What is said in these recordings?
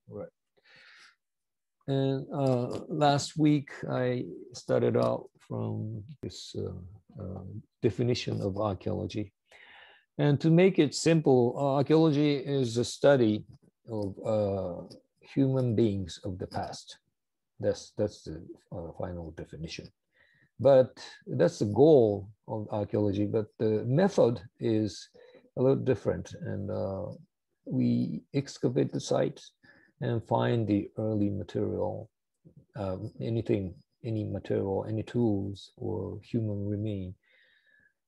Right. And last week, I started out from this definition of archaeology. And to make it simple, archaeology is a study of human beings of the past. That's the final definition. But that's the goal of archaeology. But the method is a little different. And we excavate the site and find the early material, anything, any material, any tools or human remain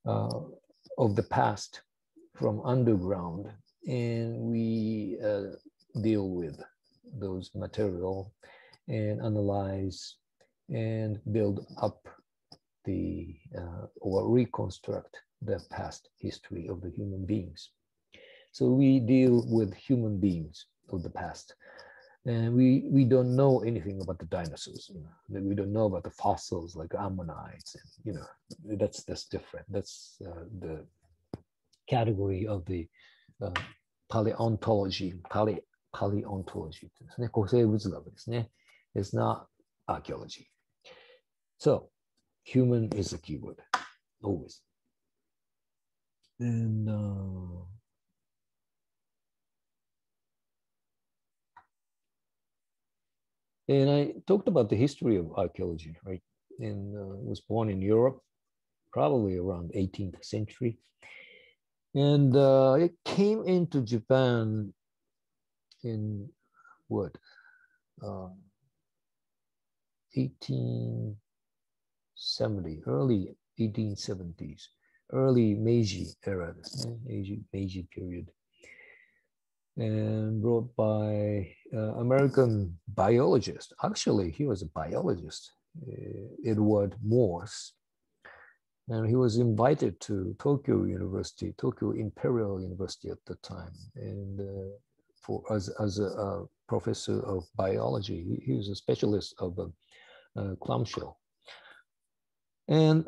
of the past from underground, and we deal with those material and analyze and build up the or reconstruct the past history of the human beings. So we deal with human beings of the past. And we don't know anything about the dinosaurs. We don't know about the fossils like ammonites. And, that's different. That's the category of the paleontology, paleontology ですね。古生物学ですね。It's not archaeology. So, human is a keyword, always. And I talked about the history of archaeology, right? And was born in Europe, probably around 18th century. And it came into Japan in what? 1870, early 1870s, early Meiji era, Meiji period. And brought by American biologist. Actually, he was a biologist, Edward Morse. And he was invited to Tokyo University, Tokyo Imperial University at the time, and as a professor of biology. He was a specialist of clamshell. And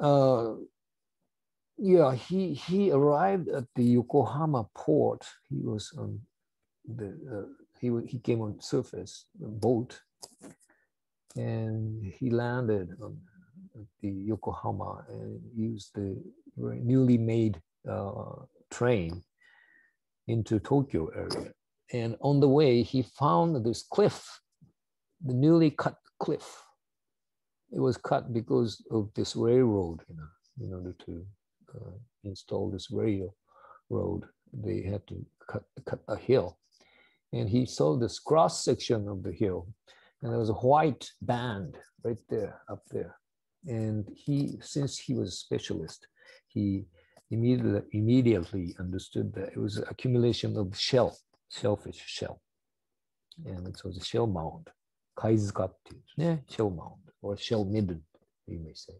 yeah, he arrived at the Yokohama port. He was on he came on surface boat, and he landed on the Yokohama and used the newly made train into Tokyo area. And on the way, he found this cliff, the newly cut cliff. It was cut because of this railroad, in order to install this railroad, they had to cut a hill. And he saw this cross section of the hill, and there was a white band right there, up there. And since he was a specialist, he immediately understood that it was an accumulation of shellfish shell. And it was a shell mound, kaizuka っていうね, shell mound, or shell midden, you may say.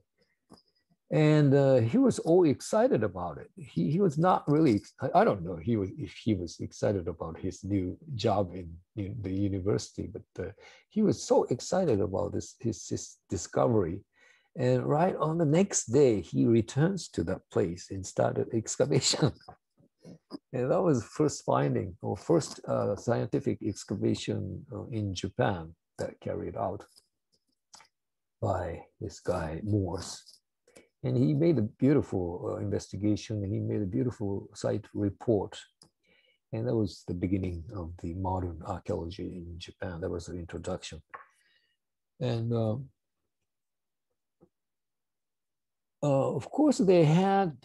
And he was all excited about it. He was not really, I don't know if he was excited about his new job in the university, but he was so excited about his discovery. And right on the next day, he returns to that place and started excavation. And that was first finding, or first scientific excavation in Japan that carried out by this guy, Morse. And he made a beautiful investigation, and he made a beautiful site report. And that was the beginning of the modern archaeology in Japan. That was the introduction. And of course, they had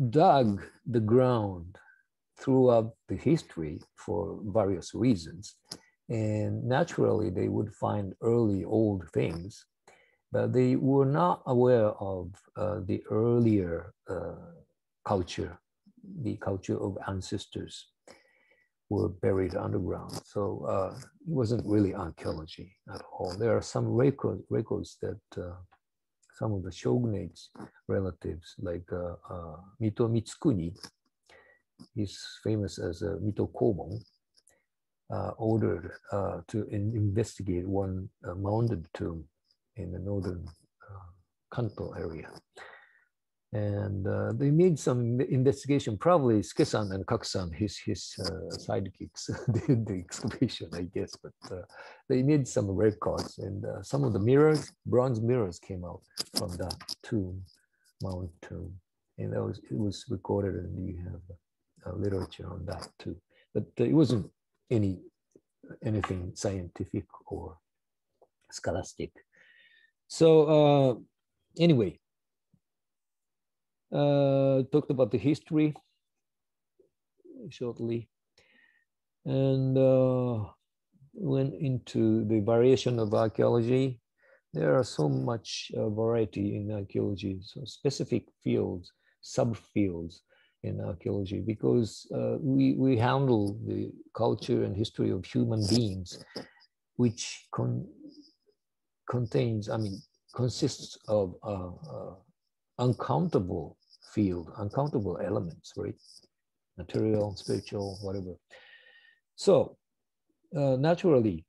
dug the ground throughout the history for various reasons. And naturally, they would find early old things, but they were not aware of the earlier culture, the culture of ancestors who were buried underground. So it wasn't really archaeology at all. There are some records that some of the shogunate's relatives, like Mito Mitsukuni, he's famous as Mito Komon, ordered to investigate one mounded tomb in the northern Kanto area. And they made some investigation. Probably Suke-san and Kaku-san, his sidekicks, did the excavation, I guess. But they made some records, and some of the mirrors, bronze mirrors, came out from that tomb, Mount Tomb, and it was recorded, and you have literature on that too. But it wasn't anything scientific or scholastic. So anyway. Talked about the history shortly, and went into the variation of archaeology. There are so much variety in archaeology, so specific fields, subfields in archaeology, because we handle the culture and history of human beings, which consists of uncountable uncountable elements, right? Material, spiritual, whatever. So naturally,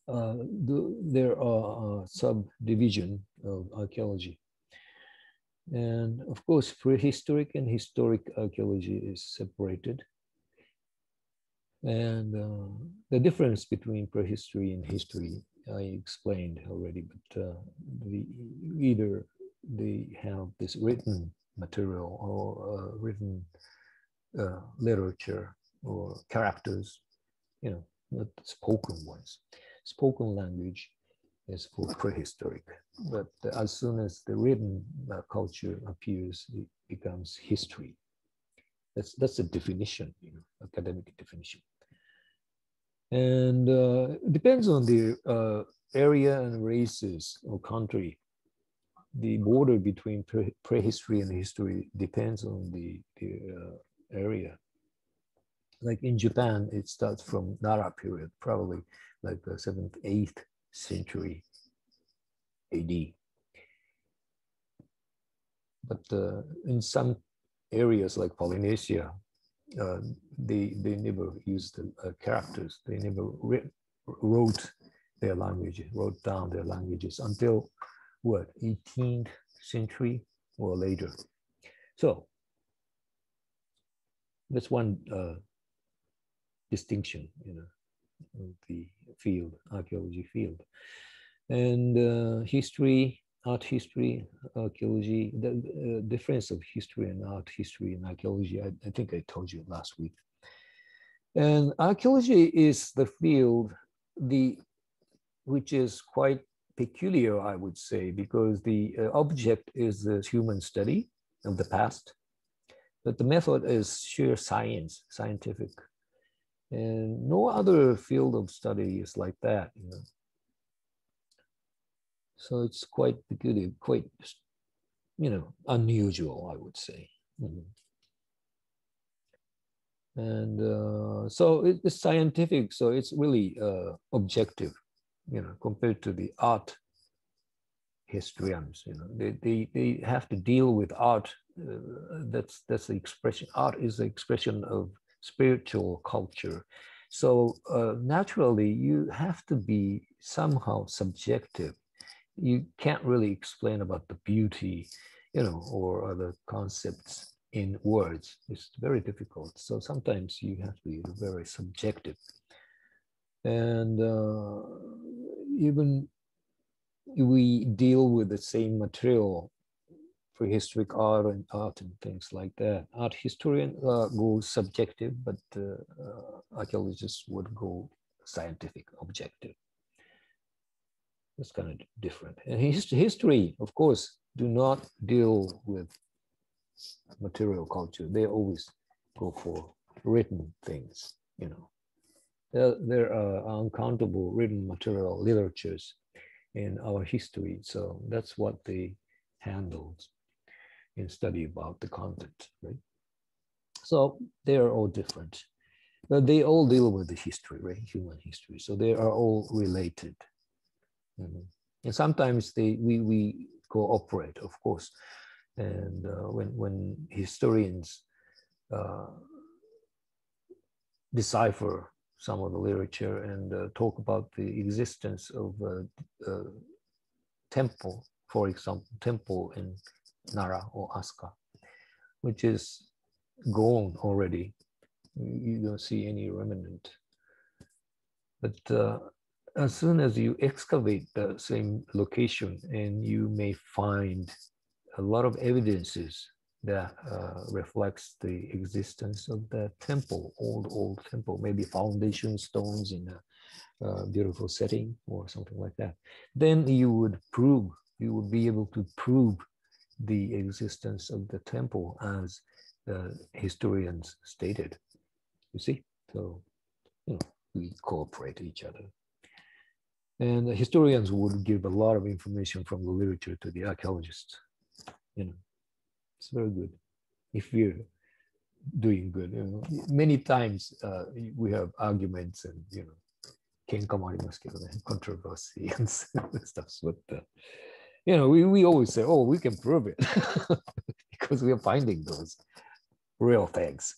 there are subdivision of archaeology. And of course, prehistoric and historic archaeology is separated. And the difference between prehistory and history, I explained already, but either they have this written material or written literature or characters, not spoken ones. Spoken language is for prehistoric, but as soon as the written culture appears, it becomes history. That's a definition, academic definition. And it depends on the area and races or country. The border between prehistory and history depends on the area. Like in Japan, it starts from Nara period, probably like the 7th, 8th century AD. But in some areas like Polynesia, they never used the characters. They never wrote their language, wrote down their languages until what, 18th century or later. So that's one distinction, of the field, archaeology field. And history, art history, archaeology, the difference of history and art history and archaeology, I think I told you last week. And archaeology is the field which is quite peculiar, I would say, because the object is the human study of the past, but the method is sheer science, scientific. And no other field of study is like that, So it's quite peculiar, quite, unusual, I would say. And so it's scientific, so it's really objective, compared to the art historians. They have to deal with art. That's the expression. Art is the expression of spiritual culture. So naturally, you have to be somehow subjective. You can't really explain about the beauty, or other concepts in words. It's very difficult. So sometimes you have to be very subjective. And even we deal with the same material, prehistoric art and things like that. Art historian goes subjective, but archaeologists would go scientific, objective. That's kind of different. And history, of course, do not deal with material culture. They always go for written things, There are uncountable written material literatures in our history. So that's what they handled in study about the content, right? So they are all different, but they all deal with the history, right? Human history. So they are all related. And sometimes we cooperate, of course. And when historians decipher some of the literature and talk about the existence of temple, for example, temple in Nara or Asuka, which is gone already. You don't see any remnant. But as soon as you excavate the same location, and you may find a lot of evidences that reflects the existence of the temple, old temple, maybe foundation stones in a beautiful setting or something like that, then you would be able to prove the existence of the temple as the historians stated. You see, so we cooperate each other. And the historians would give a lot of information from the literature to the archaeologists. It's very good if we're doing good. Many times we have arguments and controversy and stuff. But we always say, oh, we can prove it because we are finding those real things.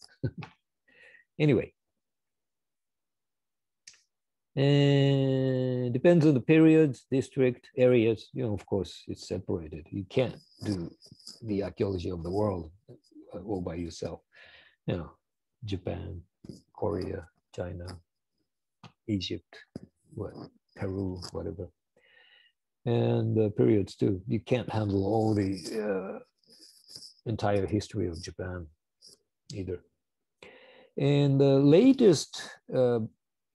Anyway. And depends on the periods, district, areas. Of course, it's separated. You can't do the archaeology of the world all by yourself. Japan, Korea, China, Egypt, Peru, whatever. And the periods too. You can't handle all the entire history of Japan either. And the latest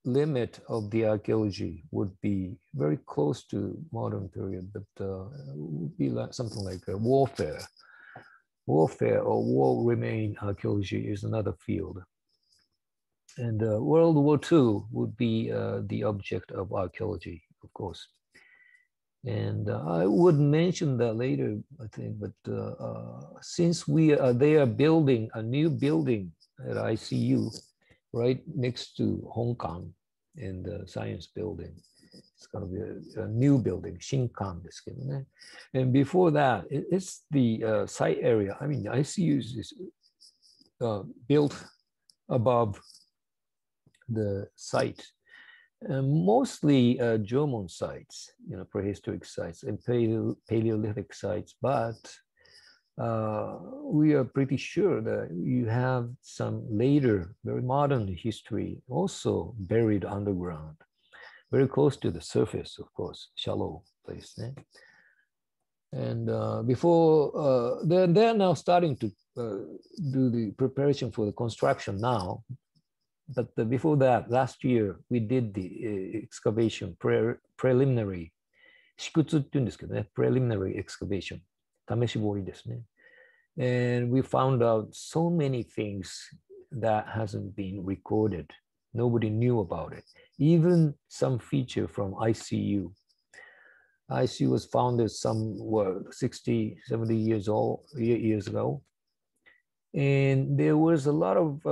limit of the archaeology would be very close to modern period, but would be like something like warfare. Warfare or war remain archaeology is another field. And World War II would be the object of archaeology, of course. And I would mention that later, I think, but since they are building a new building at ICU, right next to Hong Kong in the science building. It's going to be a new building, Shinkan. And before that, it's the site area. I mean, ICU is built above the site. Mostly Jomon sites, prehistoric sites and Paleolithic sites, but we are pretty sure that you have some later, very modern history also buried underground, very close to the surface, of course, shallow place. And before, they're now starting to do the preparation for the construction now. But before that, last year, we did the excavation, preliminary, 試掘って言うんですけどね、preliminary excavation. 試し掘りですね。And we found out so many things that hasn't been recorded. Nobody knew about it. Even some feature from ICU. ICU was founded some 60, 70 years ago. And there was a lot of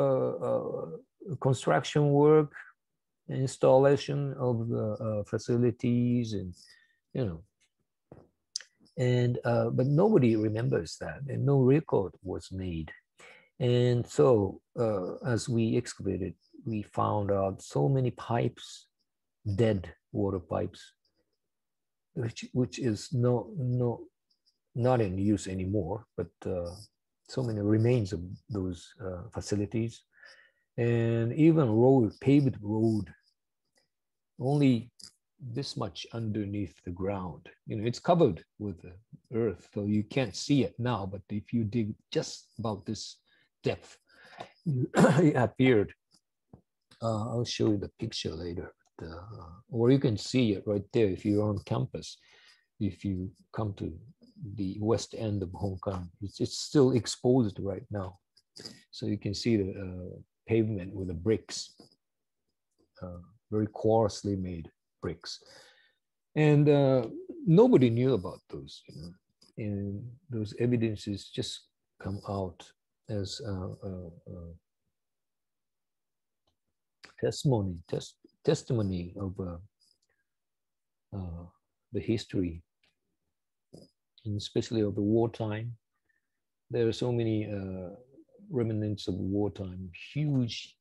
construction work, installation of the facilities, and but nobody remembers that, and no record was made. And so as we excavated, we found out so many pipes, dead water pipes, which is not in use anymore, but so many remains of those facilities. And even paved road, only this much underneath the ground. It's covered with earth, so you can't see it now, but if you dig just about this depth, it appeared. I'll show you the picture later. Or you can see it right there if you're on campus. If you come to the west end of Hong Kong, it's still exposed right now. So you can see the pavement with the bricks, very coarsely made bricks. And nobody knew about those, and those evidences just come out as testimony of the history, and especially of the wartime. There are so many remnants of wartime, huge,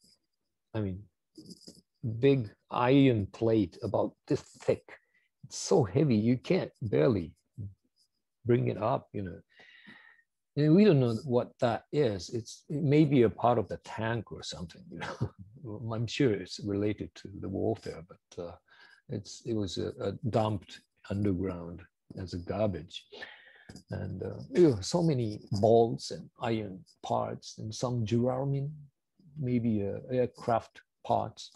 big iron plate about this thick. It's so heavy, you can't barely bring it up, And we don't know what that is. It may be a part of the tank or something. I'm sure it's related to the warfare, but it was dumped underground as a garbage. And so many bolts and iron parts and some duralumin, maybe aircraft parts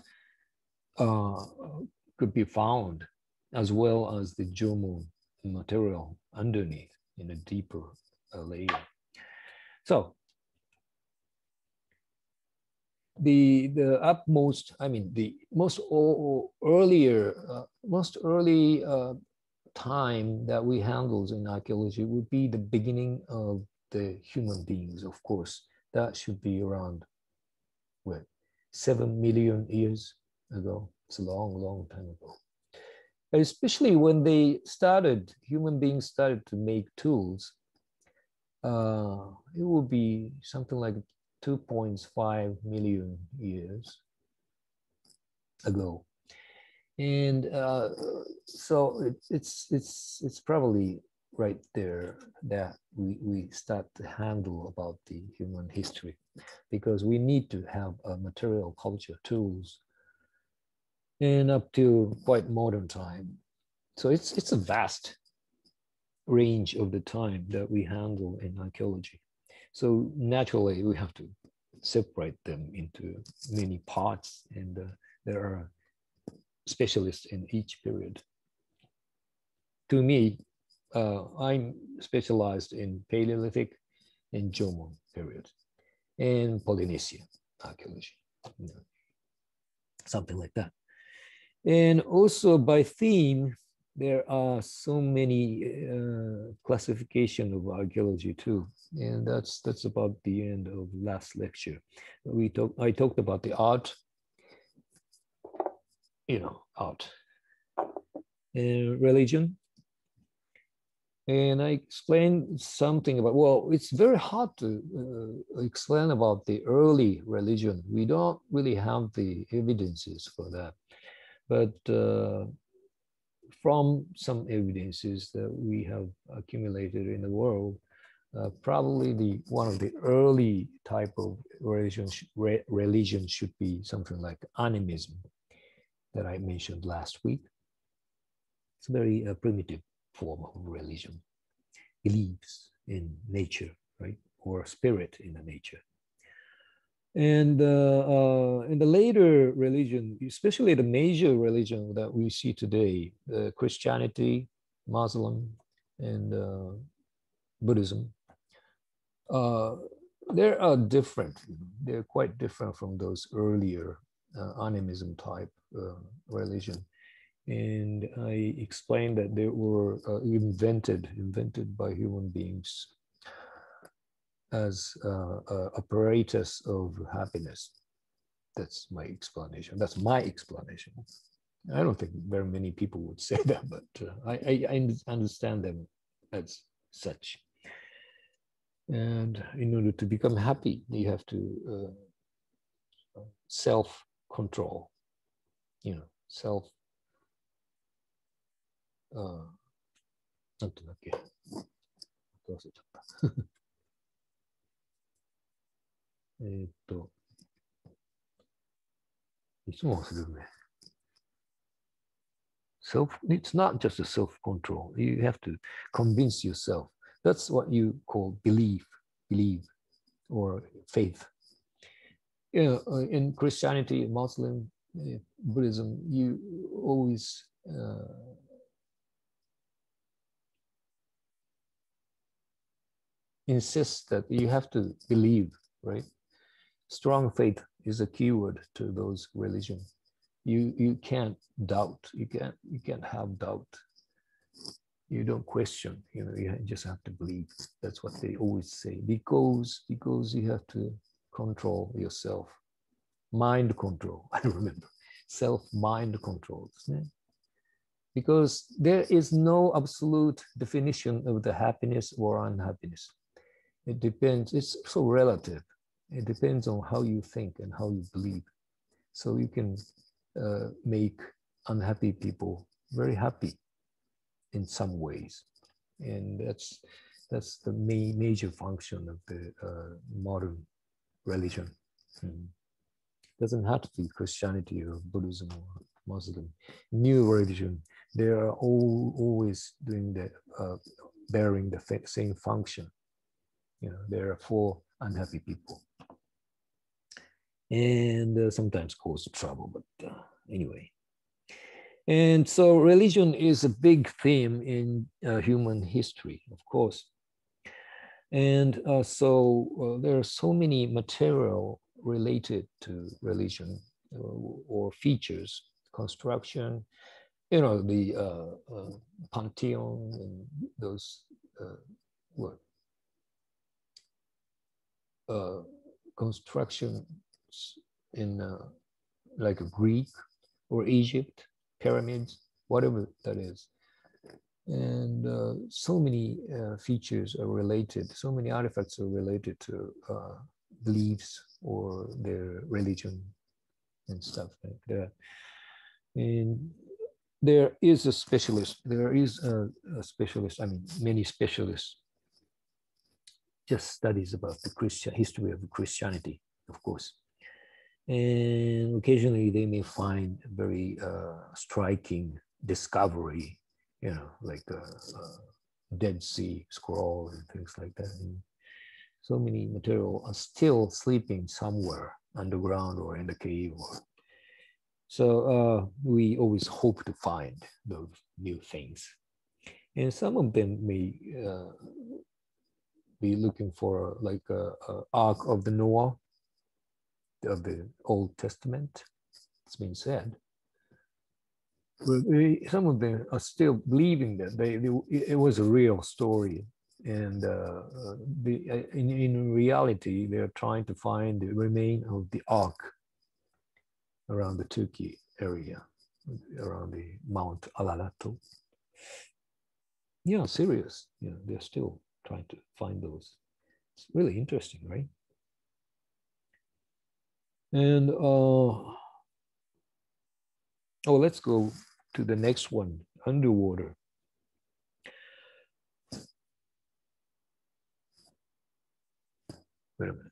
could be found, as well as the germal material underneath in a deeper layer. So the upmost, I mean, the most early time that we handle in archaeology would be the beginning of the human beings. Of course, that should be around what, 7 million years ago. It's a long, long time ago. Especially when human beings started to make tools. It will be something like 2.5 million years ago. And so it's probably right there that we start to handle about the human history, because we need to have a material culture tools and up to quite modern time. So it's a vast range of the time that we handle in archaeology. So naturally, we have to separate them into many parts, and there are specialists in each period. To me, I'm specialized in Paleolithic and Jomon period and Polynesian archaeology, something like that. And also by theme, there are so many classification of archaeology too, and that's about the end of last lecture. I talked about the art, art and religion, and I explained something about, well, it's very hard to explain about the early religion. We don't really have the evidences for that, but from some evidences that we have accumulated in the world, probably one of the early type of religion should be something like animism that I mentioned last week. It's a very primitive form of religion, believes in nature, right, or spirit in the nature. And in the later religion, especially the major religion that we see today, Christianity, Muslim, and Buddhism, they are different. They're quite different from those earlier animism type religion. And I explained that they were invented by human beings as apparatus of happiness. That's my explanation. That's my explanation. I don't think very many people would say that, but I understand them as such. And in order to become happy, you have to self-control, self, なんていうんだっけ、忘れちゃった。いつも忘れるね。It's not just a self-control. You have to convince yourself. That's what you call believe, or faith. In Christianity, Muslim, Buddhism, you always insist that you have to believe, right? Strong faith is a keyword to those religions. You can't doubt. You can't have doubt. You don't question. You just have to believe. That's what they always say. Because you have to control yourself. Mind control. I remember self-mind control. Because there is no absolute definition of the happiness or unhappiness. It depends. It's so relative. It depends on how you think and how you believe. So you can make unhappy people very happy in some ways. And That's the major function of the modern religion. Doesn't have to be Christianity or Buddhism or Muslim. New religion, they are always doing that, bearing the same function. There are for unhappy people, and sometimes cause trouble. But anyway, and so religion is a big theme in human history, of course. And so there are so many material related to religion or features, construction, the Pantheon and those constructions in like a Greek or Egypt, pyramids, whatever that is. And so many features are related, so many artifacts are related to beliefs or their religion and stuff like that. And there is a specialist, I mean, many specialists just studies about the history of Christianity, of course. And occasionally they may find a very striking discovery, like a Dead Sea Scroll and things like that. And so many material are still sleeping somewhere underground or in the cave. So we always hope to find those new things. And some of them may be looking for like a Ark of the Noah of the Old Testament. It's been said. But some of them are still believing that it was a real story, and in reality, they're trying to find the remain of the Ark around the Turkey area, around the Mount Ararat. Yeah, serious. They're still trying to find those. It's really interesting, right? And let's go to the next one, underwater. Wait a minute.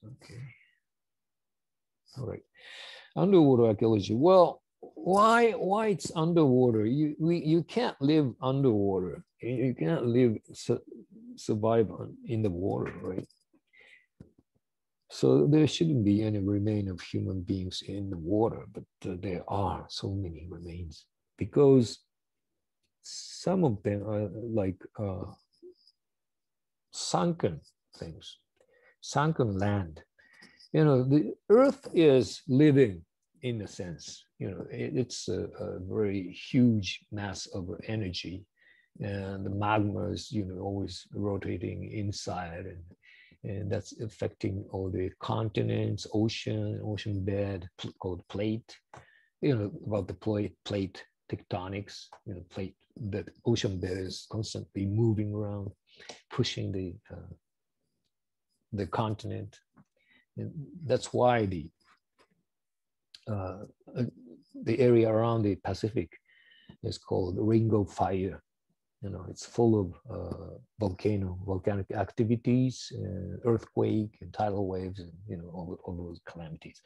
Okay. All right. Underwater archaeology. Well, why it's underwater? You can't live underwater. You can't survive in the water, right? So there shouldn't be any remain of human beings in the water, but there are so many remains because some of them are like sunken things, sunken land. The earth is living in a sense. It's a very huge mass of energy, and the magma is always rotating inside, and that's affecting all the continents, ocean bed called plate. About the plate tectonics. That ocean bed is constantly moving around, pushing the continent. And that's why the area around the Pacific is called Ring of Fire. It's full of volcanic activities, earthquake and tidal waves, and all those calamities.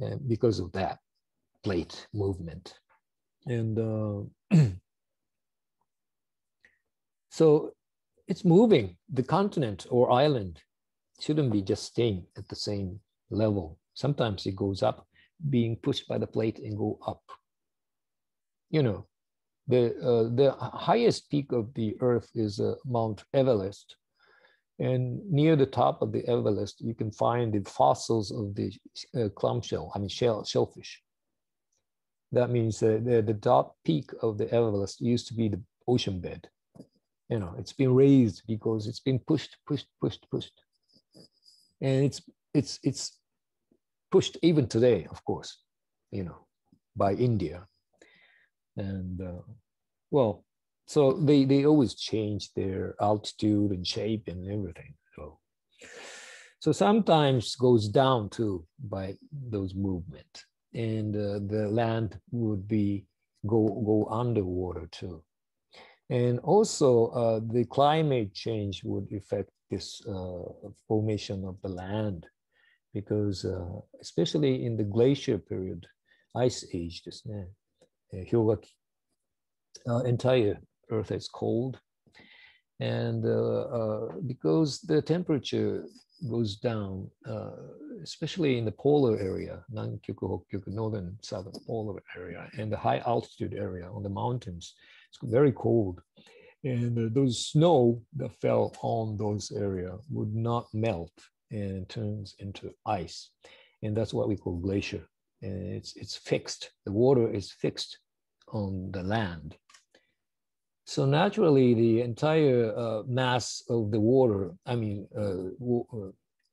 And because of that plate movement, and so it's moving. The continent or island shouldn't be just staying at the same level. Sometimes it goes up, being pushed by the plate and go up. The highest peak of the Earth is Mount Everest. And near the top of the Everest, you can find the fossils of the clamshell, shellfish. That means the top peak of the Everest used to be the ocean bed. It's been raised because it's been pushed. And it's pushed even today, of course, by India. And so they always change their altitude and shape and everything. So sometimes goes down too by those movement, and the land would be go underwater too. And also the climate change would affect this formation of the land, because especially in the glacier period, ice age ですね。氷河期 entire Earth is cold, and because the temperature goes down, especially in the polar area, Nankyoku, Hokkyoku, northern, southern polar area, and the high altitude area on the mountains, it's very cold. And those snow that fell on those areas would not melt and turns into ice. And that's what we call glacier. And it's fixed. The water is fixed on the land. So naturally, the entire mass of the water,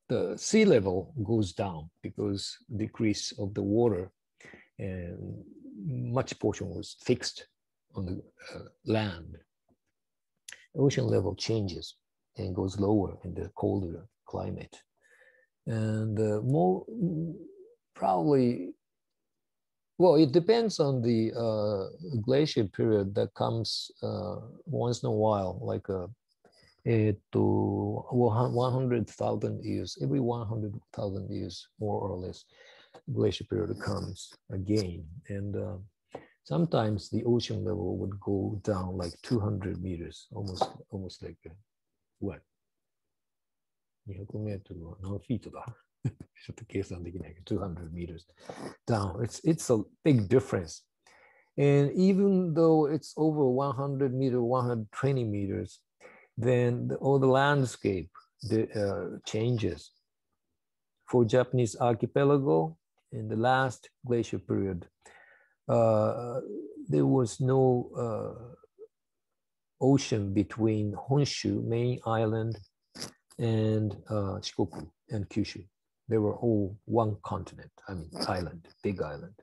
the sea level goes down because decrease of the water, and much portion was fixed on the land. Ocean level changes and goes lower in the colder climate. And more probably, well, it depends on the glacier period that comes once in a while, like 100,000 years, every 100,000 years, more or less, glacier period comes again. And sometimes the ocean level would go down like 200 meters, almost like what? 200 メートルは何フィートだちょっと計算できないけど、200 meters down. It's a big difference. And even though it's over 100 meters, 120 meters, then all the landscape changes. For Japanese archipelago, in the last glacier period, there was no ocean between Honshu, main island, and Shikoku and Kyushu. They were all one continent, island, big island.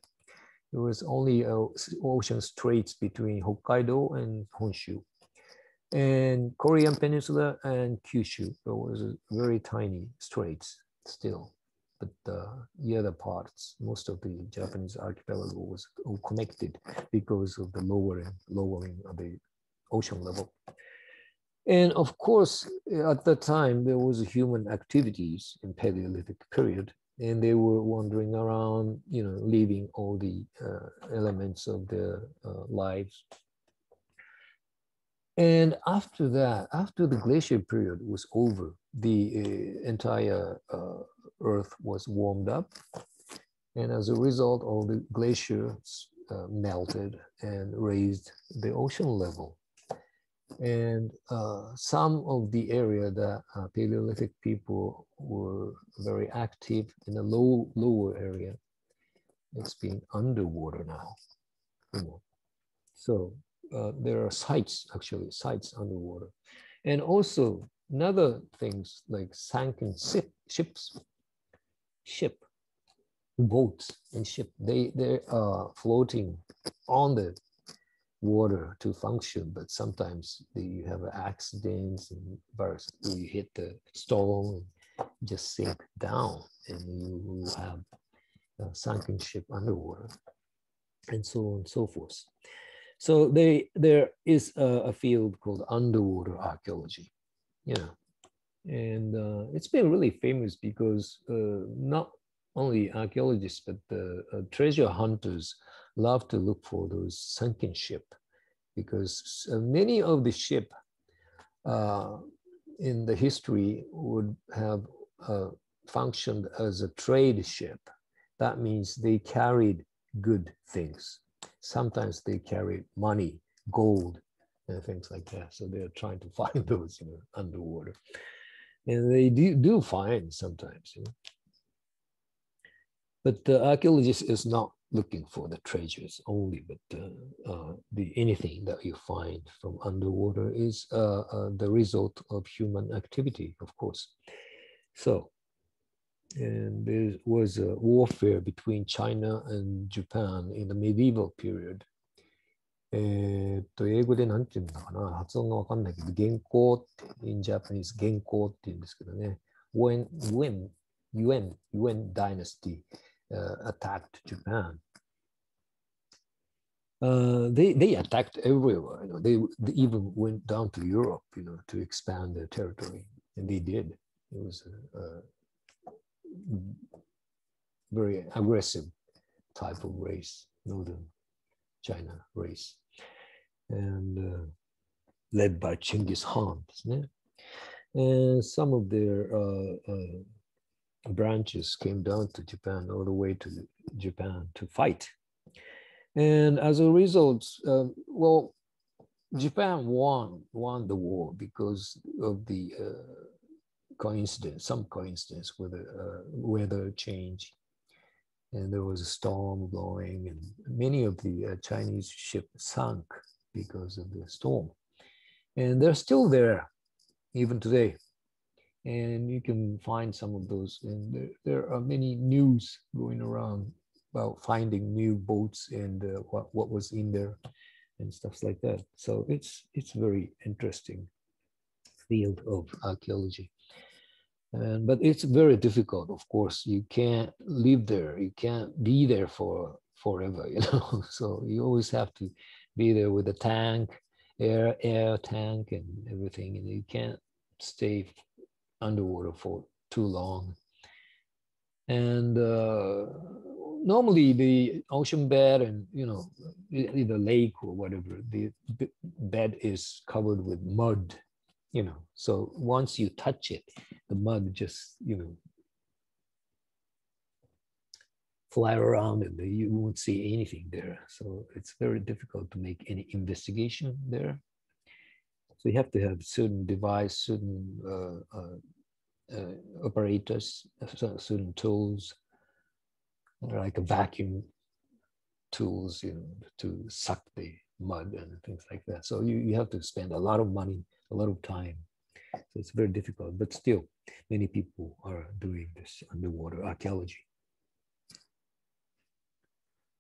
There was only ocean straits between Hokkaido and Honshu. And Korean Peninsula and Kyushu, there was a very tiny straits still. But the other parts, most of the Japanese archipelago was all connected because of the lowering of the ocean level. And of course, at that time, there was human activities in Paleolithic period, and they were wandering around, leaving all the elements of their lives. And after that, after the glacier period was over, the entire Earth was warmed up. And as a result, all the glaciers melted and raised the ocean level. And some of the area that Paleolithic people were very active in the lower area, it's been underwater now. So there are sites underwater. And also another things like sunken boats and ship, they are floating on the water to function, but sometimes you have accidents and you hit the stone and just sink down, and you will have a sunken ship underwater, and so on and so forth. So there is a field called underwater archaeology, and it's been really famous because not only archaeologists, but the treasure hunters love to look for those sunken ship, because many of the ship in the history would have functioned as a trade ship. That means they carried good things. Sometimes they carried money, gold, and things like that. So they're trying to find those underwater. And they do find sometimes. But the archaeologist is not looking for the treasures only, but anything that you find from underwater is the result of human activity, of course. So, and there was a warfare between China and Japan in the medieval period. 英語でなんて言うんだかな、発音がわかんないけど、元寇って、in Japanese 元寇って言うんですけどね。When Yuan dynasty attacked Japan. They attacked everywhere. You know, they even went down to Europe, you know, to expand their territory, and they did. It was a very aggressive type of race, northern China race, and led by Genghis Khan. And some of their branches came down to Japan, all the way to Japan to fight. And as a result, well, Japan won the war because of the some coincidence with the weather change. And there was a storm blowing, and many of the Chinese ships sank because of the storm. And they're still there, even today. And you can find some of those. And there are many news going around about finding new boats and what was in there and stuff like that. So it's very interesting field of archaeology. But it's very difficult, of course. You can't live there. You can't be there forever, you know. So you always have to be there with a tank, air tank and everything. And you can't stay underwater for too long. And normally the ocean bed and, you know, either lake or whatever, the bed is covered with mud, you know. So once you touch it, the mud just, you know, fly around and you won't see anything there. So it's very difficult to make any investigation there. So you have to have certain device, certain operators, certain tools, like a vacuum tools, you know, to suck the mud and things like that. So you have to spend a lot of money, a lot of time. So it's very difficult, but still many people are doing this underwater archaeology.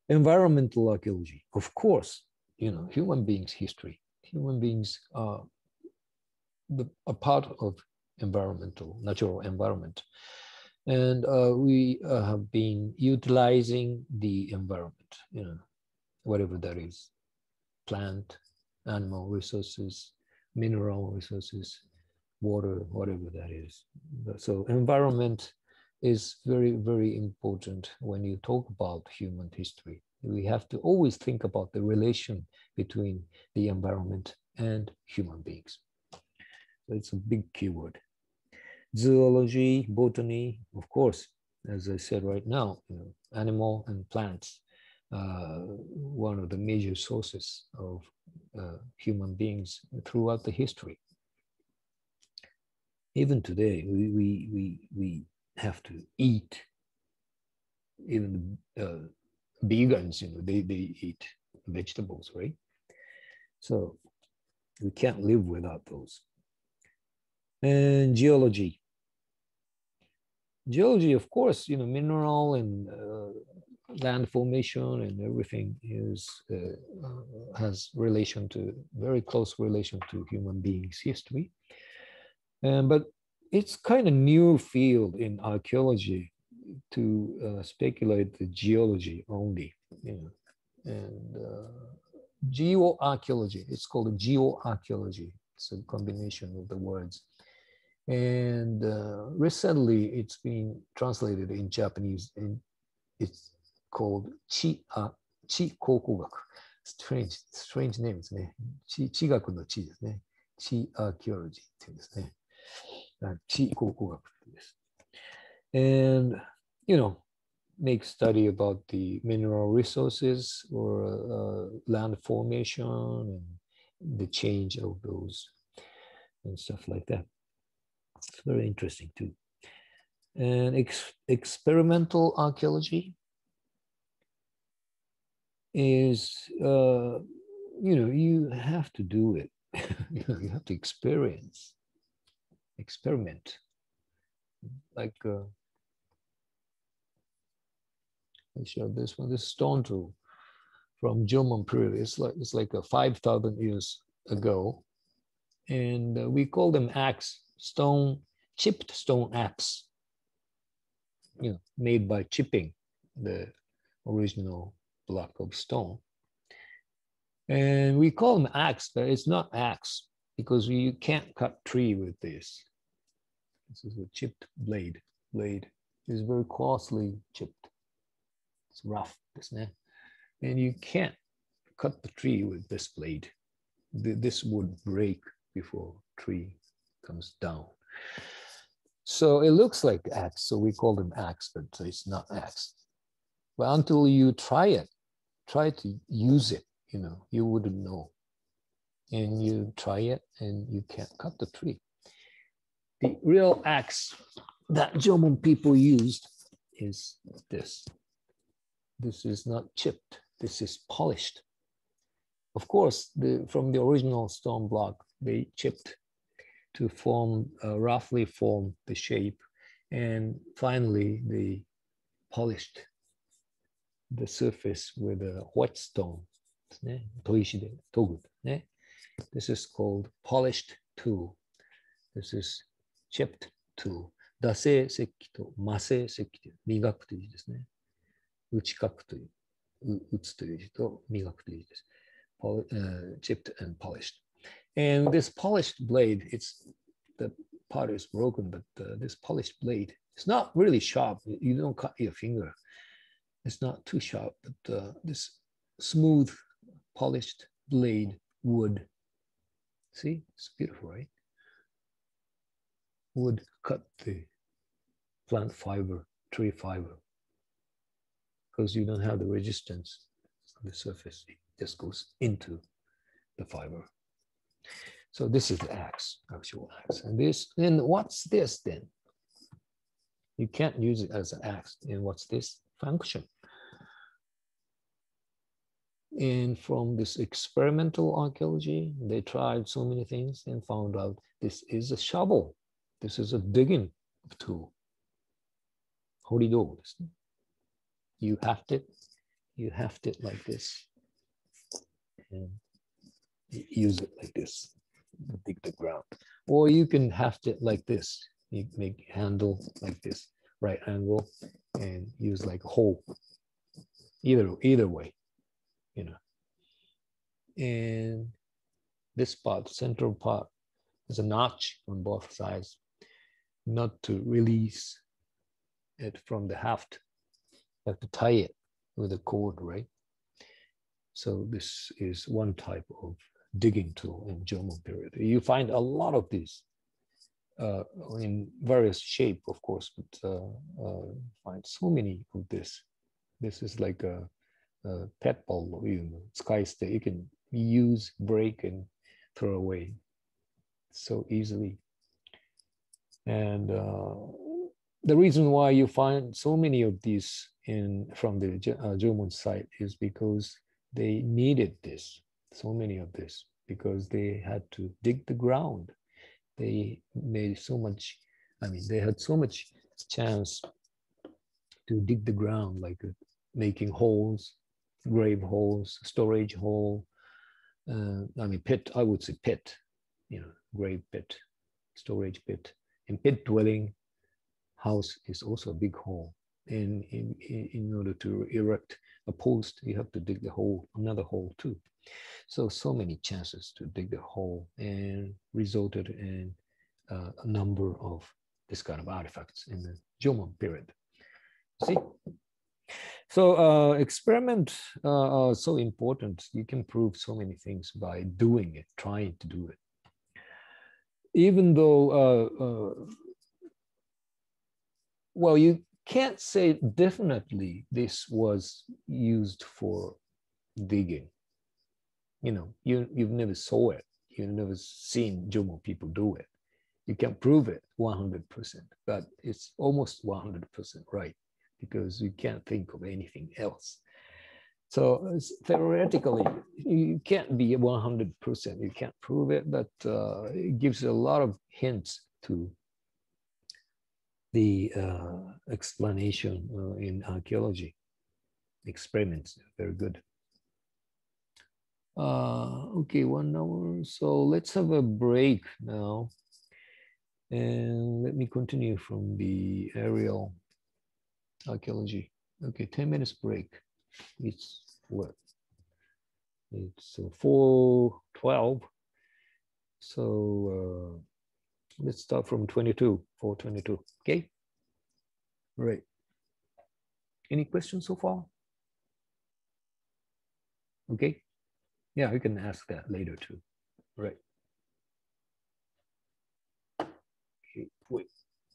Environmental archaeology, of course, you know, human beings' history. Human beings are a part of natural environment. And we have been utilizing the environment, you know, whatever that is, plant, animal resources, mineral resources, water, whatever that is. So environment is very, very important when you talk about human history. We have to always think about the relation between the environment and human beings. So it's a big keyword. Zoology, botany, of course, as I said right now, you know, animal and plants, one of the major sources of human beings throughout the history. Even today, we have to eat. Even vegans, you know, they eat vegetables, right? So we can't live without those. And geology. Geology, of course, you know, mineral and land formation and everything has very close relation to human beings' history. But it's kind of new field in archaeology to speculate the geology only, you know. And geoarchaeology, it's called geoarchaeology. It's a combination of the words. And recently it's been translated in Japanese, and it's called Chi Kokugaku. Strange name ですね。地学の地ですね。Chi archaeology っていうんですね。地考古学です。And, you know, make study about the mineral resources or land formation and the change of those and stuff like that. It's very interesting too. And experimental archaeology is, you know, you have to do it. You have to experiment. Like, I showed this one, this stone tool from Jomon period. It's like a 5,000 years ago. And we call them axe, chipped stone axe, you know, made by chipping the original block of stone. And we call them axe, but it's not axe because you can't cut tree with this. This is a chipped blade. Blade is very coarsely chipped. It's rough, isn't it? And you can't cut the tree with this blade. This would break before tree comes down. So it looks like axe, so we call them axe, but it's not axe. But until you try it, try to use it, you know, you wouldn't know. And you try it and you can't cut the tree. The real axe that Jomon people used is this. This is not chipped, this is polished. Of course, from the original stone block, they chipped to form, roughly form the shape. And finally, they polished the surface with a whetstone. This is called polished tool. This is chipped tool. 打製石器と磨製石器という磨くという字ですね。打ち書くという、打つという字と磨くという字です。Chipped and polished. And this polished blade, the part is broken, but this polished blade, it's not really sharp. You don't cut your finger. It's not too sharp, but this smooth, polished blade would, see, it's beautiful, right? Would cut the plant fiber, tree fiber, because you don't have the resistance on the surface. It just goes into the fiber. So this is the axe, actual axe. And what's this then? You can't use it as an axe. And what's this function? And from this experimental archaeology, they tried so many things and found out this is a shovel. This is a digging tool. Horido. You heft it like this, and use it like this, dig the ground. Or you can heft it like this. You make handle like this, right angle, and use like a hole. Either way, you know. And this part, central part, is a notch on both sides, not to release it from the haft. You have to tie it with a cord, right? So this is one type of digging tool in Jomon period. You find a lot of these in various shape, of course, but find so many of this. This is like a pet ball, you know, sky stick. You can use, break, and throw away so easily. And the reason why you find so many of these from the Jomon site is because they needed this, so many of this, because they had to dig the ground. They made so much, they had so much chance to dig the ground, like making holes, grave holes, storage hole, pit, I would say pit, you know, grave pit, storage pit, and pit dwelling house is also a big hole. And in order to erect a post, you have to dig the hole, another hole too. So many chances to dig the hole, and resulted in a number of this kind of artifacts in the Jomon period. See? So experiments are so important. You can prove so many things by doing it, trying to do it. Even though, well, you can't say definitely this was used for digging. You know, you've never saw it. You've never seen Jomon people do it. You can prove it 100%, but it's almost 100% right, because you can't think of anything else. So theoretically, you can't be 100%. You can't prove it, but it gives a lot of hints to the explanation in archaeology. Experiments, very good. Okay, 1 hour. So let's have a break now. And let me continue from the aerial archaeology. Okay, 10 minutes break. It's what? It's So 412. So let's start from 22, 422. Okay. Right. Any questions so far? Okay. Yeah, you can ask that later too. Right. Okay. Wait.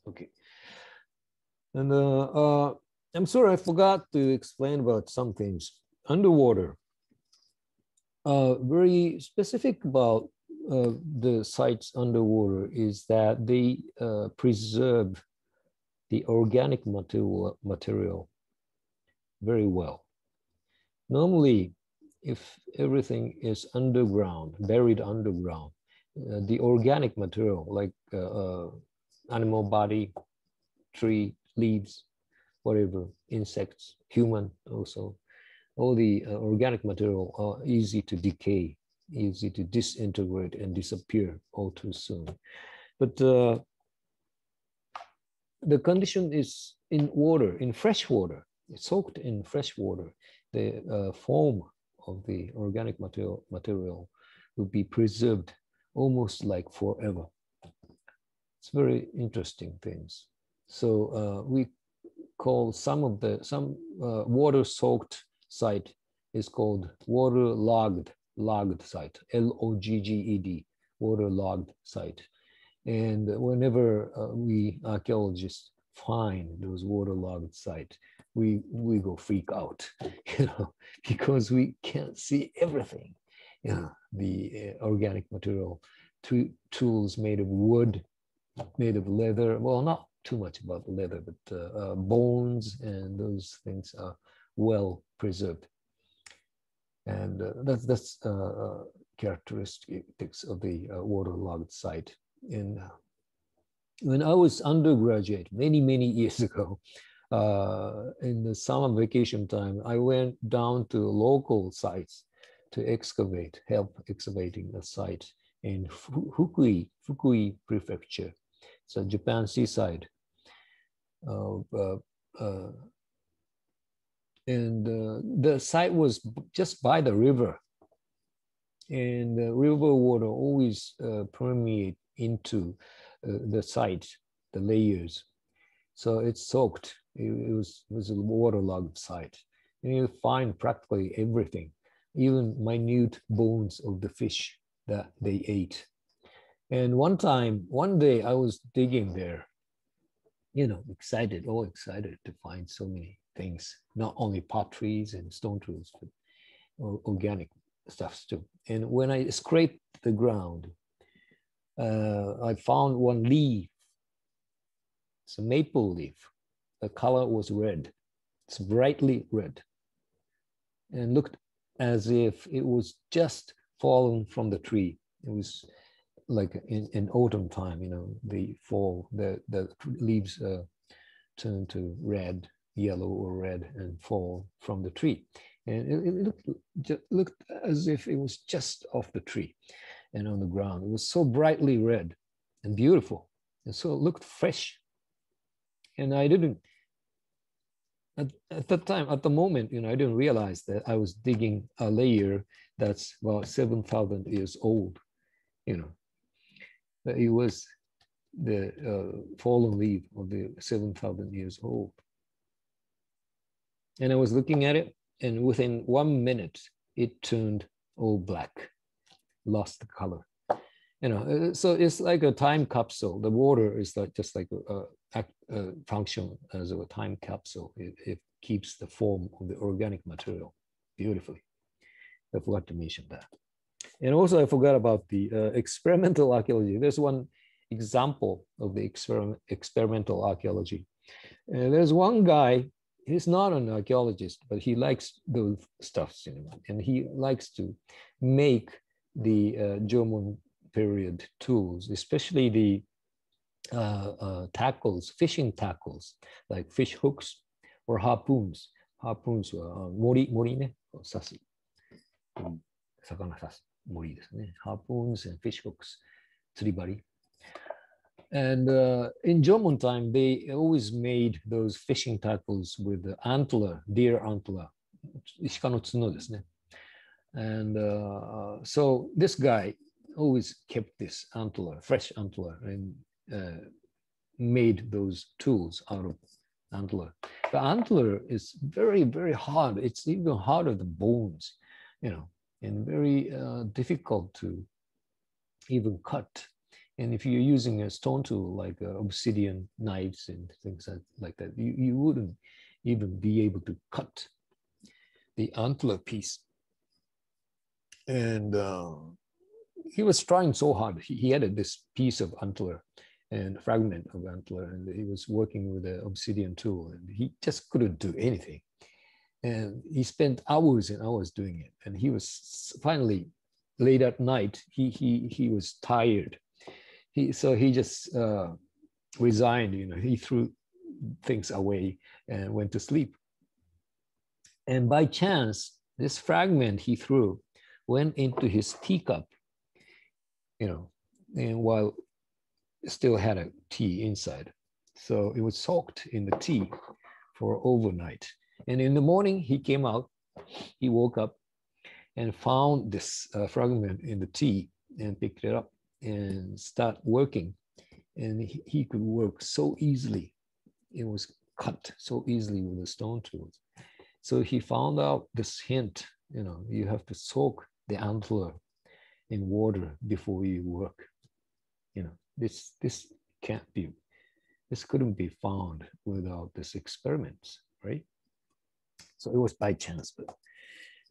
Okay. And I'm sorry, I forgot to explain about some things. Underwater, very specific about the sites underwater is that they preserve the organic material very well. Normally, if everything is underground, buried underground, the organic material like animal body, tree, leaves, whatever, insects, human also, all the organic material are easy to decay, easy to disintegrate and disappear all too soon. But the condition is in water, in fresh water, soaked in fresh water. The form of the organic material will be preserved almost like forever. It's very interesting things. So we call some water-soaked site is called waterlogged site, L-O-G-G-E-D, waterlogged site. And whenever we archaeologists find those waterlogged sites, we go freak out, because we can't see everything. The organic material, tools made of wood, made of leather. Well, not too much about the leather, but bones and those things are well preserved. And that's characteristics of the waterlogged site. And when I was undergraduate many years ago, in the summer vacation time, I went down to local sites to help excavating a site in Fukui Prefecture. It's a Japan seaside. And the site was just by the river. And the river water always permeate into the site, the layers. So it's soaked. It was a waterlogged site. And you find practically everything, even minute bones of the fish that they ate. And one day I was digging there, all excited to find so many things, not only potteries and stone tools, but organic stuff too. And when I scraped the ground, I found one leaf. It's a maple leaf. The color was red. It's brightly red, and looked as if it was just fallen from the tree. It was like in autumn time, the fall, the leaves turn to red, yellow or red, and fall from the tree. And it looked as if it was just off the tree and on the ground. It was so brightly red and beautiful. And so it looked fresh. And I didn't, at that time, at the moment, I didn't realize that I was digging a layer that's about 7,000 years old, But it was the fallen leaf of the 7,000 years old. And I was looking at it, and within 1 minute, it turned all black, lost the color. So it's like a time capsule. The water is just like a function as a time capsule. It keeps the form of the organic material beautifully. I forgot to mention that. And also I forgot about the experimental archaeology. There's one example of the experimental archaeology. There's one guy, he's not an archaeologist, but he likes those stuffs, and he likes to make the Jomon period tools, especially the tackles, fishing tackles, like fish hooks or harpoons. Harpoons は森ね、刺す。魚刺す森ですね。Harpoons and fish hooks, 釣り針。And in Jomon time, they always made those fishing tackles with the antler, deer antler, 鹿の角ですね。And so this guy always kept this antler, fresh antler, and made those tools out of antler. The antler is very, very hard. It's even harder than bones, you know, and very difficult to even cut. And if you're using a stone tool like obsidian knives and things like that, you wouldn't even be able to cut the antler piece. And he was trying so hard. He had this piece of antler and fragment of antler, and he was working with an obsidian tool, and he just couldn't do anything. And he spent hours and hours doing it. And he was finally late at night. He was tired. So he just resigned. You know, he threw things away and went to sleep. And by chance, this fragment he threw went into his teacup, you know, and while it still had a tea inside. So it was soaked in the tea for overnight. And in the morning, he came out, he woke up and found this fragment in the tea and picked it up and start working. And he could work so easily. It was cut so easily with the stone tools. So he found out this hint, you know, you have to soak the antler in water before you work. You know, this couldn't be found without this experiments, right? So it was by chance, but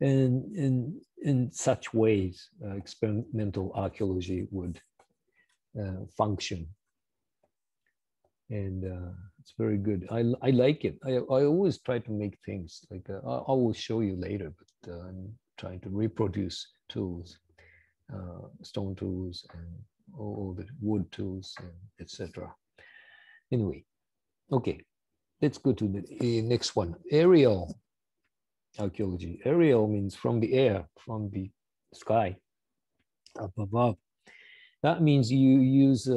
and in such ways, experimental archaeology would function, and it's very good. I like it. I always try to make things like I will show you later, but I'm trying to reproduce tools, stone tools, and all the wood tools, and etc. Anyway, okay, let's go to the next one. Aerial archaeology. Aerial means from the air, from the sky, up above. That means you use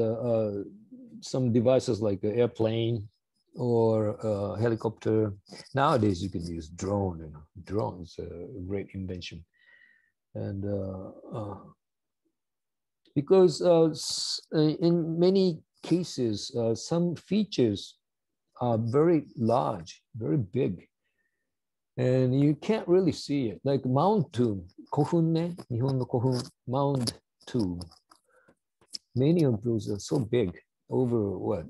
some devices like an airplane or a helicopter. Nowadays, you can use drone. You know, drone is a great invention, and because in many cases, some features are very large, very big, and you can't really see it. Like mound tomb, Kohun ne, Nihon no Kohun mound tomb. Many of those are so big, over what,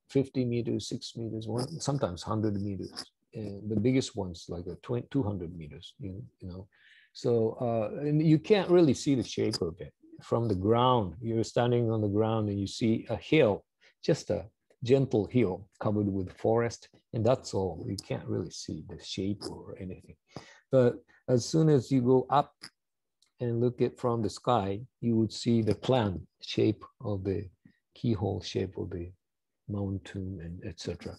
50 meters, 6 meters, sometimes 100 meters. And the biggest ones like 200 meters, you know. So and you can't really see the shape of it from the ground. You're standing on the ground and you see a hill, just a gentle hill covered with forest, and that's all. You can't really see the shape or anything. But as soon as you go up and look at from the sky, you would see the plan shape of the keyhole shape of the mound tomb, and etc.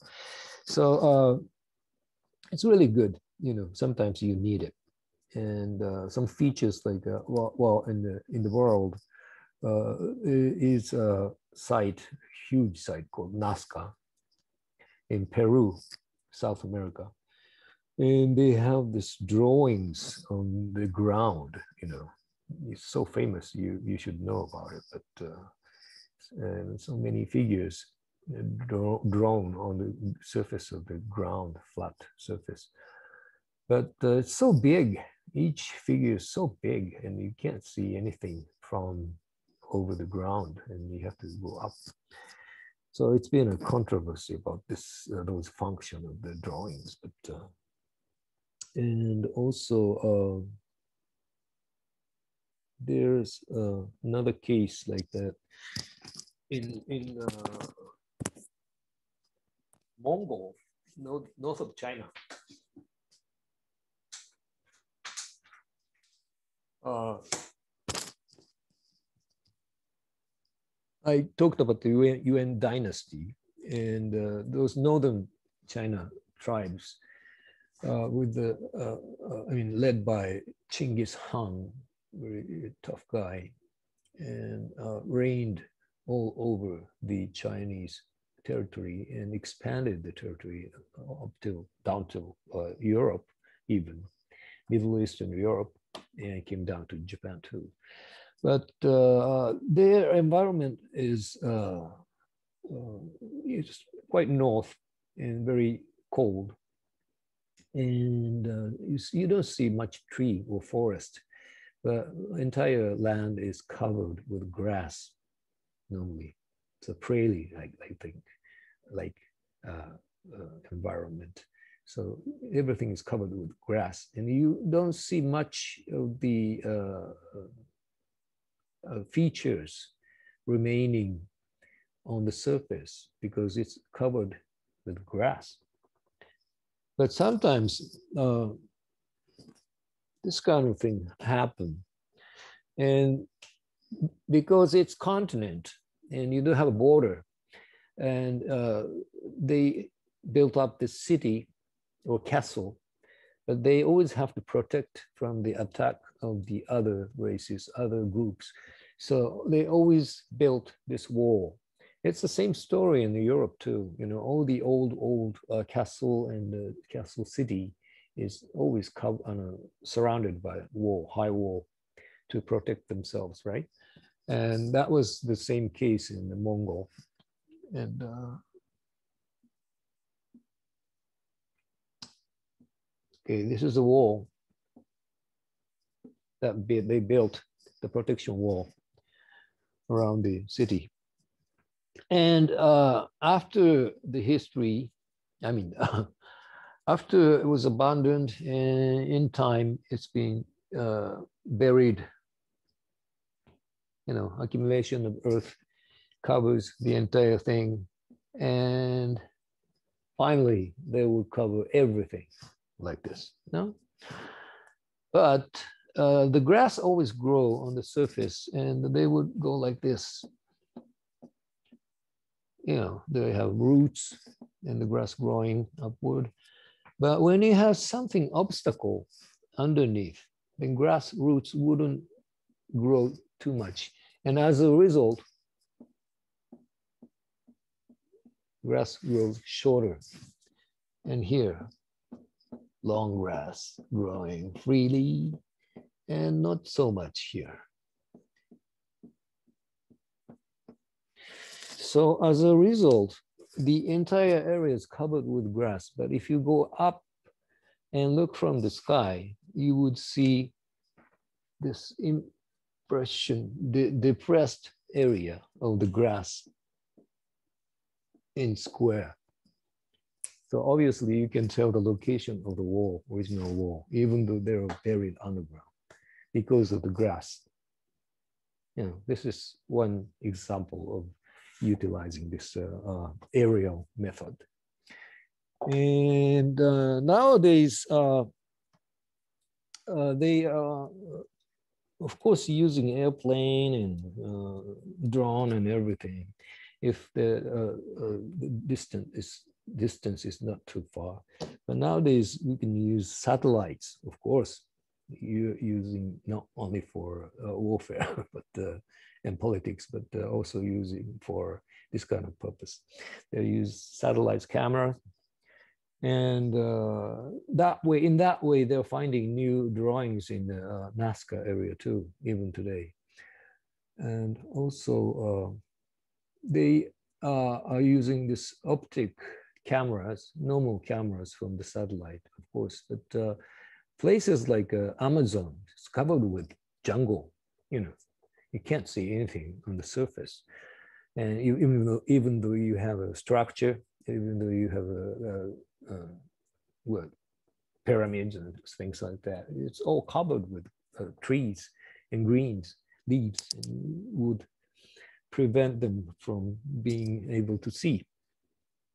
So it's really good. You know, sometimes you need it, and some features like well in the world is a site, huge site called Nazca in Peru, South America. And they have this drawings on the ground, you know. It's so famous, you should know about it, but and so many figures drawn on the surface of the ground, flat surface. But it's so big, each figure is so big, and you can't see anything from over the ground, and you have to go up. So it's been a controversy about this, those function of the drawings, but and also there's another case like that in Mongol, north of China. I talked about the Yuan dynasty and those northern China tribes with the, I mean, led by Chinggis Khan, very tough guy, and reigned all over the Chinese territory and expanded the territory up till down to Europe even. Middle East and Europe, and it came down to Japan too. But their environment is it's quite north and very cold. And you don't see much tree or forest. The entire land is covered with grass normally. It's a prairie, I think, like environment. So everything is covered with grass, and you don't see much of the features remaining on the surface because it's covered with grass. But sometimes this kind of thing happen, and because it's continent and you don't have a border, and they built up this city or castle, but they always have to protect from the attack of the other races, other groups. So they always built this wall. It's the same story in Europe too. You know, all the old castle and the castle city is always surrounded by a wall, high wall, to protect themselves, right? And that was the same case in the Mongol. And okay, this is the wall that they built, the protection wall around the city. And after the history, I mean, after it was abandoned, in time, it's been buried. You know, accumulation of earth covers the entire thing. And finally, they will cover everything like this, no? But the grass always grow on the surface, and they would go like this. You know, they have roots and the grass growing upward. But when you have something obstacle underneath, then grass roots wouldn't grow too much. And as a result, grass grows shorter. And here, long grass growing freely, and not so much here. So as a result, the entire area is covered with grass. But if you go up and look from the sky, you would see this impression, the depressed area of the grass in square. So obviously you can tell the location of the wall, original wall, even though they're buried underground because of the grass. You know, this is one example of utilizing this aerial method. And nowadays, they are, of course, using airplane and drone and everything if the distance is not too far. But nowadays, we can use satellites, of course, you're using not only for warfare but and politics, but also using for this kind of purpose. They use satellites, cameras, and in that way, they're finding new drawings in the Nazca area too, even today. And also, they are using this optic cameras, normal cameras from the satellite, of course, but places like Amazon is covered with jungle. You know, you can't see anything on the surface, and even though you have a structure, even though you have what, pyramids and things like that, it's all covered with trees and greens, leaves, and would prevent them from being able to see.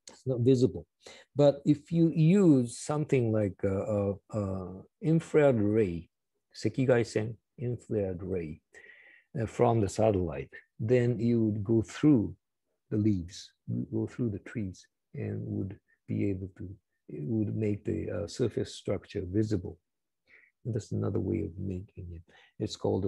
It's not visible. But if you use something like infrared ray, Sekigaisen infrared ray from the satellite, then you would go through the leaves, go through the trees, and would be able to, it would make the surface structure visible. And that's another way of making it. It's called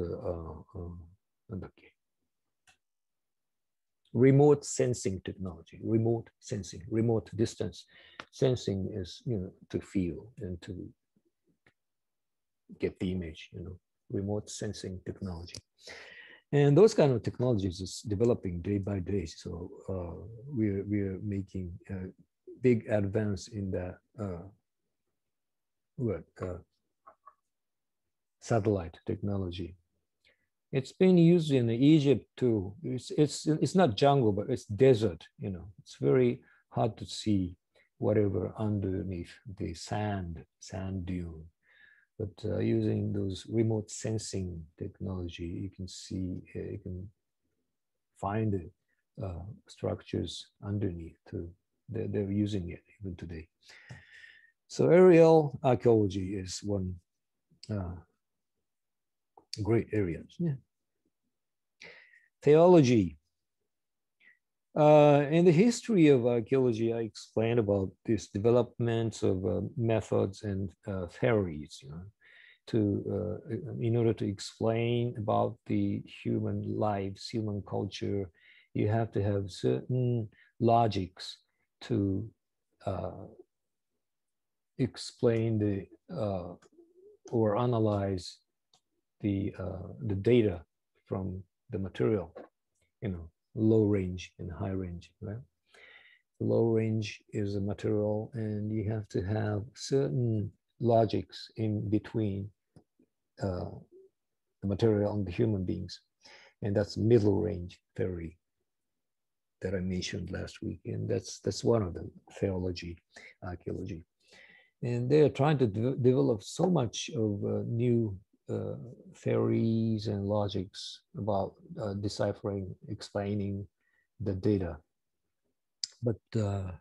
remote sensing technology. Remote sensing, remote distance sensing is, you know, to feel and to get the image, remote sensing technology. And those kind of technologies is developing day by day. So we're making a big advance in the satellite technology. It's been used in Egypt too. It's not jungle, but it's desert. It's very hard to see whatever underneath the sand dune. But using those remote sensing technology, you can see, you can find structures underneath too. They're using it even today. So aerial archaeology is one great area. Yeah. Theology. In the history of archaeology, I explained about these developments of methods and theories, in order to explain about the human lives, human culture, you have to have certain logics to explain the or analyze the data from the material, low range and high range, right? Low range is a material, and you have to have certain logics in between the material and the human beings. And that's middle range theory that I mentioned last week. And that's one of them, theology, archaeology. And they are trying to develop so much of new theories and logics about deciphering, explaining the data. But I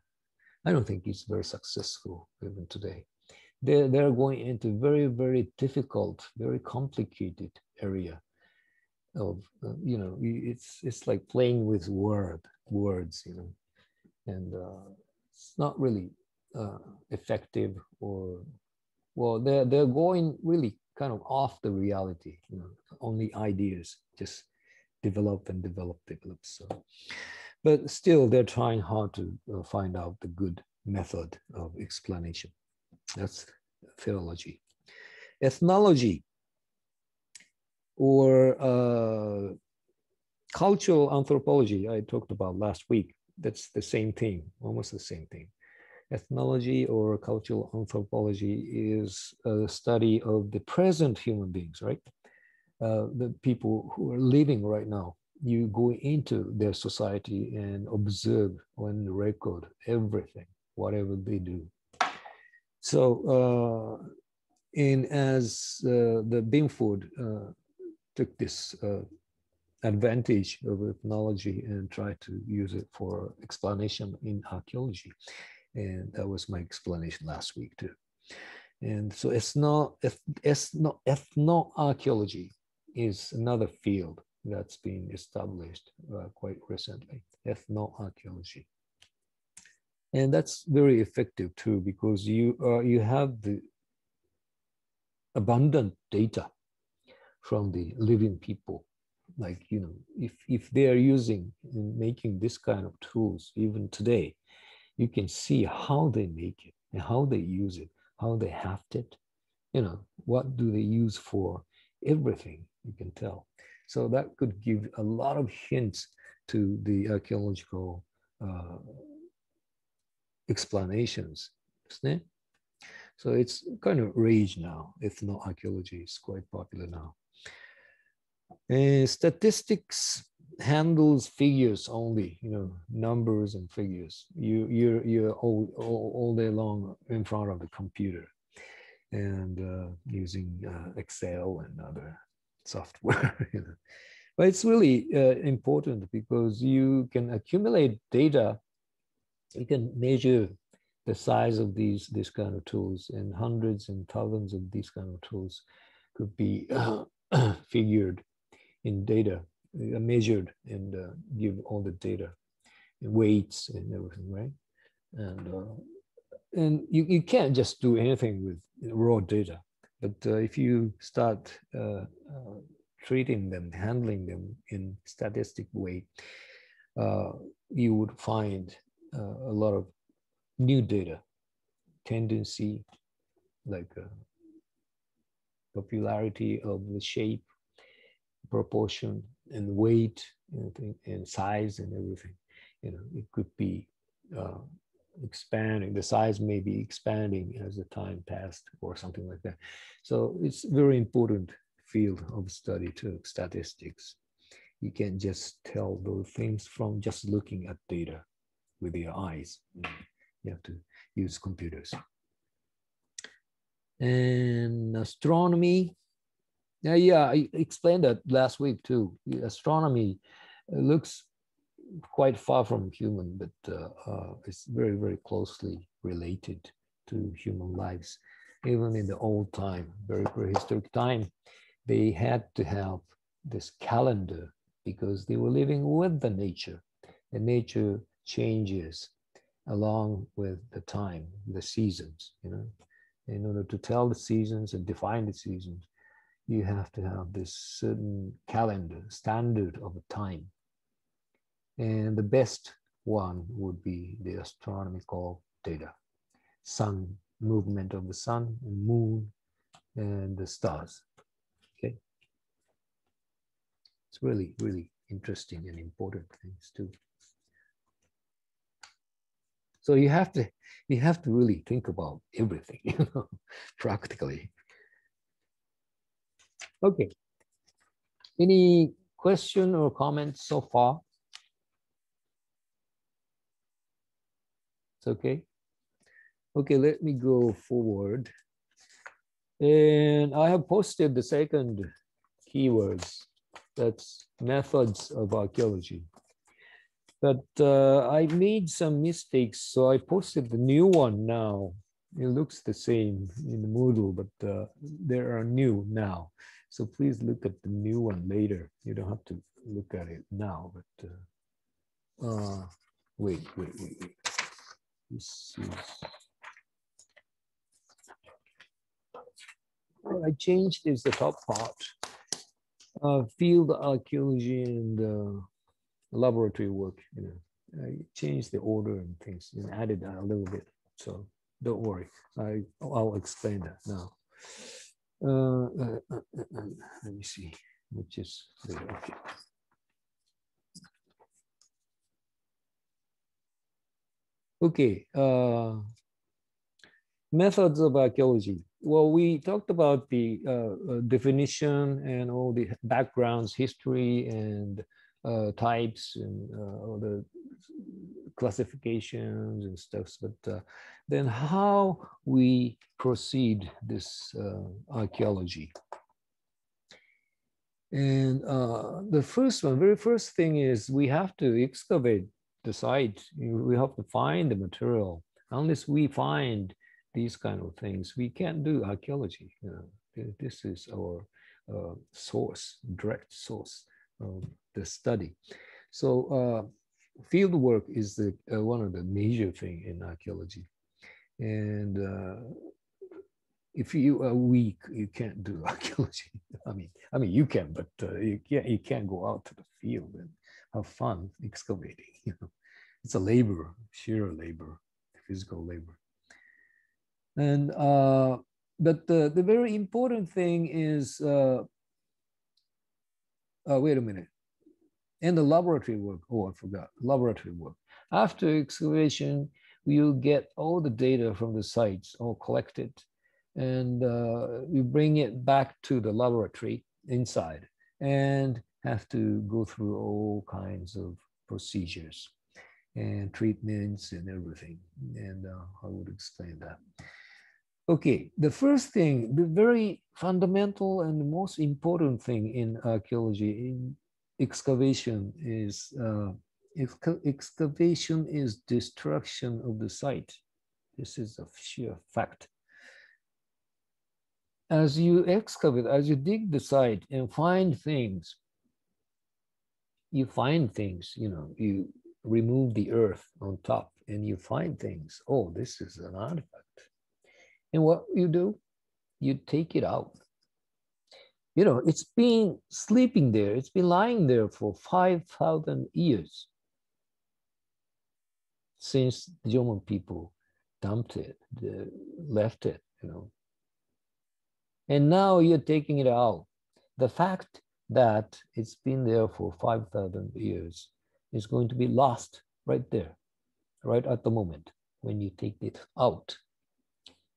don't think it's very successful even today. They're going into very, very difficult, very complicated area of, it's like playing with words, and it's not really effective, or, well, they're going really kind of off the reality, only ideas, just develop. So, but still they're trying hard to find out the good method of explanation. That's theology. Ethnology, or cultural anthropology, I talked about last week. That's the same thing, almost the same thing. Ethnology or cultural anthropology is a study of the present human beings, right? The people who are living right now. You go into their society and observe and record everything, whatever they do. So, as the Binford took this advantage of ethnology and tried to use it for explanation in archaeology. And that was my explanation last week too. And so ethnoarchaeology is another field that's been established quite recently, ethnoarchaeology. And that's very effective too, because you have the abundant data from the living people. Like, if they are using and making this kind of tools even today, you can see how they make it and how they use it, how they haft it, what do they use for, everything you can tell. So that could give a lot of hints to the archaeological explanations. So it's kind of rage now. Ethnoarchaeology is quite popular now. Statistics handles figures only, numbers and figures. You're all day long in front of the computer and using Excel and other software. But it's really important because you can accumulate data. You can measure the size of these kind of tools, and hundreds and thousands of these kind of tools could be figured in data, measured, and give all the data, weights and everything, right? And you can't just do anything with raw data, but if you start treating them, handling them in statistic way, you would find a lot of new data, tendency, like popularity of the shape, proportion, and weight, and size, and everything. It could be expanding. The size may be expanding as the time passed, or something like that. So it's very important field of study too, statistics. You can't just tell those things from just looking at data with your eyes. You have to use computers. And astronomy. Yeah, I explained that last week too. Astronomy looks quite far from human, but it's very, very closely related to human lives. Even in the old time, very prehistoric time, they had to have this calendar because they were living with the nature. And nature changes along with the time, the seasons. In order to tell the seasons and define the seasons, you have to have this certain calendar, standard of a time. And the best one would be the astronomical data. Sun, movement of the sun and moon and the stars. Okay. It's really, really interesting and important things too. So you have to really think about everything, practically. Okay. Any question or comments so far? It's okay. Okay, let me go forward. And I have posted the second keywords. That's methods of archaeology. But I made some mistakes, so I posted the new one now. It looks the same in the Moodle, but there are new now. So please look at the new one later. You don't have to look at it now, but wait. This is, what I changed is the top part. Field archaeology and laboratory work, I changed the order and things and added a little bit. So don't worry, I'll explain that now. Let me see, which is there. Okay. Okay, methods of archaeology. Well, we talked about the definition and all the backgrounds, history, and types, and all the classifications and stuff. But then how we proceed this archaeology. And the very first thing is we have to excavate the site. We have to find the material. Unless we find these kind of things, we can't do archaeology. This is our source, direct source of the study. So field work is one of the major thing in archaeology. And if you are weak, you can't do archaeology. I mean, you can, but you can't go out to the field and have fun excavating. It's a labor, sheer labor, physical labor. And but the very important thing is wait a minute. And the laboratory work. Oh, I forgot. Laboratory work. After excavation, we'll get all the data from the sites, all collected, and we bring it back to the laboratory inside and have to go through all kinds of procedures and treatments and everything. And I would explain that. Okay, the first thing, the very fundamental and the most important thing in archaeology, in excavation is excavation is destruction of the site. This is a sheer fact. As you excavate, as you dig the site and find things, you you remove the earth on top and you find things. Oh, this is an artifact. And what you do, you take it out. It's been sleeping there. It's been lying there for 5,000 years since the German people dumped it, left it, And now you're taking it out. The fact that it's been there for 5,000 years is going to be lost right there, right at the moment when you take it out.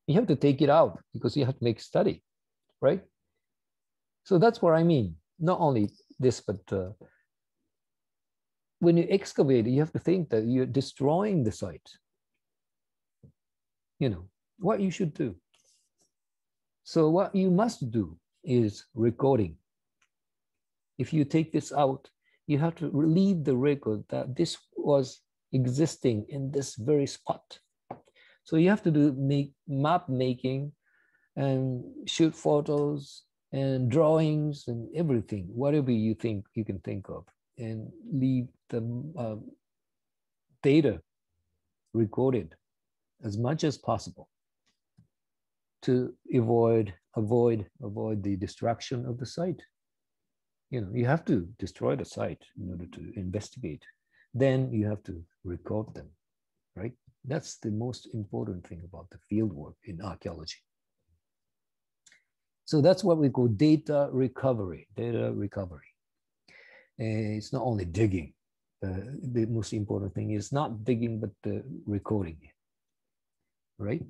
You have to take it out because you have to make study, right? So that's what I mean. Not only this, but when you excavate, you have to think that you're destroying the site. You know, what you should do. So what you must do is recording. If you take this out, you have to leave the record that this was existing in this very spot. So you have to do map making and shoot photos and drawings and everything, whatever you think you can think of, and leave the data recorded as much as possible to avoid the destruction of the site. You know, you have to destroy the site in order to investigate. Then you have to record them, right? That's the most important thing about the field work in archaeology. So that's what we call data recovery. It's not only digging. The most important thing is not digging, but the recording, right?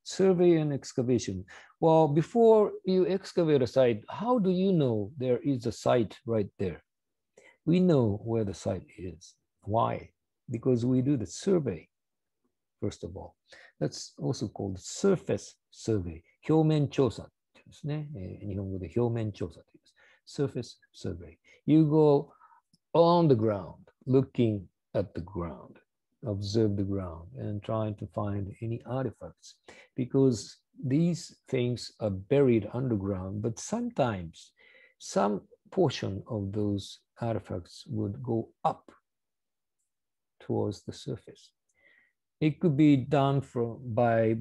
Survey and excavation. Well, before you excavate a site, how do you know there is a site right there? We know where the site is. Why? Because we do the survey, first of all. That's also called surface survey. 表面調査ですね。日本語で表面調査と言います。Surface survey. You go on the ground, looking at the ground, observe the ground, and trying to find any artifacts, because these things are buried underground, but sometimes some portion of those artifacts would go up towards the surface. It could be done by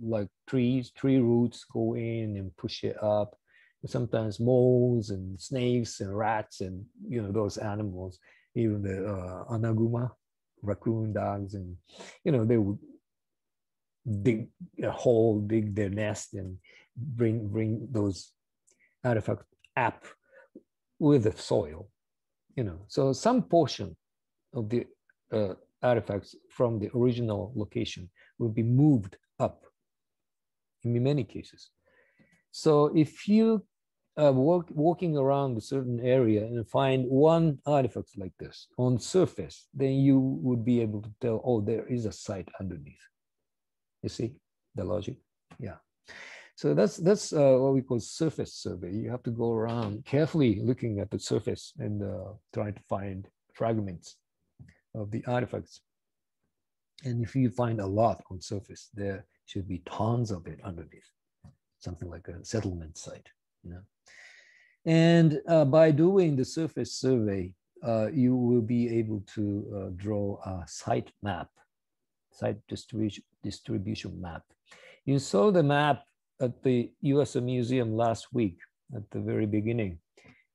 like tree roots go in and push it up. Sometimes moles and snakes and rats and, you know, those animals, even the anaguma, raccoon dogs, and, you know, they would dig a hole, dig their nest, and bring those artifacts up with the soil, you know. So some portion of the artifacts from the original location will be moved up in many cases. So if you walking around a certain area and find one artifact like this on surface, then you would be able to tell, oh, there is a site underneath. You see the logic? Yeah. So that's what we call surface survey. You have to go around carefully looking at the surface and try to find fragments of the artifacts. And if you find a lot on surface, there should be tons of it underneath, something like a settlement site, you know. And by doing the surface survey, you will be able to draw a site map, site distribution map. You saw the map at the US Museum last week at the very beginning.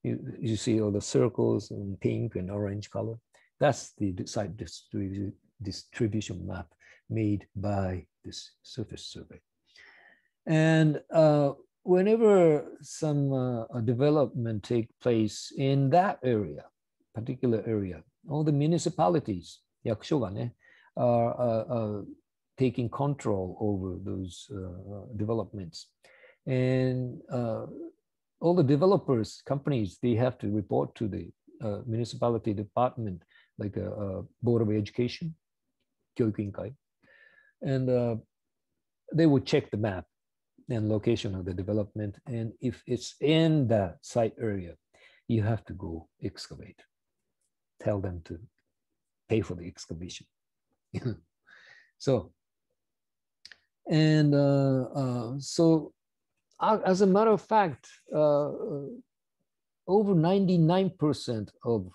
You see all the circles in pink and orange color. That's the site distribution map made by this surface survey. And whenever some development take place in that area, particular area, all the municipalities, yakusho ne, are taking control over those developments. And all the developers, companies, they have to report to the municipality department, like a Board of Education, Kyoiku-inkai, and they would check the map and location of the development. And if it's in the site area, you have to go excavate. Tell them to pay for the excavation. So, and so as a matter of fact, over 99% of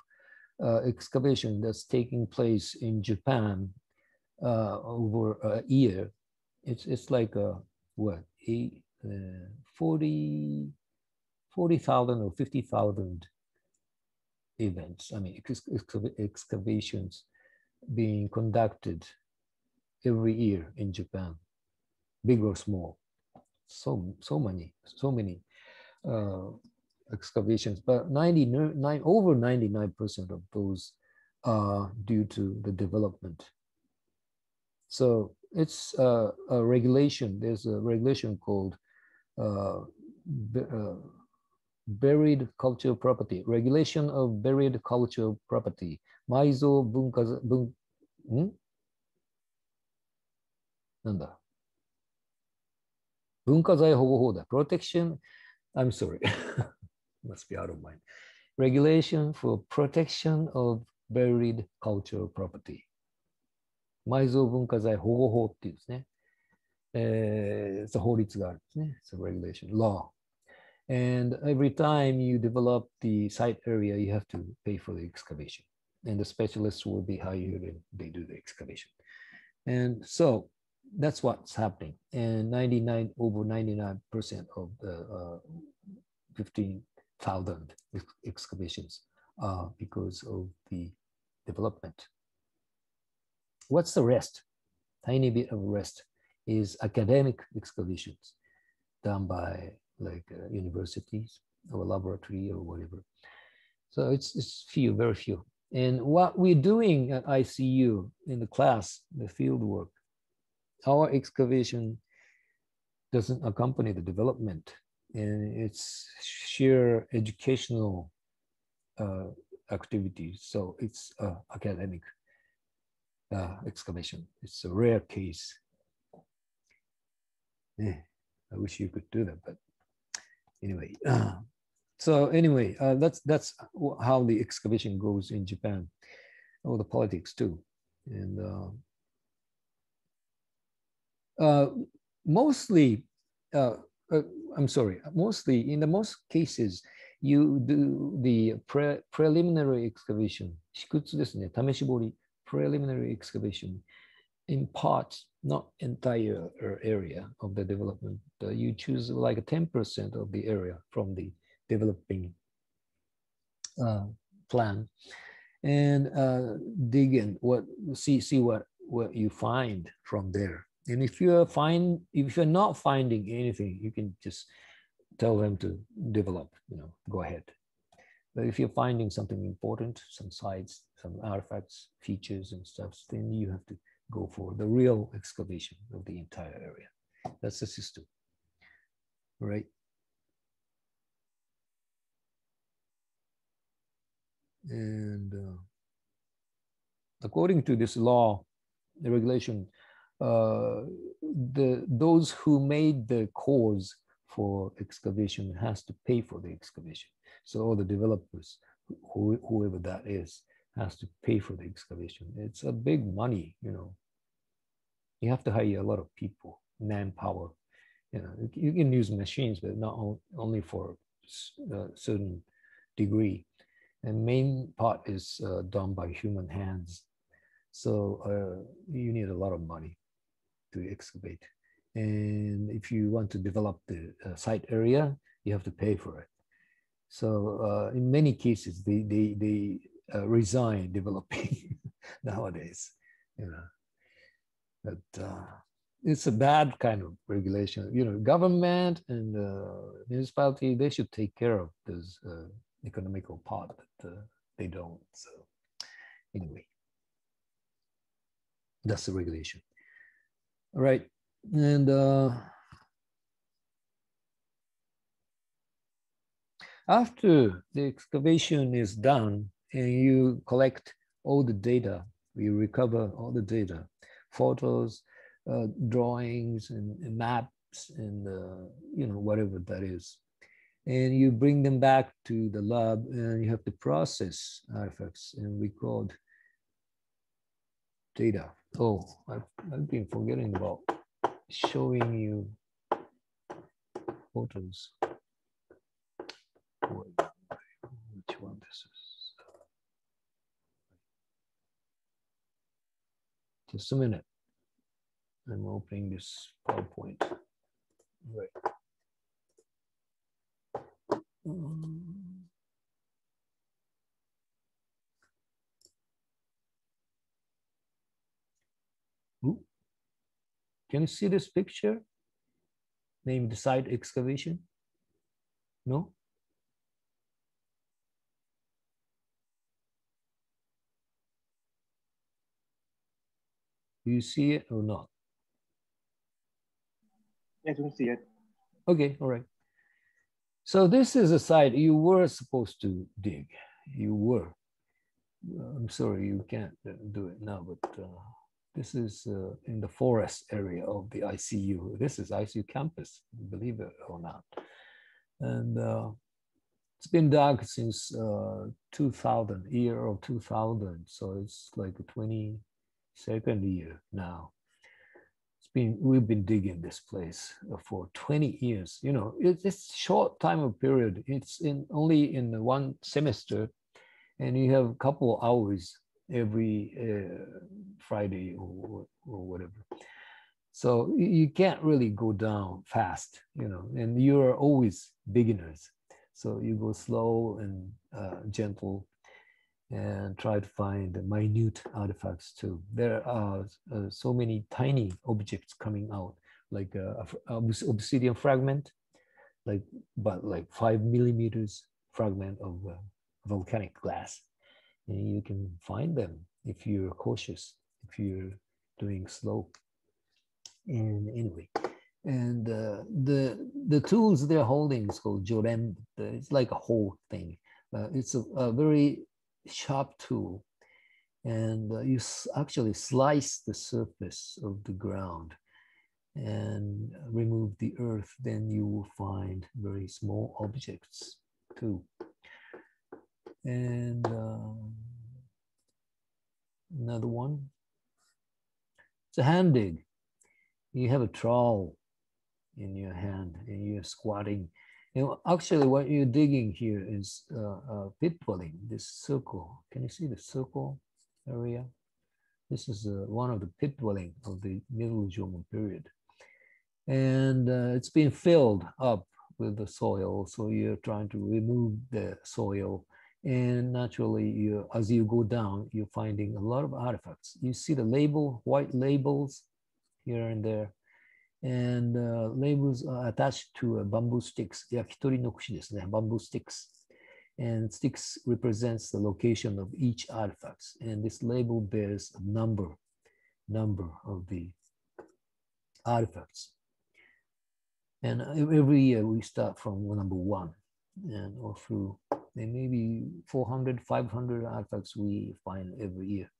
excavation that's taking place in Japan over a year, it's like what, 40,000 or 50,000 events, I mean, excavations being conducted every year in Japan, big or small. So many excavations, but over 99% of those are due to the development. So it's a regulation. There's a regulation called buried cultural property, regulation of buried cultural property. 埋蔵文化財、なんだ文化財保護法だ。Protection, I'm sorry, must be out of mind. Regulation for protection of buried cultural property. 埋蔵文化財保護法っていうんですね。法律があるんですね。It's a regulation, law. And every time you develop the site area, you have to pay for the excavation. And the specialists will be hired and they do the excavation. And so that's what's happening. And over 99% of the 15,000 excavations are because of the development. What's the rest? Tiny bit of rest is academic excavations done by like universities or laboratory or whatever. So it's few, very few. And what we're doing at ICU in the class, the field work, our excavation doesn't accompany the development, and it's sheer educational activities. So it's academic excavation. It's a rare case. I wish you could do that, but anyway. So anyway, that's how the excavation goes in Japan, or the politics too. And mostly, I'm sorry, mostly in the most cases, you do the preliminary excavation, 試掘ですね、試し掘り, preliminary excavation, in parts, not entire area of the development. You choose like 10% of the area from the developing plan, and dig in, see what you find from there. And if you're not finding anything, you can just tell them to develop, go ahead. But if you're finding something important, some sites, some artifacts, features and stuff, then you have to go for the real excavation of the entire area. That's the system, right? And according to this law, the regulation, those who made the cause for excavation has to pay for the excavation. So all the developers, whoever that is, has to pay for the excavation. It's a big money, You have to hire a lot of people, manpower. You can use machines, but not only for a certain degree. And main part is done by human hands. So you need a lot of money to excavate. And if you want to develop the site area, you have to pay for it. So in many cases, they resign developing nowadays. But it's a bad kind of regulation. Government and municipality, they should take care of this economical part, but they don't. So anyway, that's the regulation. All right, and after the excavation is done and you collect all the data, you recover all the data, photos, drawings and maps and whatever that is, and you bring them back to the lab and you have to process artifacts and record data. Oh, I've been forgetting about showing you photos. Which one this is? Just a minute. I'm opening this PowerPoint. Right. Can you see this picture named site excavation? No? Do you see it or not? I don't see it. Okay, all right. So this is a site you were supposed to dig. You were. I'm sorry, you can't do it now, but this is in the forest area of the ICU. This is ICU campus, believe it or not. And it's been dug since 2000, year of 2000. So it's like the 22nd year now. We've been digging this place for 20 years. You know, it's short time of period. It's only in one semester, and you have a couple hours every Friday or whatever. So you can't really go down fast, you know, and you're always beginners. So you go slow and gentle and try to find minute artifacts too. There are so many tiny objects coming out, like obsidian fragment, but like 5 millimeters fragment of volcanic glass. And you can find them if you're cautious, if you're doing slow. And anyway, and the tools they're holding is called jorem. It's like a whole thing. It's a very sharp tool, and you actually slice the surface of the ground and remove the earth. Then you will find very small objects too. And another one, it's a hand dig. You have a trowel in your hand and you're squatting. And actually what you're digging here is pit dwelling, this circle. Can you see the circle area? This is one of the pit dwelling of the Middle Jomon period. And it's been filled up with the soil. So you're trying to remove the soil. And naturally, as you go down, you're finding a lot of artifacts. You see the label, white labels here and there. And labels are attached to bamboo sticks. Yakitori no kushi desu ne, bamboo sticks. And sticks represents the location of each artifact. And this label bears a number of the artifacts. And every year we start from number 1 and all through, and maybe 400, 500 artifacts we find every year.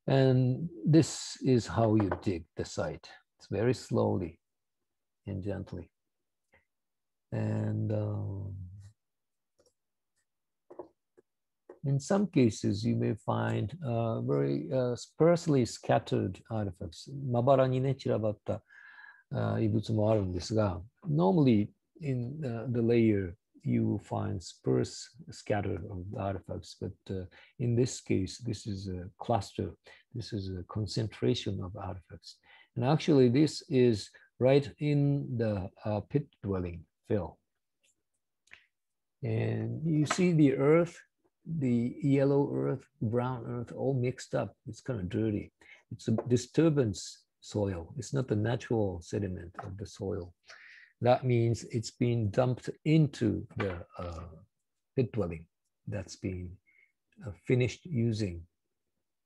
And this is how you dig the site. It's very slowly and gently. And in some cases, you may find very sparsely scattered artifacts. まばらにね、散らばった遺物もあるんですが、normally in the layer, you will find sparse scattered of artifacts, but in this case, this is a cluster. This is a concentration of artifacts. And actually, this is right in the pit dwelling fill. And you see the earth, the yellow earth, brown earth, all mixed up. It's kind of dirty. It's a disturbance soil. It's not the natural sediment of the soil. That means it's been dumped into the pit dwelling that's been finished using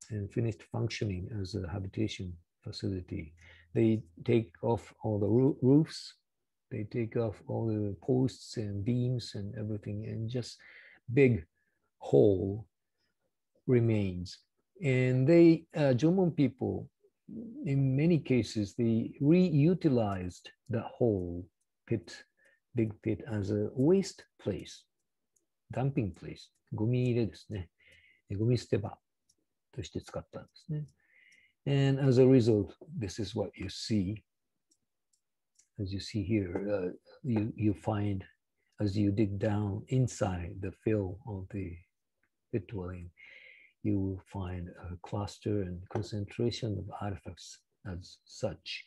and finished functioning as a habitation facility. They take off all the roofs, they take off all the posts and beams and everything, and just big hole remains. And they, Jomon people, in many cases, they reutilized the whole pit, big pit, as a waste place, dumping place, ゴミ入れですね。ゴミ捨て場として使ったんですね。And as a result, this is what you see. As you see here, you find, as you dig down inside the fill of the pit dwelling, you will find a cluster and concentration of artifacts as such.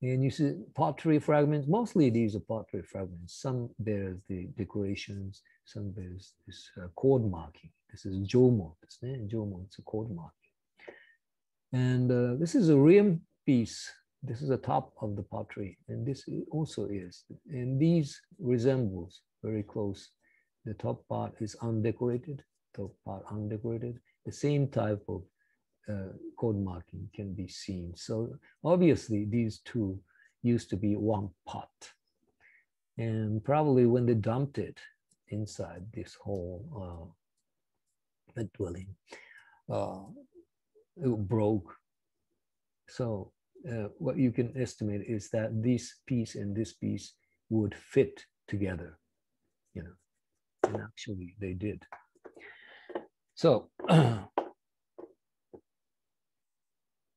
And you see pottery fragments. Mostly these are pottery fragments. Some bears the decorations, some bears this cord marking. This is Jomon. Jomon, it's a cord marking. And this is a rim piece This is the top of the pottery, and this also is. And these resembles very close. The top part is undecorated, top part undecorated. The same type of code marking can be seen. So obviously these two used to be one pot. And probably when they dumped it inside this whole dwelling, it broke. So what you can estimate is that this piece and this piece would fit together, you know, and actually they did. So,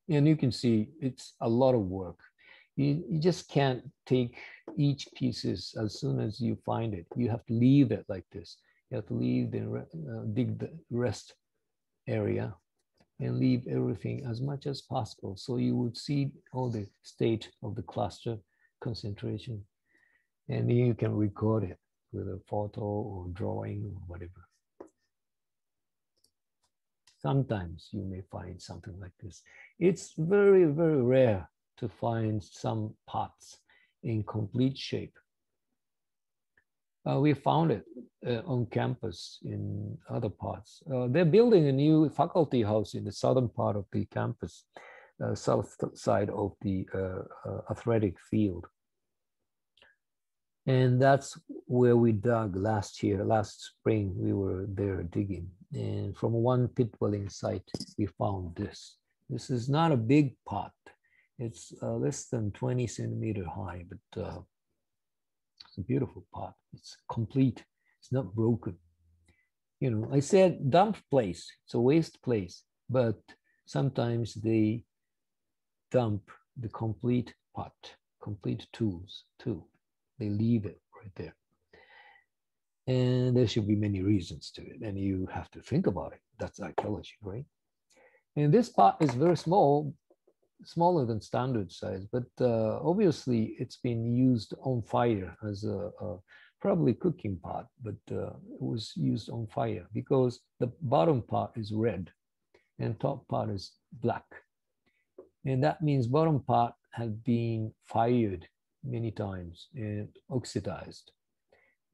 and you can see it's a lot of work. You just can't take each pieces as soon as you find it. You have to leave it like this. You have to leave the dig the rest area and leave everything as much as possible. So you would see all the state of the cluster concentration, and then you can record it with a photo or drawing or whatever. Sometimes you may find something like this. It's very, very rare to find some pots in complete shape. We found it on campus in other parts. They're building a new faculty house in the southern part of the campus, south side of the athletic field. And that's where we dug last spring, we were there digging. And from one pit dwelling site, we found this. This is not a big pot. It's less than 20 centimeter high, but it's a beautiful pot. It's complete. It's not broken. You know, I said dump place. It's a waste place, but sometimes they dump the complete pot, complete tools too. They leave it right there. And there should be many reasons to it, and you have to think about it. That's archaeology, right? And this pot is very small, smaller than standard size, but obviously it's been used on fire as a probably cooking pot, but it was used on fire because the bottom part is red and top part is black. And that means bottom part had been fired many times and oxidized.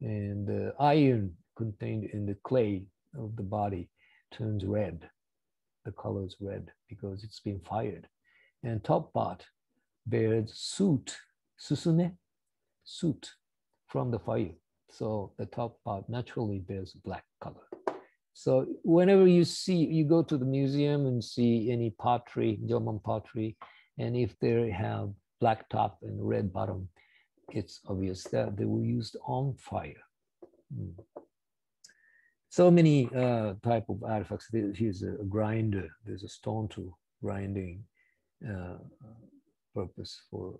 And the iron contained in the clay of the body turns red. The color is red because it's been fired. And top part bears soot, susune, soot from the fire. So the top part naturally bears black color. So whenever you go to the museum and see any pottery, Jomon pottery, and if they have black top and red bottom, it's obvious that they were used on fire. So many type of artifacts. Here's a grinder. There's a stone tool grinding purpose for,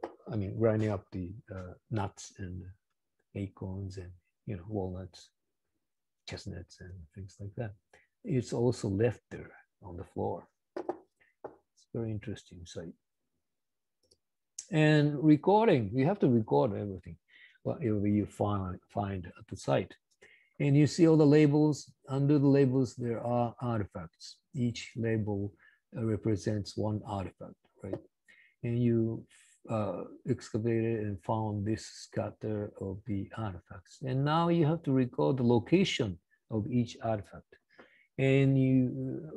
grinding up the nuts and acorns and walnuts, chestnuts and things like that. It's also left there on the floor. It's a very interesting site. And recording, you have to record everything, whatever you find at the site. And you see all the labels. Under the labels, there are artifacts. Each label represents one artifact, right? And you excavated and found this scatter of the artifacts. And now you have to record the location of each artifact. And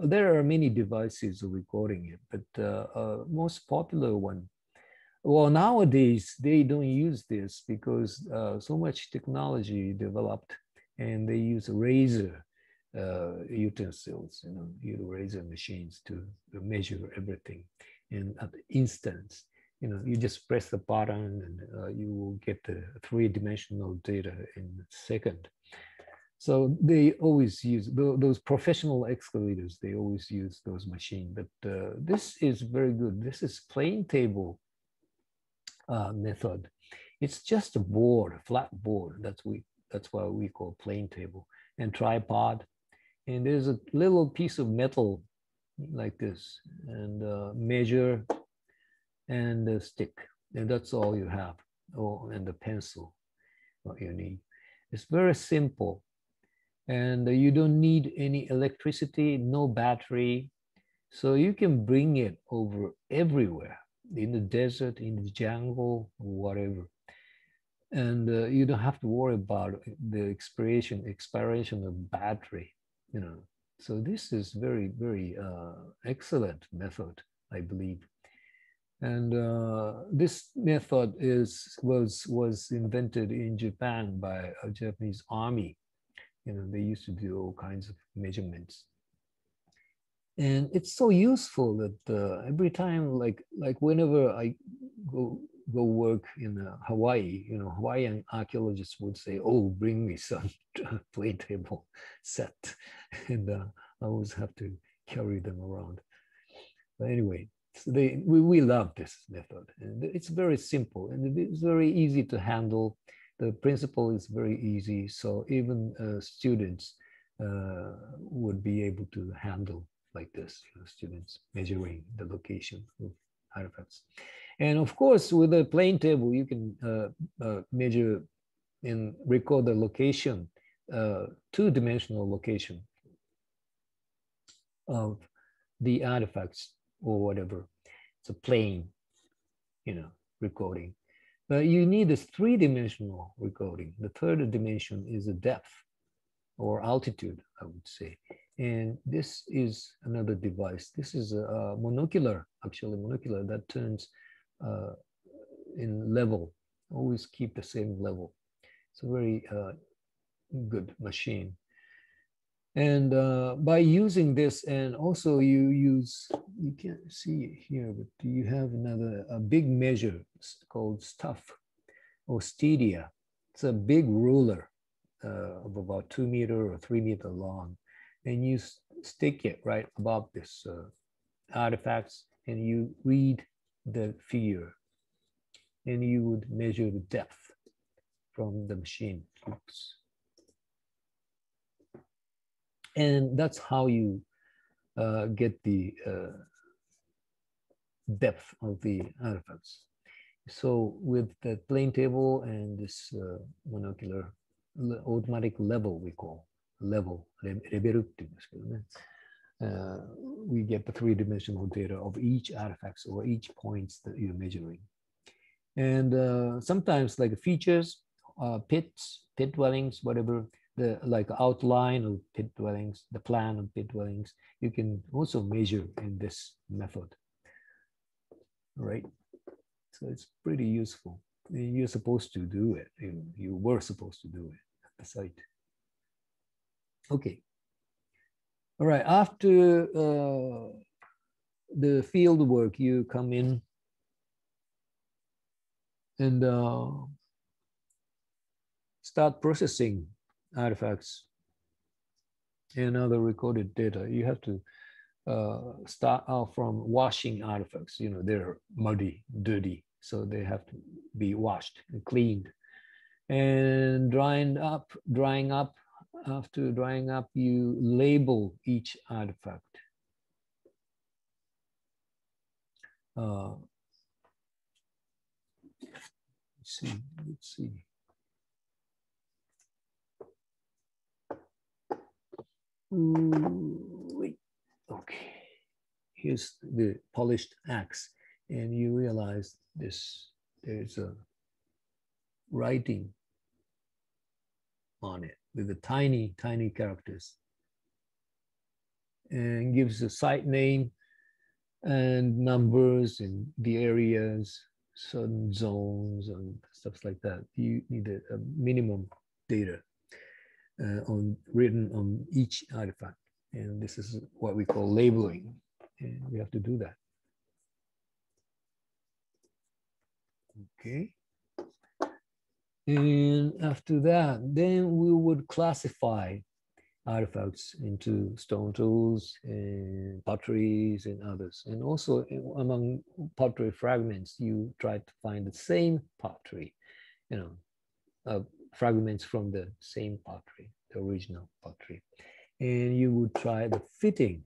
there are many devices of recording it, but most popular one, well, nowadays they don't use this because so much technology developed, and they use razor utensils, razor machines to measure everything. And at the instance, you just press the button and you will get the three-dimensional data in a second. So they always use those professional excavators. They always use those machines. But this is very good. This is plane table method. It's just a board, a flat board. That's why we call plane table, and tripod. And there's a little piece of metal like this, and measure and a stick, and that's all you have. Oh, and the pencil, what you need. It's very simple, and you don't need any electricity, no battery, so you can bring it over everywhere. in the desert, in the jungle, whatever. And you don't have to worry about the expiration of battery, you know. So this is very, very excellent method, I believe. And this method was invented in Japan by a Japanese army. You know, they used to do all kinds of measurements. And it's so useful that every time, like whenever I go work in Hawaii, you know, Hawaiian archaeologists would say, "Oh, bring me some plane table set," and I always have to carry them around. But anyway, so we love this method, and it's very simple and it's very easy to handle. The principle is very easy, so even students would be able to handle like this, you know, students measuring the location of artifacts. And of course, with a plane table, you can measure and record the location, two-dimensional location of the artifacts or whatever. It's a plane, you know, recording. But you need this three-dimensional recording. The third dimension is the depth or altitude, I would say. And this is another device. This is a monocular, actually monocular, that turns in level, always keep the same level. It's a very good machine. And by using this, and also you can't see it here, but you have a big measure called stuff or stadia. It's a big ruler of about 2 meter or 3 meter long. And you stick it right above this artifacts, and you read the figure, and you would measure the depth from the machine. Oops. And that's how you get the depth of the artifacts. So with the plane table and this monocular automatic level, we call level, reberu, we get the three-dimensional data of each artifacts or each points that you're measuring. And sometimes like features, pits, pit dwellings, whatever, the like outline of pit dwellings, the plan of pit dwellings, you can also measure in this method, right? So it's pretty useful. You're supposed to do it. You were supposed to do it at the site. Okay. All right. After the field work, you come in and start processing artifacts and other recorded data. You have to start out from washing artifacts. You know, they're muddy, dirty, so they have to be washed and cleaned. And drying up. After drying up, you label each artifact. Let's see. Wait. Okay. Here's the polished axe, and you realize there's a writing on it with the tiny characters, and gives a site name and numbers in the areas, certain zones and stuff like that. You need a minimum data written on each artifact. And this is what we call labeling. And we have to do that. Okay. And after that, then we would classify artifacts into stone tools and potteries and others. And also among pottery fragments, you try to find the same pottery, you know, fragments from the same pottery, the original pottery. And you would try the fitting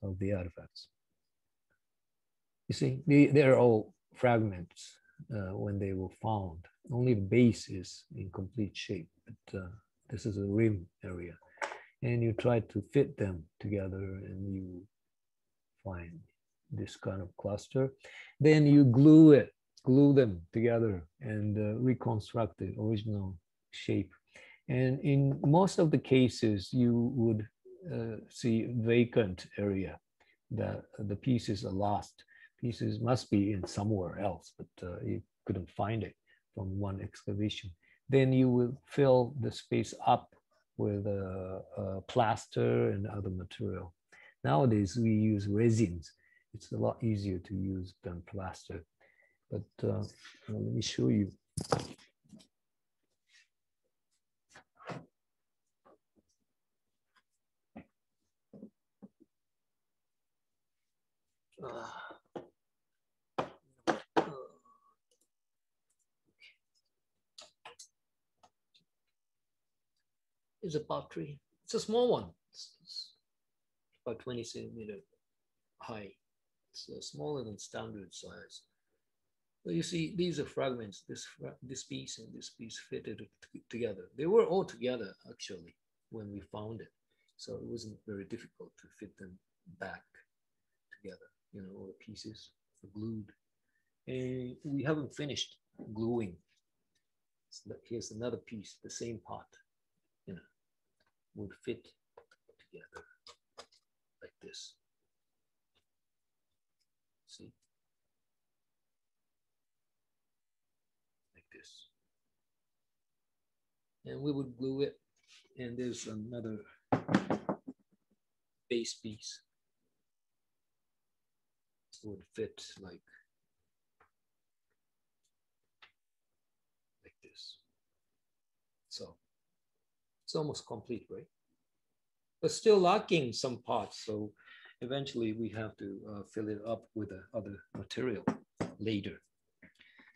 of the artifacts. You see, they're all fragments when they were found. Only the base is in complete shape, but this is a rim area. And you try to fit them together and you find this kind of cluster. Then you glue them together and reconstruct the original shape. And in most of the cases, you would see vacant area. The pieces are lost. Pieces must be in somewhere else, but you couldn't find it from one excavation. Then you will fill the space up with plaster and other material. Nowadays, we use resins. It's a lot easier to use than plaster. But let me show you. It's a pottery. It's a small one. It's about 20 centimeter high. It's smaller than standard size. So you see, these are fragments. This piece and this piece fitted together. They were all together actually when we found it. So it wasn't very difficult to fit them back together. You know, all the pieces are glued. And we haven't finished gluing. So here's another piece, the same part, you know, would fit together like this. See? Like this. And we would glue it. And there's another base piece. It would fit like this. So it's almost complete, right? But still lacking some parts. So eventually we have to fill it up with other material later.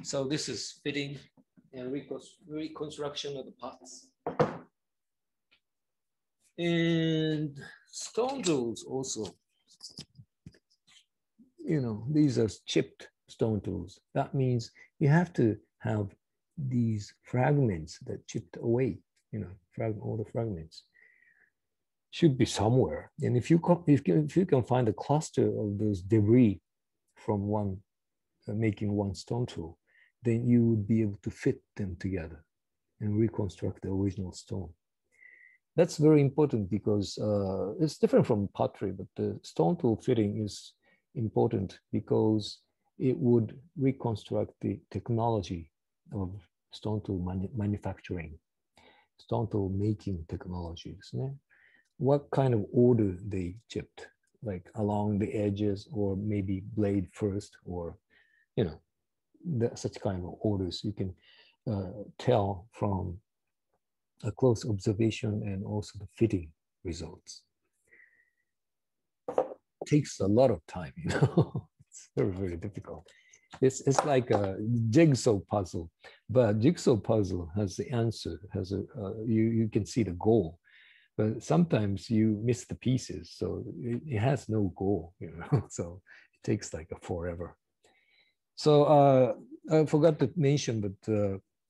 So this is fitting and reconstruction of the parts. And stone tools also. You know, these are chipped stone tools. That means you have to have these fragments that chipped away, you know, all the fragments should be somewhere. And if you can find a cluster of those debris from one, making one stone tool, then you would be able to fit them together and reconstruct the original stone. That's very important because it's different from pottery, but the stone tool fitting is important because it would reconstruct the technology of stone tool manufacturing, stone tool making technologies. What kind of order they chipped, like along the edges or maybe blade first, or, you know, such kind of orders you can tell from a close observation and also the fitting results. It takes a lot of time, you know. It's very, very difficult. It's like a jigsaw puzzle, but jigsaw puzzle has the answer, has a you can see the goal, but sometimes you miss the pieces, so it has no goal, you know. So it takes like forever. So I forgot to mention, but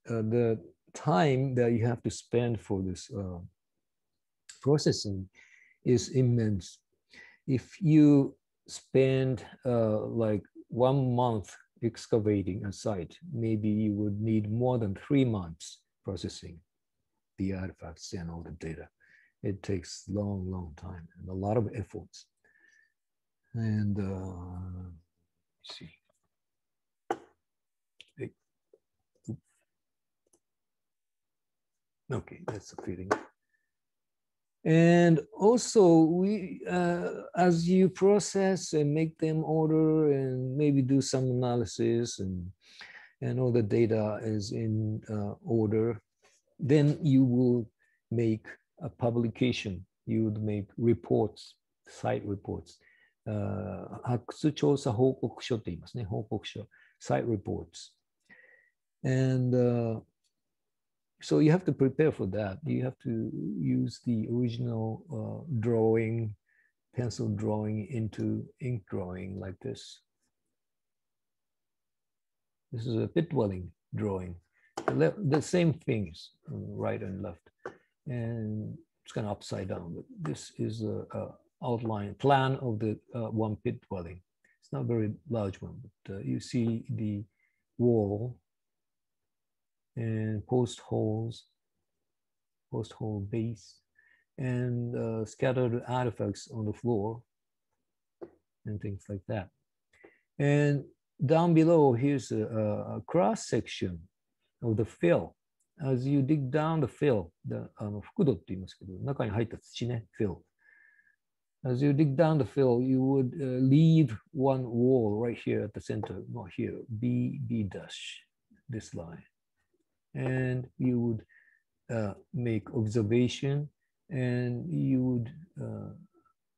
the time that you have to spend for this processing is immense. If you spend like 1 month excavating a site, maybe you would need more than 3 months processing the artifacts and all the data. It takes long, long time and a lot of efforts. And let's see. Okay, that's a fitting. And also, we, as you process and make them order and maybe do some analysis and all the data is in order, then you will make a publication. You would make reports, site reports. 発掘調査報告書って言いますね、報告書, site reports. And so you have to prepare for that. You have to use the original drawing, pencil drawing into ink drawing like this. This is a pit dwelling drawing. The same things, right and left. And it's kind of upside down, but this is a outline plan of the one pit dwelling. It's not a very large one, but you see the wall and post hole base, and scattered artifacts on the floor and things like that. And down below, here's a cross section of the fill. As you dig down the fill, 覆土って言いますけど、中に入った土ね、fill. As you dig down the fill, you would leave one wall right here at the center, not here, B dash, this line. And you would make observation, and you would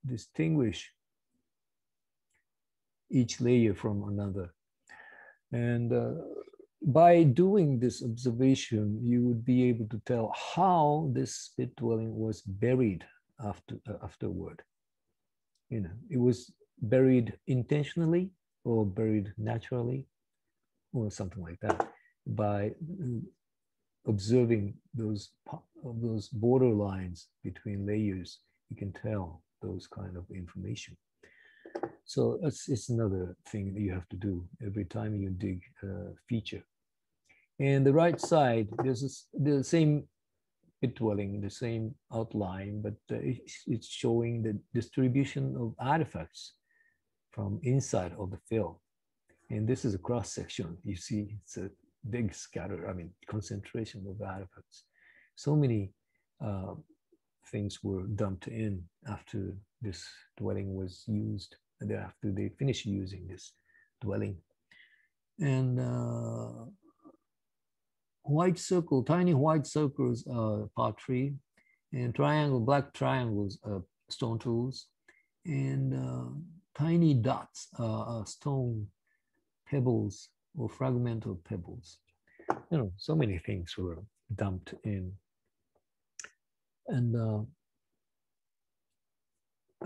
distinguish each layer from another. And by doing this observation, you would be able to tell how this pit dwelling was buried afterward. You know, it was buried intentionally or buried naturally or something like that. By observing those border lines between layers, you can tell those kind of information. So it's another thing that you have to do every time you dig a feature. And the right side, there's the same pit dwelling, the same outline, but it's showing the distribution of artifacts from inside of the fill. And this is a cross section. You see, it's a big scatter, concentration of artifacts. So many things were dumped in after this dwelling was used, and after they finished using this dwelling. And white circle, tiny white circles, pottery, and black triangles, stone tools, and tiny dots, stone pebbles or fragmental pebbles. You know, so many things were dumped in. And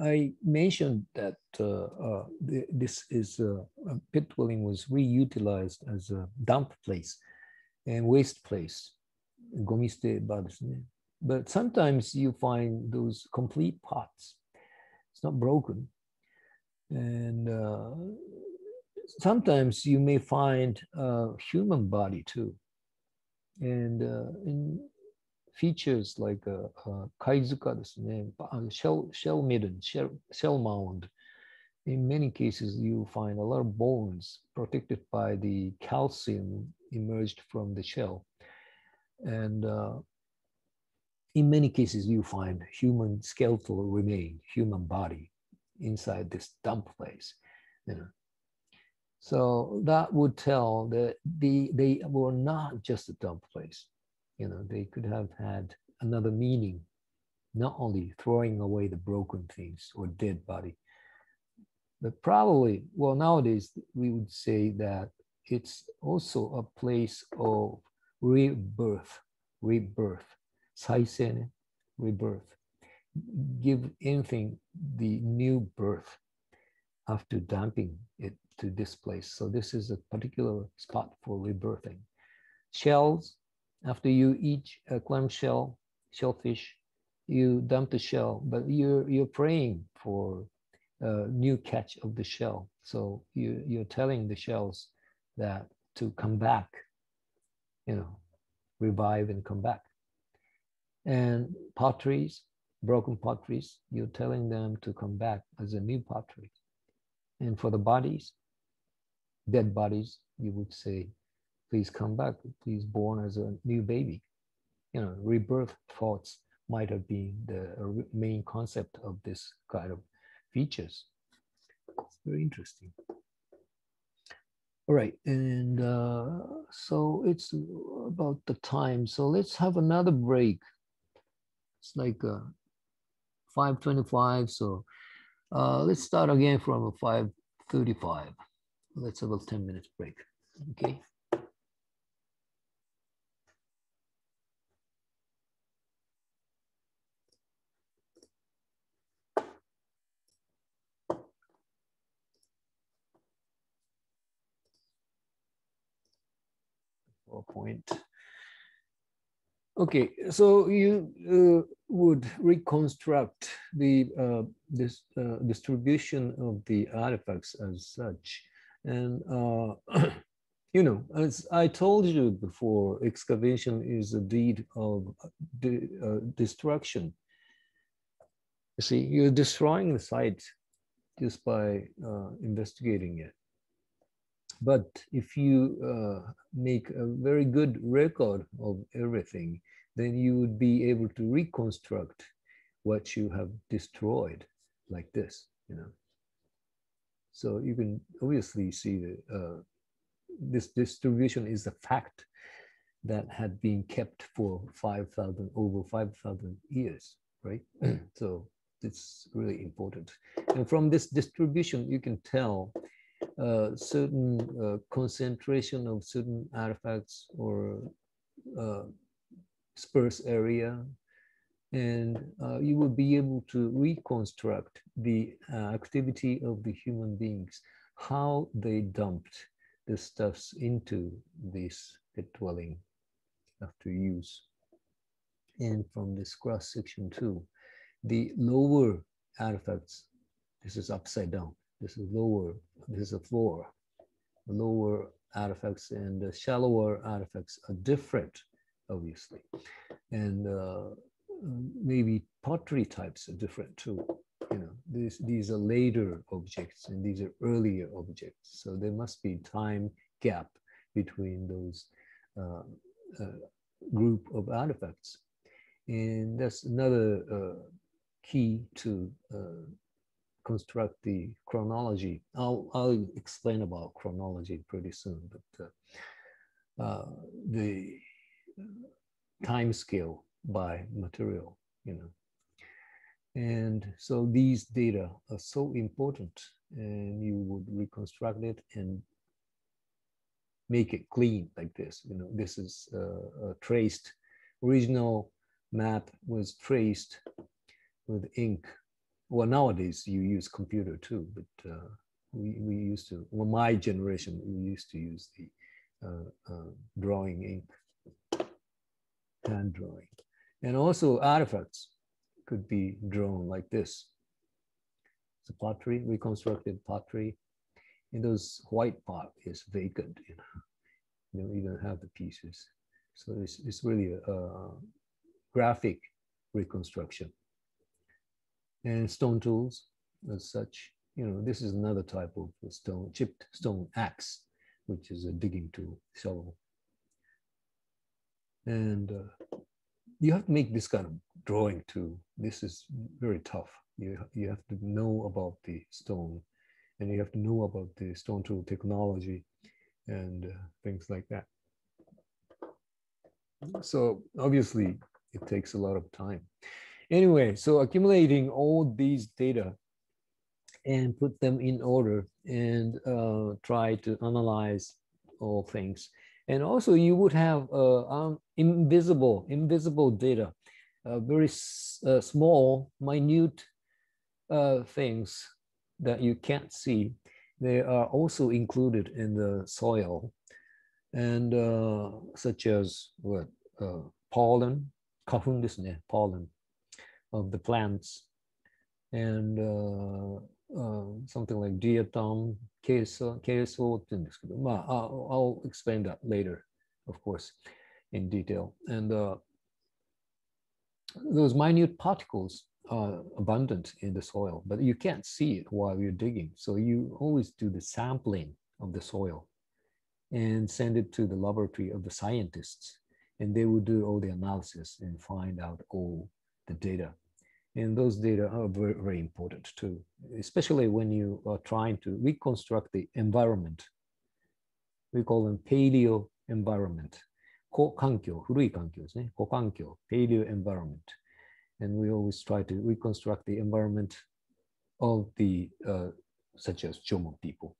I mentioned that this is pit dwelling was reutilized as a dump place and waste place, gomiste bar desu ne. But sometimes you find those complete pots. It's not broken. And sometimes you may find a human body too. And in features like kaizuka desu ne, shell midden, shell mound. In many cases, you find a lot of bones protected by the calcium emerged from the shell. And in many cases, you find human skeletal remain, human body inside this dump place. You know. So that would tell that they were not just a dump place. You know, they could have had another meaning, not only throwing away the broken things or dead body, but probably, well, nowadays we would say that it's also a place of rebirth, saisen, rebirth. Give anything the new birth after dumping it to this place. So this is a particular spot for rebirthing. Shells, after you eat a clam shell, shellfish, you dump the shell, but you're praying for a new catch of the shell. So you're telling the shells that to come back, you know, revive and come back. And potteries, broken potteries, you're telling them to come back as a new pottery. And for the bodies, dead bodies, you would say, please come back, please born as a new baby. You know, rebirth thoughts might have been the main concept of this kind of features. It's very interesting. All right, and so it's about the time. So let's have another break. It's like 5:25, so let's start again from 5:35. Let's have a 10 minutes break, okay? Point. Okay, so you would reconstruct the distribution of the artifacts as such, and you know, as I told you before, excavation is a deed of destruction. You see, you're destroying the site just by investigating it. But if you make a very good record of everything, then you would be able to reconstruct what you have destroyed like this, you know. So you can obviously see that this distribution is a fact that had been kept for over 5,000 years, right? So it's really important. And from this distribution, you can tell certain concentration of certain artifacts or sparse area, and you will be able to reconstruct the activity of the human beings, how they dumped the stuffs into this pit dwelling after use. And from this cross section too, the lower artifacts, this is upside down, this is lower, this is a floor. The lower artifacts and the shallower artifacts are different, obviously. And maybe pottery types are different too. You know, these are later objects and these are earlier objects. So there must be time gap between those group of artifacts. And that's another key to construct the chronology. I'll explain about chronology pretty soon, but the time scale by material, you know. And so these data are so important, and you would reconstruct it and make it clean like this. You know, this is traced. Original map was traced with ink. Well, nowadays you use computer too, but we used to, well, my generation, we used to use the drawing ink, hand drawing. And also artifacts could be drawn like this. The pottery, reconstructed pottery. And those white part is vacant, you know. You don't even have the pieces. So it's really a graphic reconstruction. And stone tools as such, you know, this is another type of stone, chipped stone axe, which is a digging tool, shovel. And you have to make this kind of drawing too. This is very tough. You have to know about the stone, and you have to know about the stone tool technology and things like that. So obviously it takes a lot of time. Anyway, so accumulating all these data and put them in order and try to analyze all things. And also you would have invisible data, very small, minute things that you can't see. They are also included in the soil, and such as what pollen, 花粉ですね, pollen of the plants, and something like diatom, queso って言うんですけど、まあ、I'll explain that later, of course, in detail. And those minute particles are abundant in the soil, but you can't see it while you're digging. So you always do the sampling of the soil and send it to the laboratory of the scientists. And they will do all the analysis and find out all the data. And those data are very, very important too, especially when you are trying to reconstruct the environment. We call them paleo environment. 古環境、古い環境ですね。古環境、paleo environment. And we always try to reconstruct the environment of the, such as Chomo people.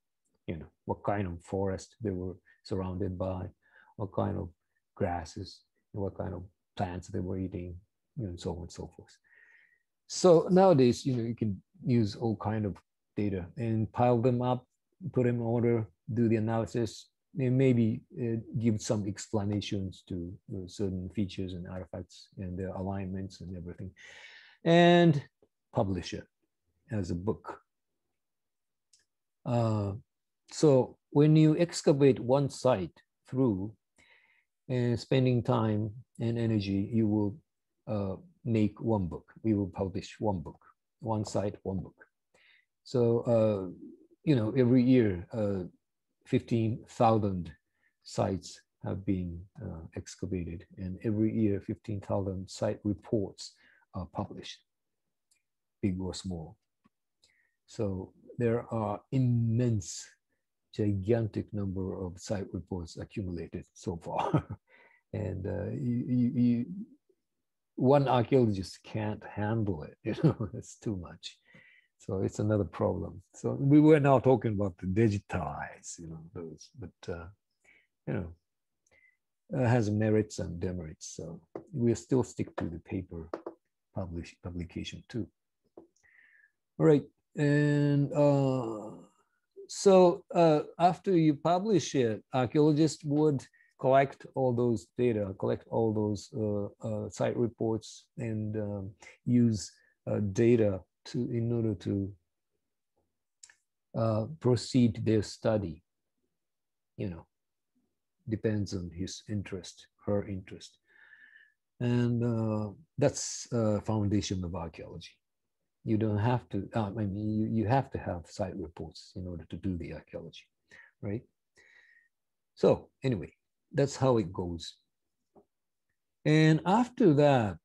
You know, what kind of forest they were surrounded by, what kind of grasses, what kind of plants they were eating, you know, and so on and so forth. So nowadays, you know, you can use all kind of data and pile them up, put them in order, do the analysis, and maybe give some explanations to certain features and artifacts and their alignments and everything, and publish it as a book. So when you excavate one site through and spending time and energy, you will make one book. We will publish one book, one site, one book. So, you know, every year, 15,000 sites have been excavated, and every year 15,000 site reports are published, big or small. So there are immense, gigantic number of site reports accumulated so far. And one archaeologist can't handle it, you know, it's too much. So it's another problem. So we were now talking about the digitize, you know, those, but you know, it has merits and demerits. So we'll still stick to the paper publication too. All right, and so after you publish it, archaeologists would collect all those data, collect all those site reports, and use data in order to proceed their study. You know, depends on his interest, her interest, and that's foundation of archaeology. You don't have to. I mean, you have to have site reports in order to do the archaeology, right? So anyway, that's how it goes. And after that,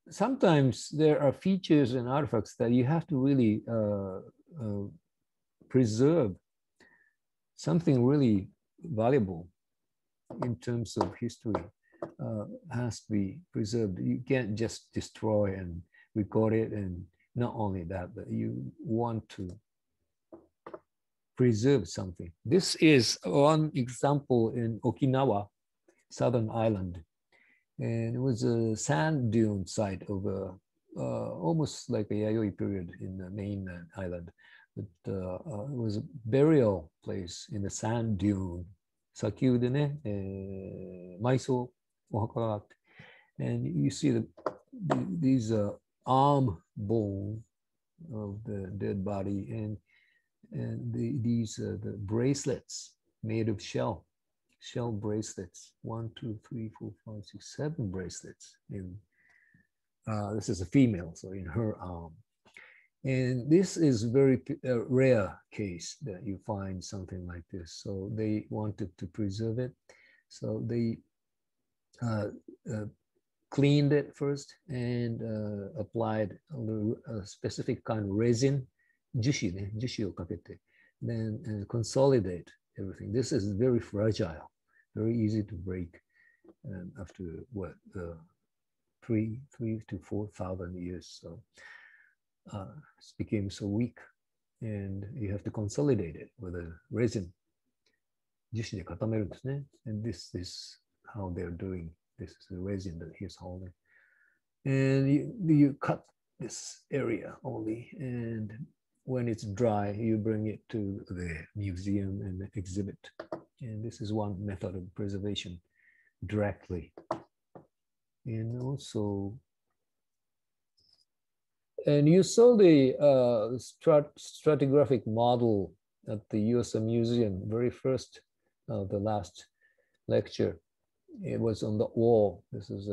sometimes there are features and artifacts that you have to really preserve. Something really valuable in terms of history has to be preserved. You can't just destroy and record it, and not only that, but you want to preserve something. This is one example in Okinawa, Southern Island. And it was a sand dune site of almost like a Yayoi period in the main island. But it was a burial place in the sand dune. 砂丘でね、埋葬お墓があって。And you see these arm bone of the dead body, and these the bracelets made of shell bracelets. 1, 2, 3, 4, 5, 6, 7 bracelets. In this is a female, so in her arm. And this is very rare case that you find something like this. So they wanted to preserve it. So they cleaned it first and applied a specific kind of resin, jushiをかけて, then consolidate everything. This is very fragile, very easy to break after what, 3 to 4,000 years. So it became so weak, and you have to consolidate it with a resin. 樹脂で固めるんですね. And this is how they're doing. This is the resin that he's holding. And you cut this area only, and when it's dry, you bring it to the museum and exhibit. And this is one method of preservation directly. And also, and you saw the stratigraphic model at the USM Museum, very first, the last lecture. It was on the wall. This is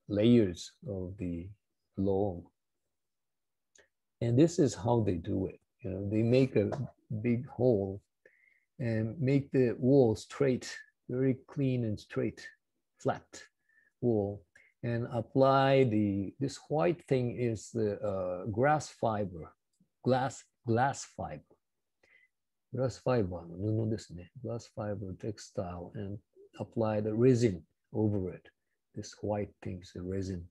layers of the loam. And this is how they do it. You know, they make a big hole and make the wall straight, very clean and straight, flat wall, and apply this white thing is the glass fiber, glass fiber. Glass fiber, 布ですね. Glass fiber textile, and apply the resin over it. This white thing is the resin.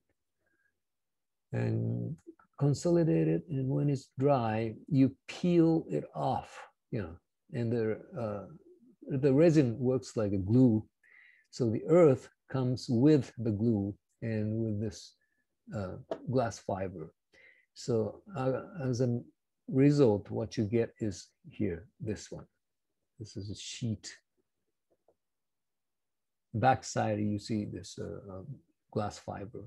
And consolidate it, and when it's dry, you peel it off, you know, and the resin works like a glue. So the earth comes with the glue and with this glass fiber. So as a result, what you get is here, this one. This is a sheet. Backside, you see this glass fiber,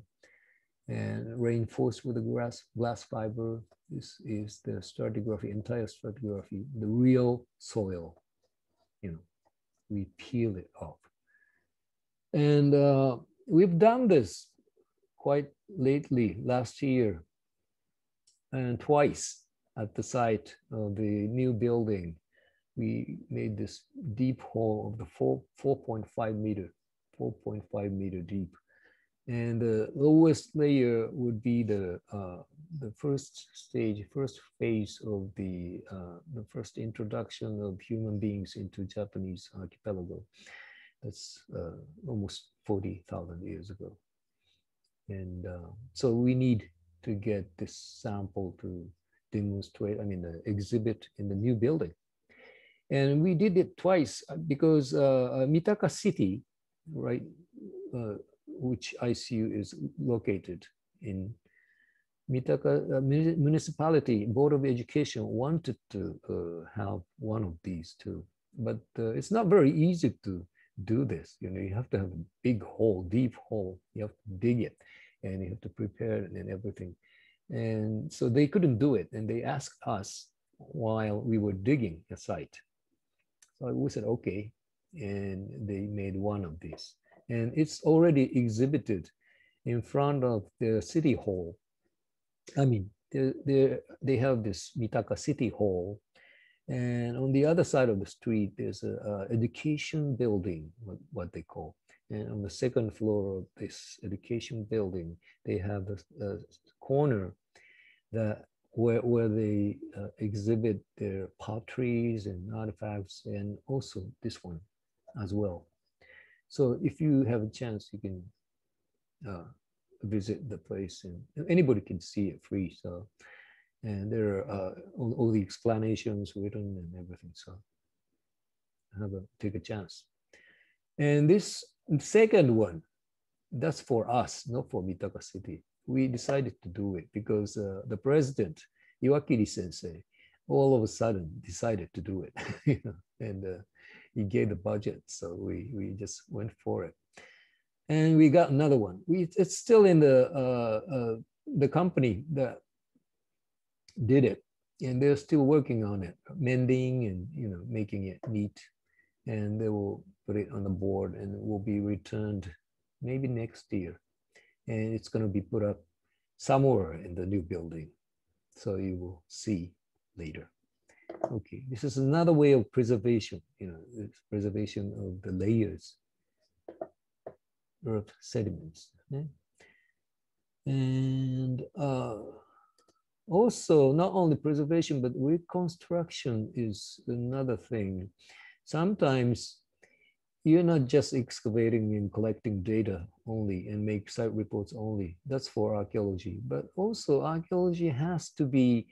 and reinforced with the glass fiber. This is the stratigraphy, entire stratigraphy, the real soil. You know, we peel it off, and we've done this quite lately, last year, and twice at the site of the new building. We made this deep hole of the 4.5 meter deep. And the lowest layer would be the first stage, first phase of the first introduction of human beings into Japanese archipelago. That's almost 40,000 years ago. And so we need to get this sample to demonstrate, exhibit in the new building. And we did it twice because Mitaka City, right, which ICU is located in, Mitaka municipality, Board of Education wanted to have one of these too. But it's not very easy to do this. You know, you have to have a big hole, deep hole. You have to dig it, and you have to prepare it and everything. And so they couldn't do it. And they asked us while we were digging a site. So we said, okay. And they made one of these. And it's already exhibited in front of the city hall. I mean, they have this Mitaka City Hall. And on the other side of the street, there's a education building, what they call. And on the second floor of this education building, they have a corner that where they exhibit their potteries and artifacts, and also this one as well. So if you have a chance, you can visit the place, and anybody can see it free. So, and there are all the explanations written and everything. So take a chance. And this second one, that's for us, not for Mitaka City. We decided to do it because the president, Iwakiri Sensei, all of a sudden decided to do it, you know, and he gave the budget, so we just went for it. And we got another one. It's still in the company that did it, and they're still working on it, mending and, you know, making it neat. And they will put it on the board, and it will be returned maybe next year. And it's going to be put up somewhere in the new building, so you will see later. Okay, this is another way of preservation, you know, it's preservation of the layers, earth sediments. Okay? And also, not only preservation, but reconstruction is another thing. Sometimes you're not just excavating and collecting data only and make site reports only. That's for archaeology. But also archaeology has to be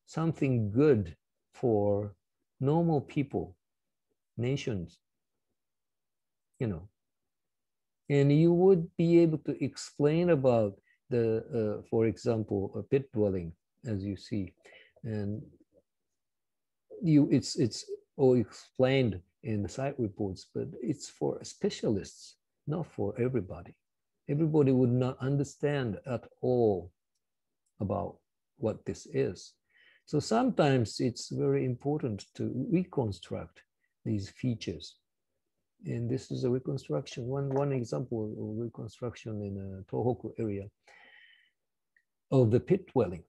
something good for normal people, nations, you know. And you would be able to explain about the, for example, a pit dwelling, as you see. And it's all explained in the site reports, but it's for specialists, not for everybody. Everybody would not understand at all about what this is. So sometimes it's very important to reconstruct these features. And this is a reconstruction, one example of reconstruction in a Tohoku area of the pit dwelling.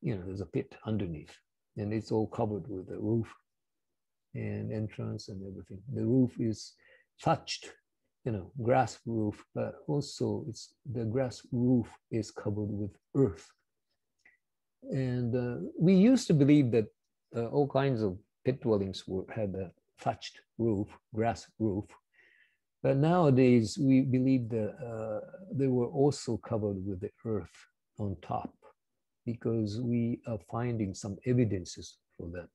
You know, there's a pit underneath, and it's all covered with a roof and entrance and everything. The roof is thatched, you know, grass roof, but also the grass roof is covered with earth. And we used to believe that all kinds of pit dwellings had a thatched roof, grass roof. But nowadays we believe that they were also covered with the earth on top, because we are finding some evidences for that.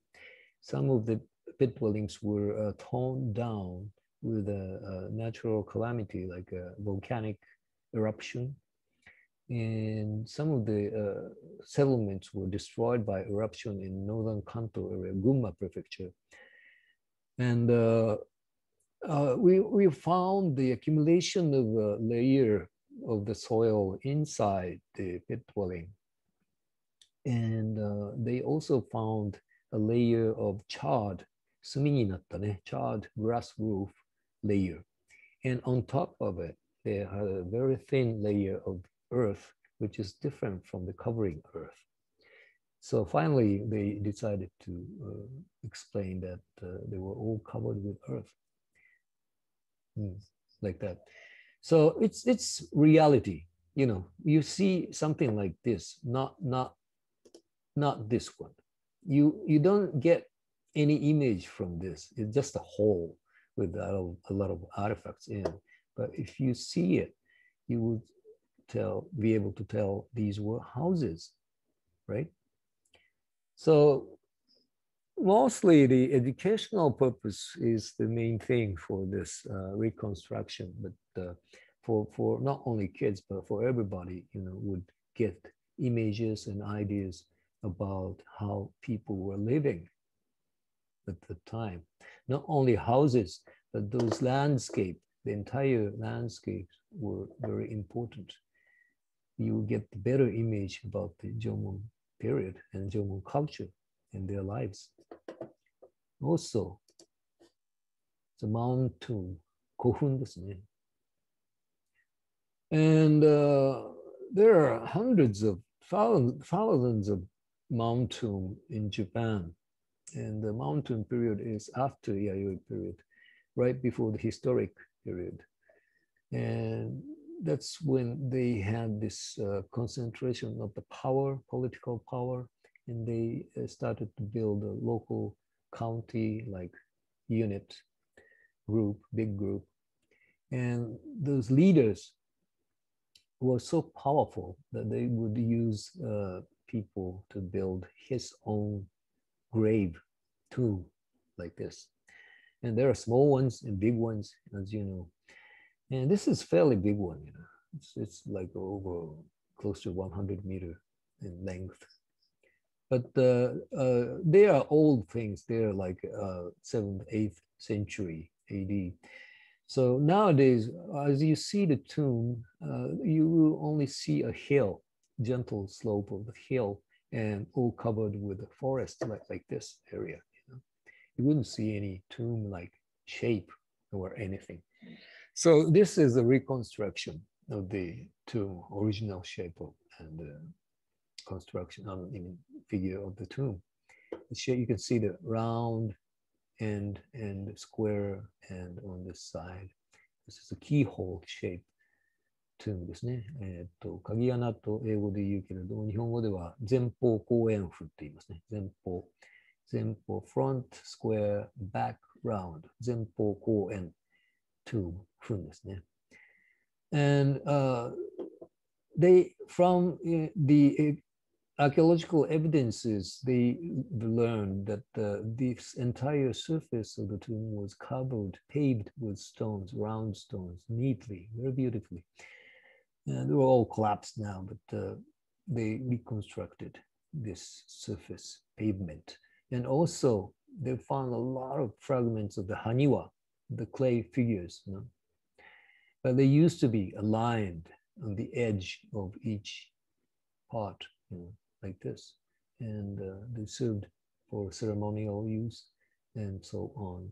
Some of the pit dwellings were torn down with a natural calamity, like a volcanic eruption. And some of the settlements were destroyed by eruption in northern Kanto area, Gunma prefecture. And we found the accumulation of a layer of the soil inside the pit dwelling. And they also found a layer of charred, 炭になったね, charred grass roof layer. And on top of it, they had a very thin layer of earth, which is different from the covering earth. So finally, they decided to explain that they were all covered with earth, like that. So it's reality. You know, you see something like this, not this one. You don't get any image from this. It's just a hole with a lot of artifacts in. But if you see it, you would be able to tell these were houses, right? So mostly the educational purpose is the main thing for this reconstruction, but for not only kids, but for everybody, you know, would get images and ideas about how people were living at the time. Not only houses, but those landscape, the entire landscapes were very important. You get the better image about the Jomon period and Jomon culture and their lives. Also, the Mount Tomb, Kohun desu ne. And there are hundreds of thousands of Mount Tomb in Japan. And the Mount Tomb period is after Yayoi period, right before the historic period. And that's when they had this concentration of the power, political power, and they started to build a local county like unit group, big group. And those leaders were so powerful that they would use people to build his own grave tomb like this. And there are small ones and big ones, as you know. And this is fairly big one, you know. It's like over close to 100 meters in length. But they are old things. They're like 7th, 8th century AD. So nowadays, as you see the tomb, you will only see a hill, gentle slope of the hill, and all covered with a forest like this area. You know? You wouldn't see any tomb-like shape or anything. So this is a reconstruction of the tomb, original shape of, and construction, even figure of the tomb. You can see the round end and square end on this side. This is a keyhole shape tomb ですね。鍵穴と英語で言うけれども、日本語では前方後円墳って言いますね。前方、front square, back round, 前方後円 tomb 墳ですね。And they, from the archaeological evidences, they learned that this entire surface of the tomb was covered, paved with stones, round stones, neatly, very beautifully. And they were all collapsed now, but they reconstructed this surface pavement. And also, they found a lot of fragments of the haniwa, the clay figures, you know? But they used to be aligned on the edge of each part, you know, like this. And they served for ceremonial use and so on.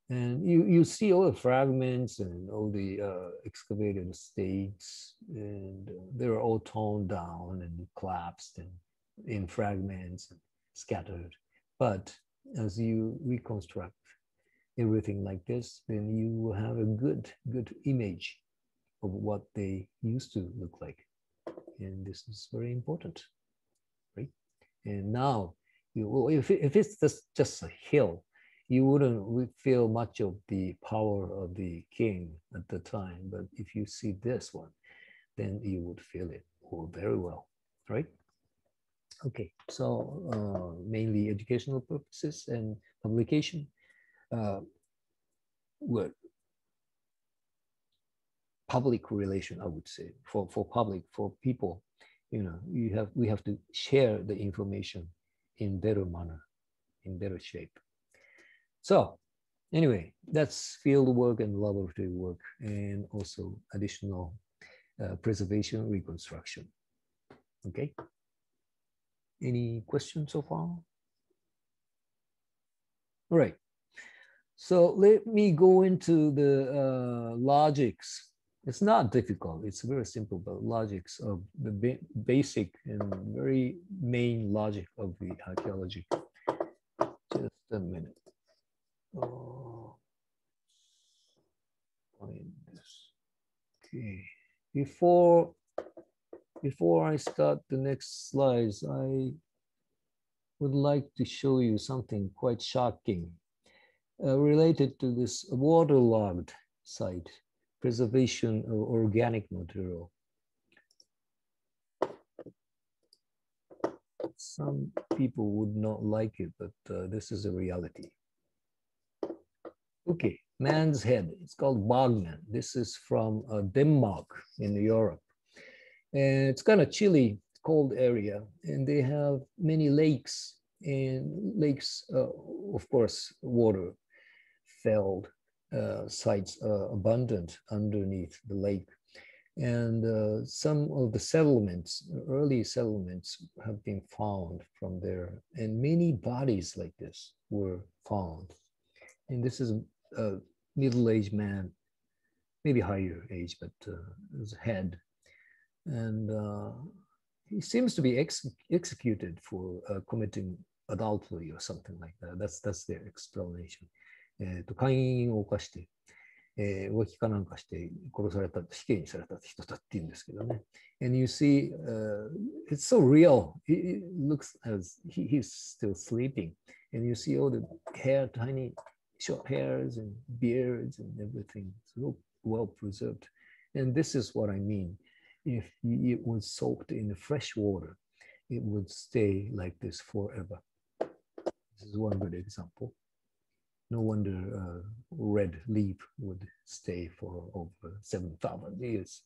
And you see all the fragments and all the excavated stakes, and they're all torn down and collapsed and in fragments and scattered. But as you reconstruct everything like this, then you will have a good image of what they used to look like. And this is very important, right? And now, if it's just a hill, you wouldn't feel much of the power of the king at the time. But if you see this one, then you would feel it very well, right? Okay, so mainly educational purposes and publication. Word. Public relation, I would say, for public, for people, you know, we have to share the information in better manner, in better shape. So Anyway, that's field work and laboratory work, and also additional preservation reconstruction. Okay. Any questions so far? All right. So let me go into the logics. It's not difficult. It's very simple, but logics of the basic and very main logic of the archaeology. Just a minute. Find this. Okay. Before I start the next slides, I would like to show you something quite shocking related to this waterlogged site, preservation of organic material. Some people would not like it, but this is a reality. Okay, man's head. It's called Bogman. This is from Denmark in Europe. And it's kind of chilly, cold area. And they have many lakes, and lakes, of course, water filled sites abundant underneath the lake. And some of the settlements, early settlements, have been found from there. And many bodies like this were found. And this is a middle-aged man, maybe higher age, but his head. And he seems to be executed for committing adultery or something like that. That's their explanation. 姦淫を犯して、浮気かなんかして殺された、死刑にされた人だっていうんですけどね。And you see, it's so real. It looks as he's still sleeping. And you see all the hair, tiny short hairs and beards and everything. So well preserved. And this is what I mean. If it was soaked in the fresh water, it would stay like this forever. This is one good example. No wonder red leaf would stay for over 7,000 years.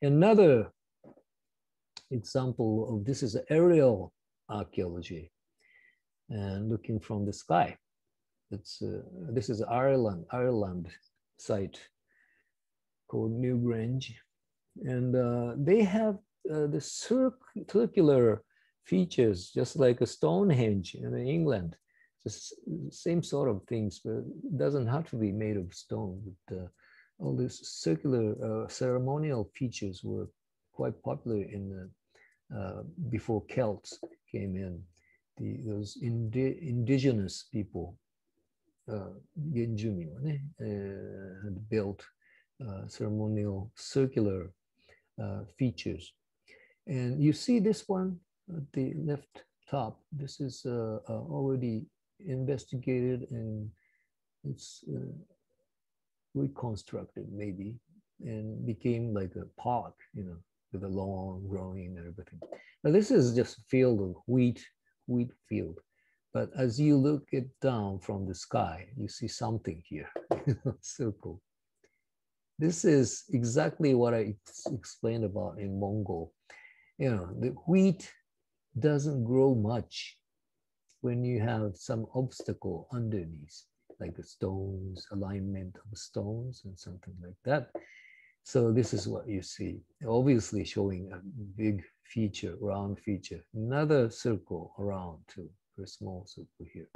Another example of this is aerial archaeology and looking from the sky. This is Ireland site called Newgrange. And they have the circular features, just like a Stonehenge in England. Just same sort of things, but it doesn't have to be made of stone. But all these circular ceremonial features were quite popular in before Celts came in. Those indigenous people, Genjumi, had built ceremonial circular features. And you see this one at the left top. This is already investigated and it's reconstructed maybe and became like a park, you know, with a lawn growing and everything. Now this is just a field of wheat field. But as you look it down from the sky, you see something here, so cool. This is exactly what I explained about in Mongol. You know, the wheat doesn't grow much when you have some obstacle underneath, like the stones, alignment of stones and something like that. So this is what you see, obviously showing a big feature, round feature, another circle around too, very small circle here.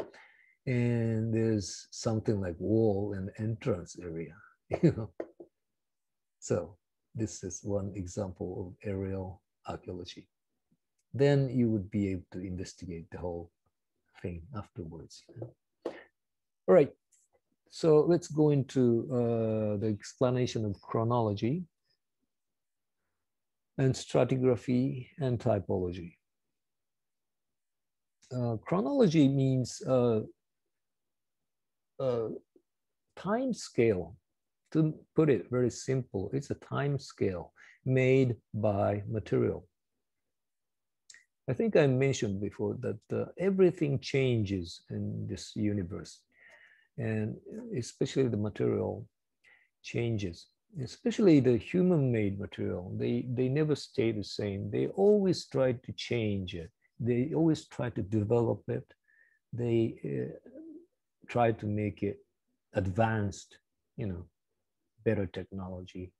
And there's something like wall and entrance area, you know. So this is one example of aerial archaeology. Then you would be able to investigate the whole thing afterwards. All right, so let's go into the explanation of chronology and stratigraphy and typology. Chronology means time scale. To put it very simple, it's a time scale made by material. I think I mentioned before that everything changes in this universe, and especially the material changes, especially the human-made material. They never stay the same. They always try to change it. They always try to develop it. They try to make it advanced, better technology,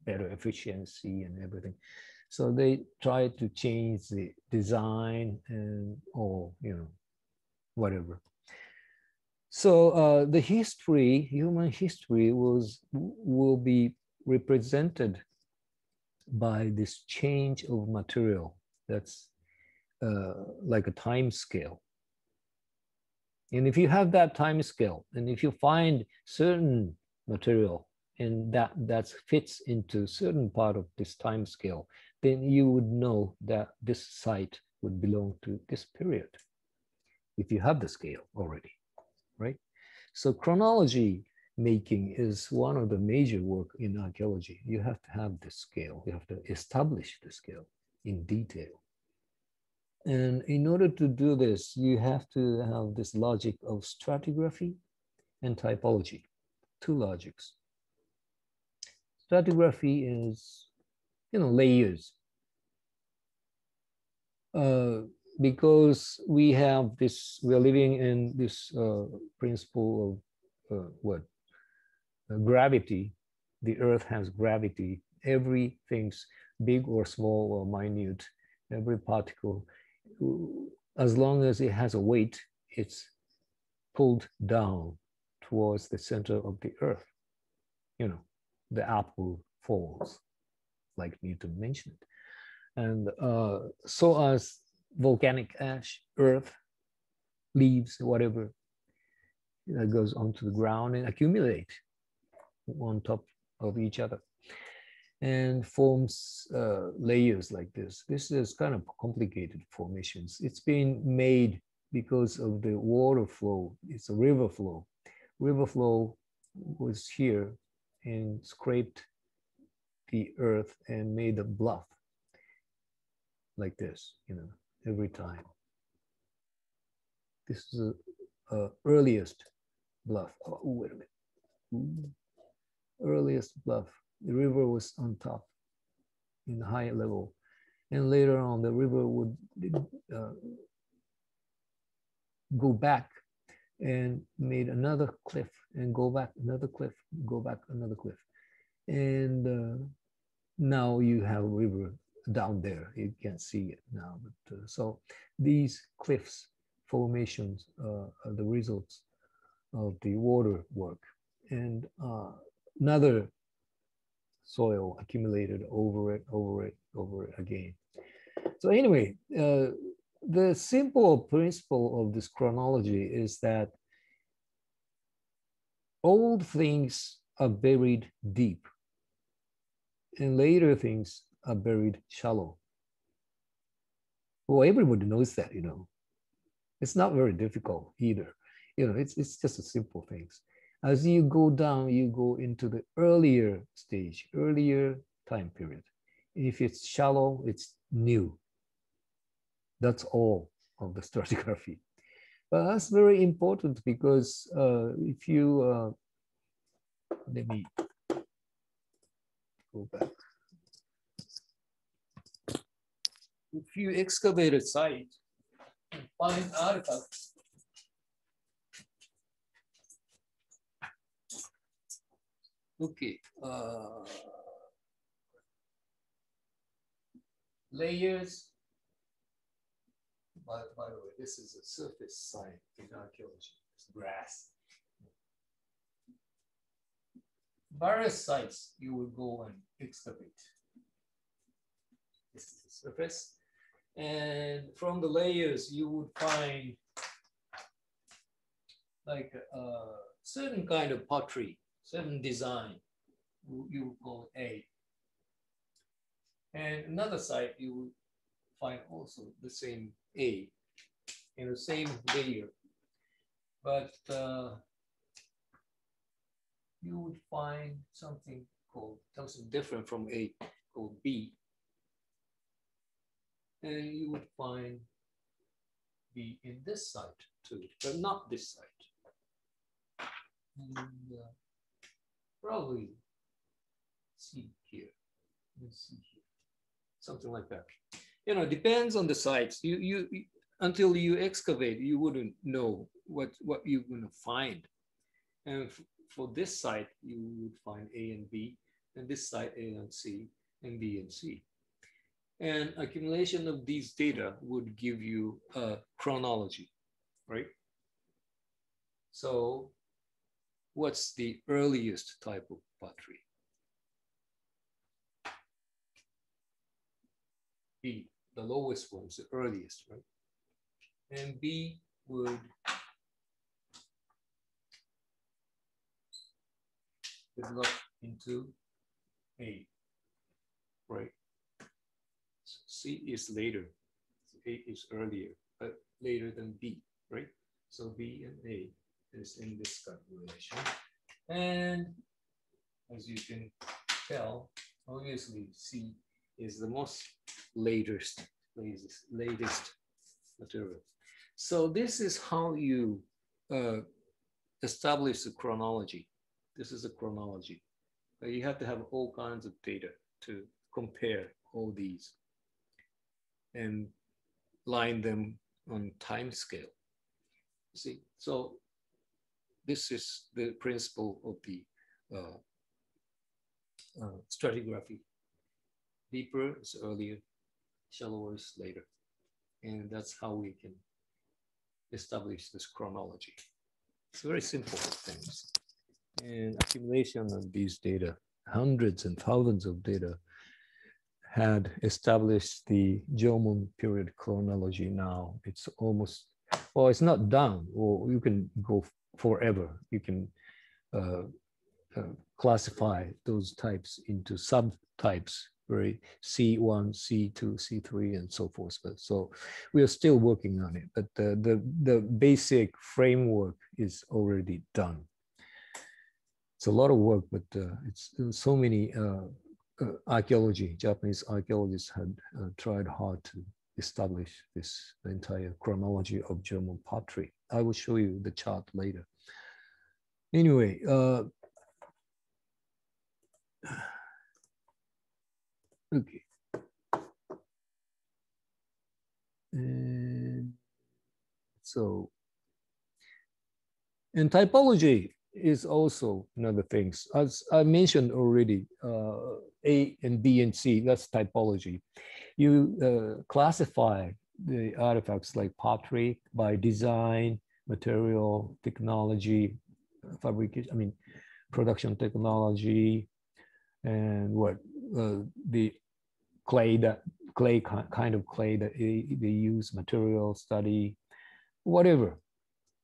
better efficiency and everything. So they try to change the design and whatever. So the human history will be represented by this change of material. That's like a time scale. And if you have that time scale, and if you find certain material and that fits into certain part of this time scale, then you would know that this site would belong to this period, if you have the scale already, right? So chronology making is one of the major work in archaeology. You have to have the scale. You have to establish the scale in detail. And in order to do this, you have to have this logic of stratigraphy and typology, two logics. Stratigraphy is, layers. Because we are living in this principle of gravity. The earth has gravity. Everything's big or small or minute, every particle, as long as it has a weight, it's pulled down towards the center of the earth. The apple falls, like Newton mentioned. And so as volcanic ash, earth, leaves, whatever, that goes onto the ground and accumulate on top of each other and forms layers like this. This is kind of complicated formations. It's been made because of the water flow. It's a river flow. River flow was here and scraped the earth and made a bluff like this, every time. This is the earliest bluff. Oh, wait a minute. Ooh. Earliest bluff. The river was on top in the high level. And later on, the river would go back and made another cliff and go back another cliff, go back another cliff. And now you have a river down there. You can't see it now. But so these cliffs formations are the results of the water work. And another soil accumulated over it again. So anyway, the simple principle of this chronology is that old things are buried deep and later things are buried shallow. Well, everybody knows that, It's not very difficult either. It's just a simple things. As you go down, you go into the earlier stage, earlier time period. If it's shallow, it's new. That's all of the stratigraphy. But that's very important because if you, let me go back. If you excavate a site and find artifacts, okay, layers. By the way, this is a surface site in archaeology. It's grass. Various sites you will go and excavate. This is the surface. And from the layers, you would find like a certain kind of pottery, certain design. You would call A. And another site, you would find also the same A in the same layer. But you would find something different from A, called B. And you would find B in this site too, but not this site. And probably see here. Let's see here. Something like that. Depends on the sites. You until you excavate, you wouldn't know what you're going to find. And for this site, you would find A and B, and this site A and C, and B and C. And accumulation of these data would give you a chronology, right? So what's the earliest type of pottery? B, the lowest one is the earliest, right? And B would develop into A, right? So C is later, A is earlier, but later than B, right? So B and A is in this calculation. And as you can tell, obviously C is the most latest material. So this is how you establish the chronology. This is a chronology. You have to have all kinds of data to compare all these and line them on time scale. See, so this is the principle of the stratigraphy. Deeper is earlier, shallower is later. And that's how we can establish this chronology. It's very simple things. And accumulation of these data, hundreds and thousands of data, had established the Jomon period chronology now. It's almost, well, it's not done, or you can go forever. You can classify those types into subtypes, right? C1, C2, C3, and so forth. So we are still working on it, but the basic framework is already done. It's a lot of work, but it's so many Japanese archaeologists had tried hard to establish this entire chronology of Jomon pottery. I will show you the chart later. Anyway, okay. And so, and typology is also another thing. As I mentioned already, A and B and C, that's typology. You classify the artifacts like pottery by design, material, technology, fabrication, production technology, and what the kind of clay that they use, material study, whatever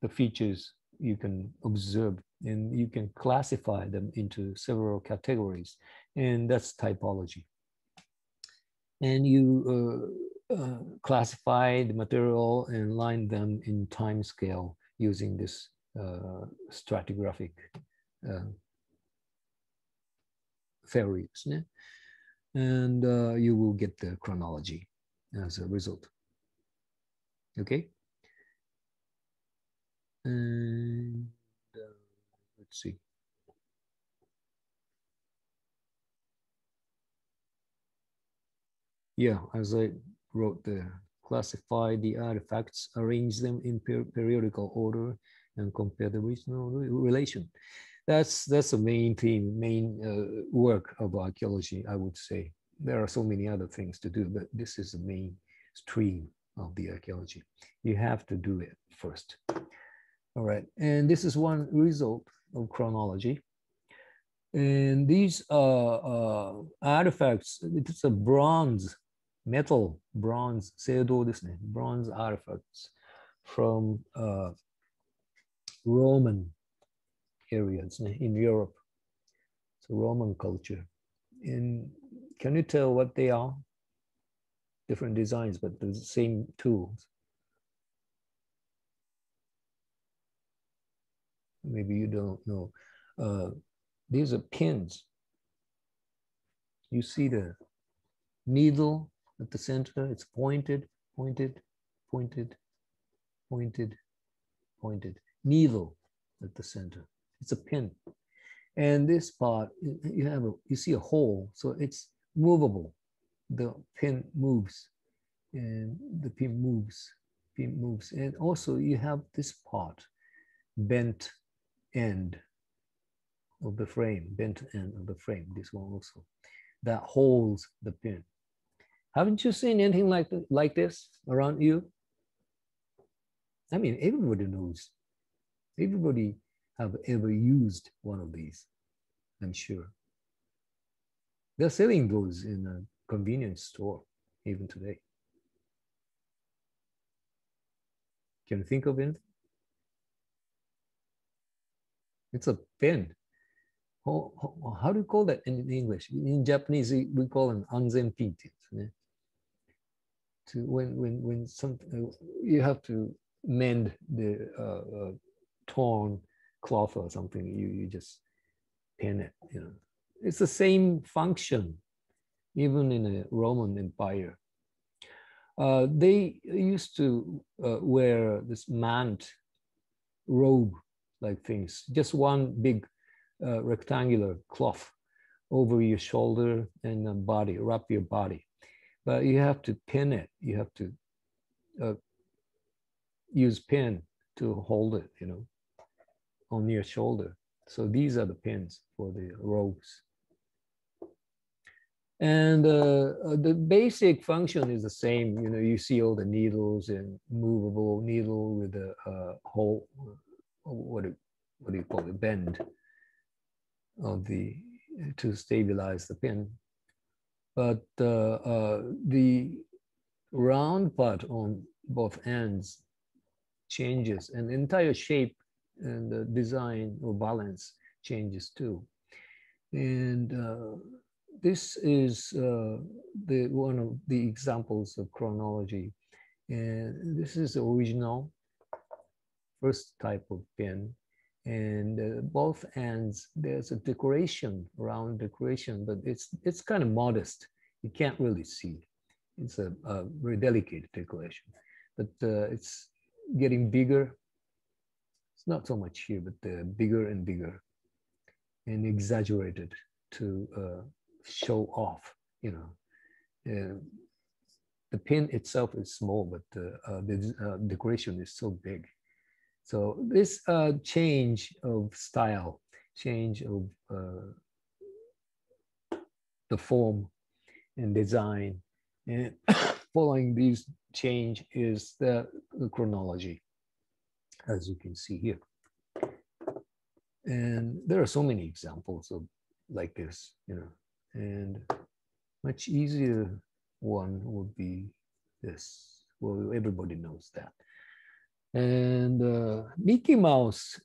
the features you can observe, and you can classify them into several categories, and that's typology. And you classify the material and line them in time scale using this stratigraphic theories, and you will get the chronology as a result. Okay. And let's see. Yeah, as I wrote there, classify the artifacts, arrange them in periodical order, and compare the regional relation. That's the main theme, main work of archaeology, I would say. There are so many other things to do, but this is the main stream of the archaeology. You have to do it first. All right, and this is one result of chronology. And these artifacts, it's a bronze, metal, bronze, bronze artifacts from Roman areas in Europe. It's a Roman culture. And can you tell what they are? Different designs, but the same tools. Maybe you don't know. These are pins. You see the needle at the center. It's pointed, pointed, pointed, pointed, pointed. Needle at the center. It's a pin. And this part, you see a hole, so it's movable. The pin moves, and the pin moves, and also you have this part, bent end. of the frame, bent end of the frame, this one also, that holds the pin. Haven't you seen anything like this around you? I mean, everybody knows. Everybody have ever used one of these, I'm sure. They're selling those in a convenience store even today. Can you think of it? It's a pen. How do you call that in English? In Japanese, we call it anzenpin. To when something you have to mend the torn cloth or something, you just pin it. You know, it's the same function, even in the Roman Empire. They used to wear this mant robe-like things, just one big rectangular cloth over your shoulder and body, wrap your body. But you have to pin it. You have to use pin to hold it, you know, on your shoulder. So these are the pins for the robes. And the basic function is the same. You know, you see all the needles and movable needle with a hole, what do you call it, bend of the, to stabilize the pin. But the round part on both ends changes, and the entire shape and the design or balance changes too. And this is one of the examples of chronology. And this is the original first type of pin. And both ends, there's a decoration, round decoration, but it's kind of modest. You can't really see. It's a very delicate decoration, but it's getting bigger. It's not so much here, but bigger and bigger and exaggerated to show off, you know. The pin itself is small, but the decoration is so big. So this change of style, change of the form and design, and following these change is the chronology, as you can see here. And there are so many examples of like this, you know, and much easier one would be this. Well, everybody knows that. And Mickey Mouse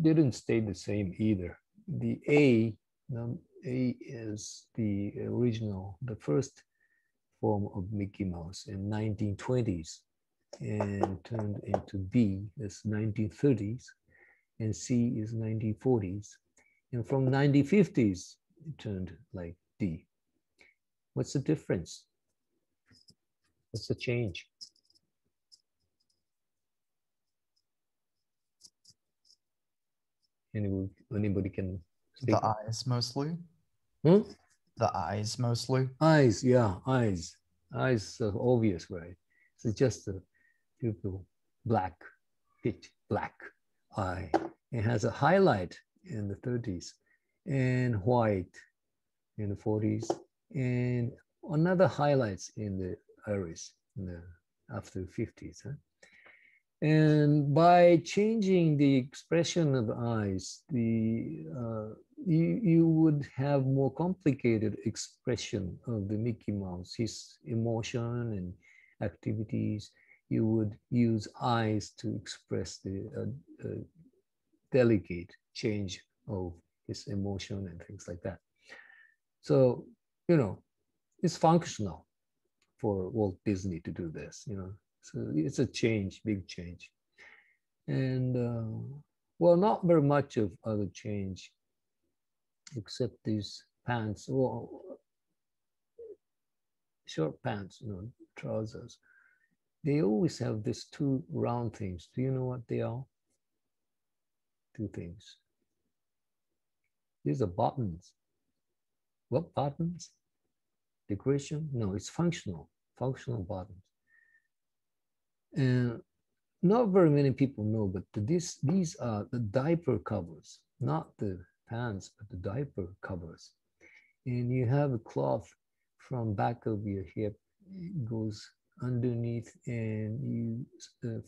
didn't stay the same either. The A is the original, the first form of Mickey Mouse in 1920s, and turned into B, that's 1930s, and C is 1940s. And from 1950s, it turned like D. What's the difference? What's the change? Anybody can speak? The eyes mostly. Hmm? The eyes mostly. Eyes, yeah, eyes. Eyes are obvious, right? It's just a beautiful black, pitch black eye. It has a highlight in the 30s and white in the 40s, and another highlights in the iris in the after 50s. Huh? And by changing the expression of the eyes, you would have more complicated expression of the Mickey Mouse, his emotion and activities. You would use eyes to express the delicate change of his emotion and things like that. So, you know, it's functional for Walt Disney to do this, you know. So it's a change, big change. And well, not very much of other change except these pants, well, short pants, you know, trousers. They always have these two round things. Do you know what they are? Two things. These are buttons. What buttons? Decoration? No, it's functional buttons. And not very many people know, but these are the diaper covers, not the pants, but the diaper covers. And you have a cloth from back of your hip, it goes underneath, and you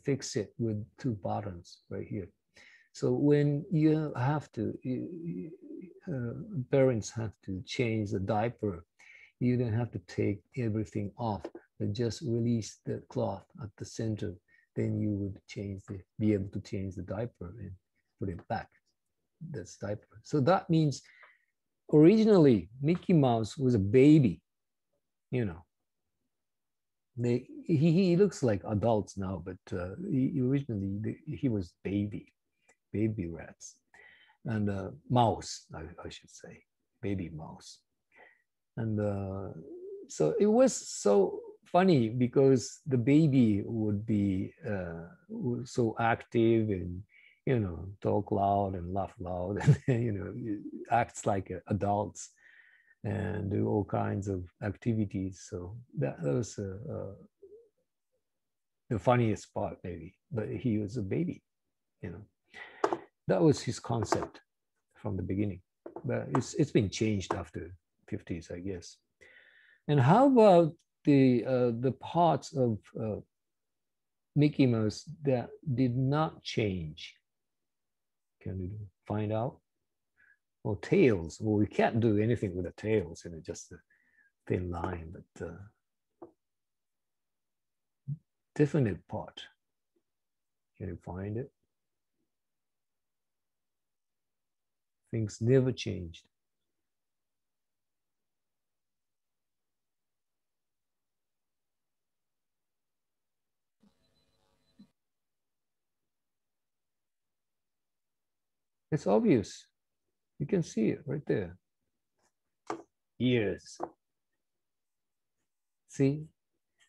fix it with two buttons right here. So when you have to, parents have to change the diaper, you don't have to take everything off, but just release the cloth at the center. Then you would be able to change the diaper and put it back. That's diaper. So that means originally Mickey Mouse was a baby, you know. He looks like adults now, but originally he was baby rats, and mouse, I should say, baby mouse. And so it was so funny because the baby would be so active and, you know, talk loud and laugh loud and, you know, acts like adults and do all kinds of activities. So that was the funniest part, maybe. But he was a baby, you know. That was his concept from the beginning. But it's been changed after 50s, I guess. And how about the parts of Mickey Mouse that did not change? Can you find out? Well, tails. Well, we can't do anything with the tails, you know, just a thin line, but definite part. Can you find it? Things never changed. It's obvious. You can see it right there. Ears. See?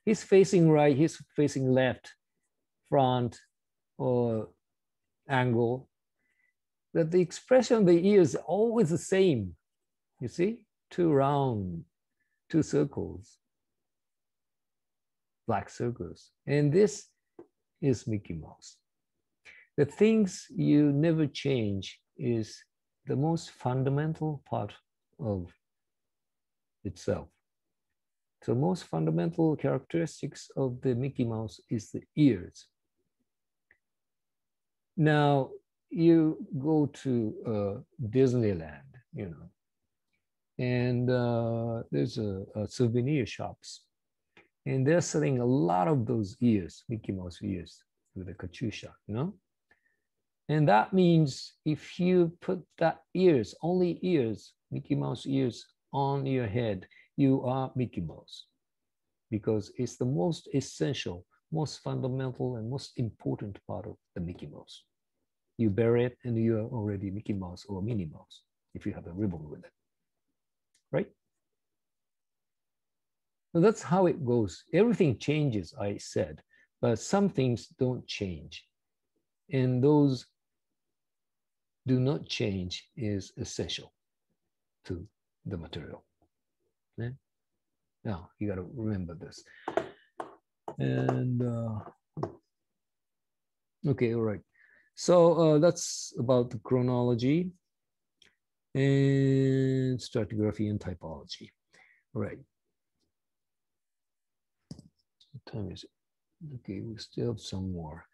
He's facing right, he's facing left, front, or angle. But the expression of the ears is always the same. You see? Two round, two circles, black circles. And this is Mickey Mouse. The things you never change is the most fundamental part of itself. So most fundamental characteristics of the Mickey Mouse is the ears. Now you go to Disneyland, you know, and there's a souvenir shops, and they're selling a lot of those ears, Mickey Mouse ears with a cachucha, you know. And that means if you put that ears, only ears, Mickey Mouse ears on your head, you are Mickey Mouse, because it's the most essential, most fundamental, and most important part of the Mickey Mouse. You bear it and you are already Mickey Mouse or Minnie Mouse if you have a ribbon with it, right? So that's how it goes. Everything changes, I said, but some things don't change. And those do not change is essential to the material. Yeah? Now, you got to remember this. And okay, all right. So that's about the chronology and stratigraphy and typology. All right. What time is it? Okay, we still have some more.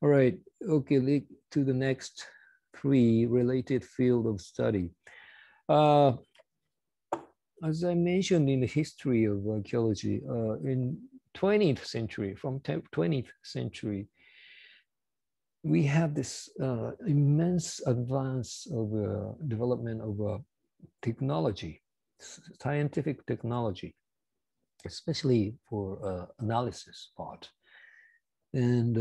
All right, okay, to the next three related field of study. As I mentioned in the history of archaeology, in 20th century, from 20th century, we have this immense advance of development of technology, scientific technology, especially for analysis part. And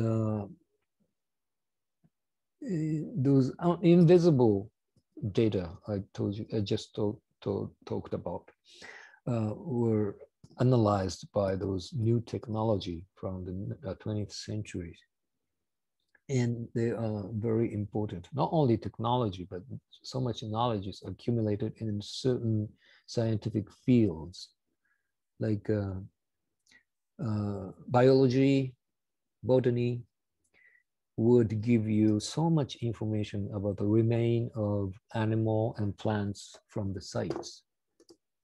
those invisible data I told you, I just talked about, were analyzed by those new technology from the 20th century. And they are very important. Not only technology, but so much knowledge is accumulated in certain scientific fields, like biology, botany, would give you so much information about the remain of animal and plants from the sites.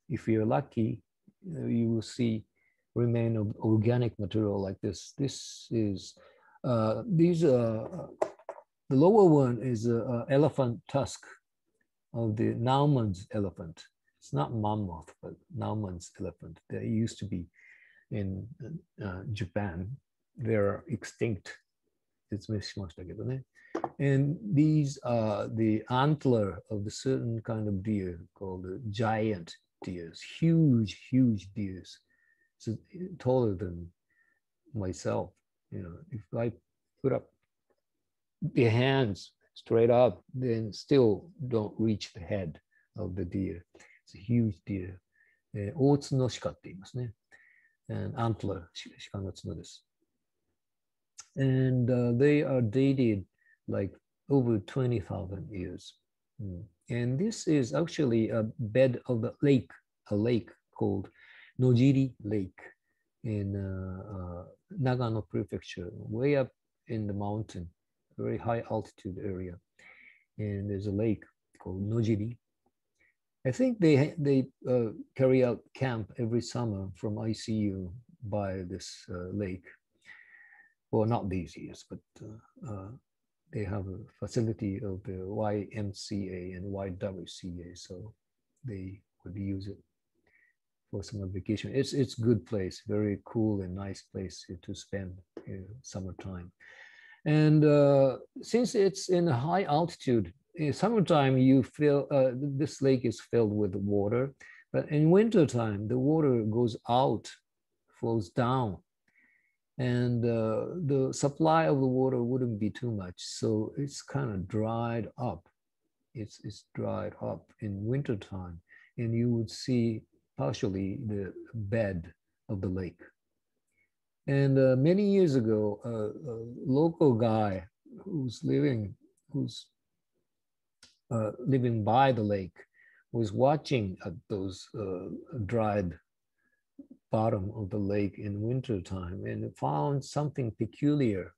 If you're lucky, you will see remain of organic material like this. This is, the lower one is an elephant tusk of the Naumann's elephant. It's not mammoth, but Naumann's elephant. They used to be in Japan. They're extinct. And these are the antler of the certain kind of deer called the giant deers, huge, huge deers. So taller than myself. You know, if I put up the hands straight up, then still don't reach the head of the deer. It's a huge deer. 大角の鹿って言いますね。And antler, 鹿の角です。And they are dated like over 20,000 years. And this is actually a bed of the lake, a lake called Nojiri Lake in Nagano Prefecture, way up in the mountain, very high altitude area. And there's a lake called Nojiri. I think they carry out camp every summer from ICU by this lake. Well, not these years, but they have a facility of the YMCA and YWCA, so they would use it for summer vacation. It's a good place, very cool and nice place to spend summertime. And since it's in a high altitude, in summertime you feel this lake is filled with water, but in wintertime the water goes out, flows down. And the supply of the water wouldn't be too much. So it's kind of dried up. It's dried up in wintertime. And you would see partially the bed of the lake. And many years ago, a local guy who's living by the lake was watching at those dried bottom of the lake in wintertime and found something peculiar.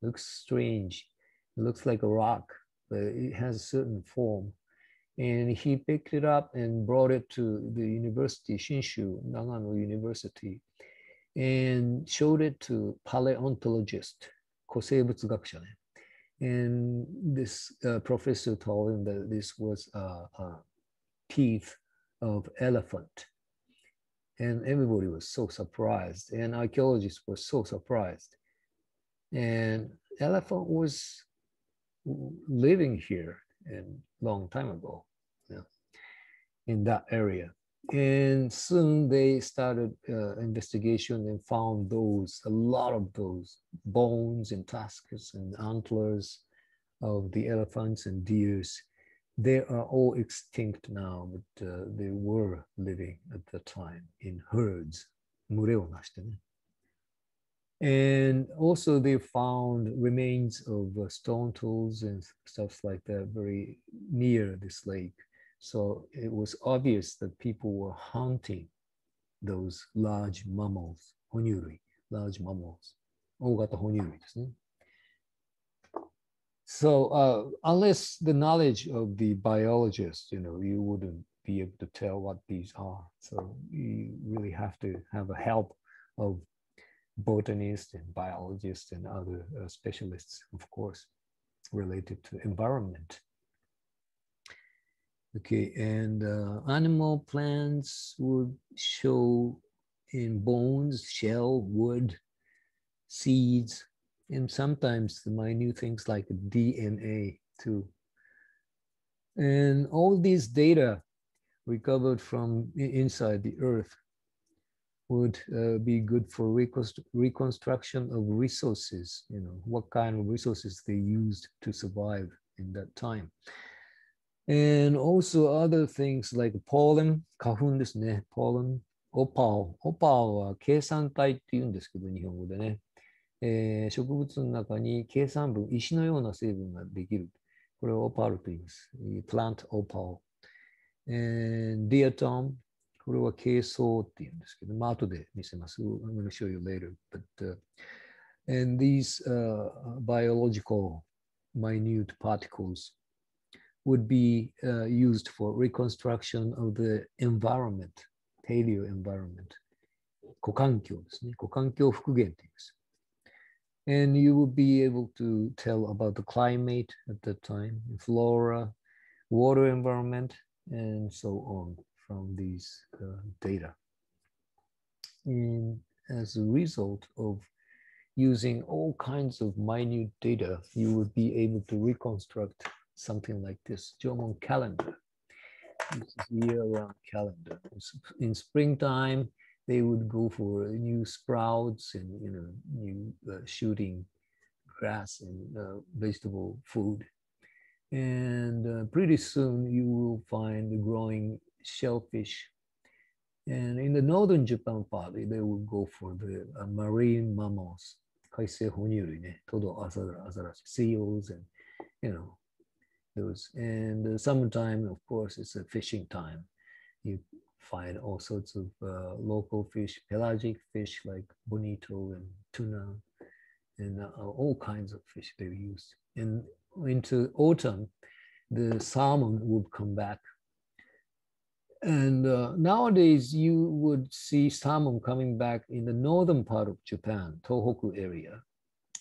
Looks strange. It looks like a rock, but it has a certain form. And he picked it up and brought it to the university, Shinshu, Nagano University, and showed it to paleontologist, 古生物学者ね. And this professor told him that this was teeth of elephant. And everybody was so surprised, and archaeologists were so surprised. And elephant was living here a long time ago, in that area. And soon they started investigation and found a lot of those bones and tusks and antlers of the elephants and deers. They are all extinct now, but they were living at the time in herds. And also they found remains of stone tools and stuff like that very near this lake. So it was obvious that people were hunting those large mammals, 哺乳類, large mammals, 大型哺乳類ですね. So unless the knowledge of the biologist, you wouldn't be able to tell what these are. So you really have to have a help of botanists and biologists and other specialists, of course, related to environment. Okay, and animal plants would show in bones, shell, wood, seeds, and sometimes the minute things like DNA too. And all these data recovered from inside the earth would be good for reconstruction of resources, what kind of resources they used to survive in that time. And also other things like pollen, 花粉ですね, pollen, opal. Opal は計算体って言うんですけど、日本語でね。植物の中に計算分、石のような成分ができる。これをオパールと言います。plant opal. And diatom, これは珪藻って言うんですけど、後で見せます。I'm going to show you later. But And these biological minute particles would be used for reconstruction of the environment, paleo environment. 古環境ですね。古環境復元って言います。And you will be able to tell about the climate at that time, flora, water environment, and so on from these data. And as a result of using all kinds of minute data, you would be able to reconstruct something like this Jomon calendar. This is year-round calendar. In springtime, they would go for new sprouts and new shooting grass and vegetable food. And pretty soon you will find growing shellfish. And in the northern Japan part, they will go for the marine mammals, 海生哺乳類ね、トド、アザラシ、seals, and those. And the summertime, of course, it's a fishing time. You find all sorts of local fish, pelagic fish like bonito and tuna, and all kinds of fish they use. And into autumn, the salmon would come back. And nowadays, you would see salmon coming back in the northern part of Japan, Tohoku area.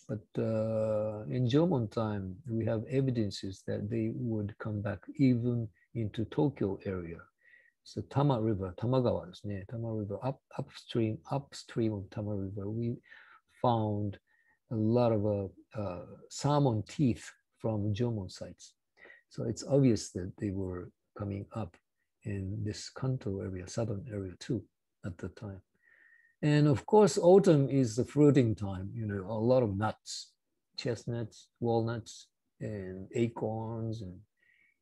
But in Jomon time, we have evidences that they would come back even into Tokyo area. So Tama River, Tamagawa, Tama River, upstream of Tama River, we found a lot of salmon teeth from Jomon sites. So it's obvious that they were coming up in this Kanto area, southern area too, at the time. And of course, autumn is the fruiting time, a lot of nuts, chestnuts, walnuts, and acorns,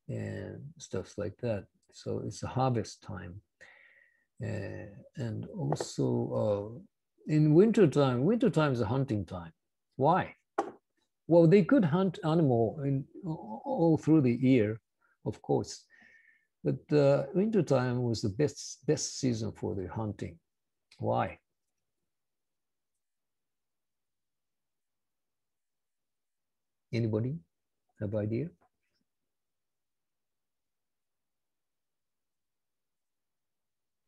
and stuff like that. So it's a harvest time. And also in wintertime is a hunting time. Why? Well, they could hunt animal all through the year, of course. But wintertime was the best season for the hunting. Why? Anybody have idea?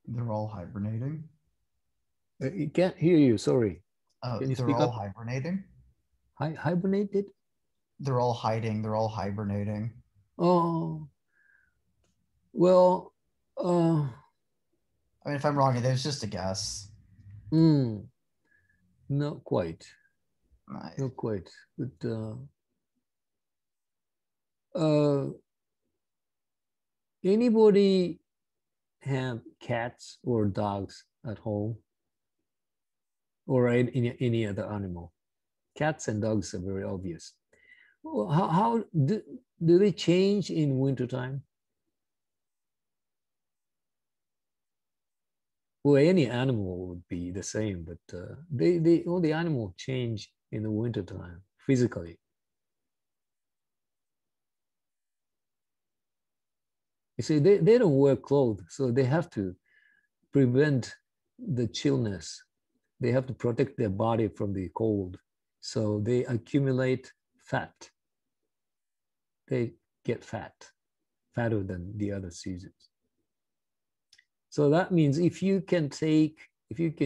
They're all hibernating. I can't hear you, sorry. Oh, Can you they're speak all up? hibernating? Hibernated? They're all hiding. They're all hibernating. Oh, well, I mean, if I'm wrong, it was just a guess. not quite. Nice. Not quite. But anybody have cats or dogs at home? Or any other animal? Cats and dogs are very obvious. Well, how do they change in wintertime? Well, any animal would be the same, but all the animals change in the wintertime physically. You see, they don't wear clothes, so they have to prevent the chillness. They have to protect their body from the cold. So they accumulate fat. They get fatter than the other seasons. So that means if you can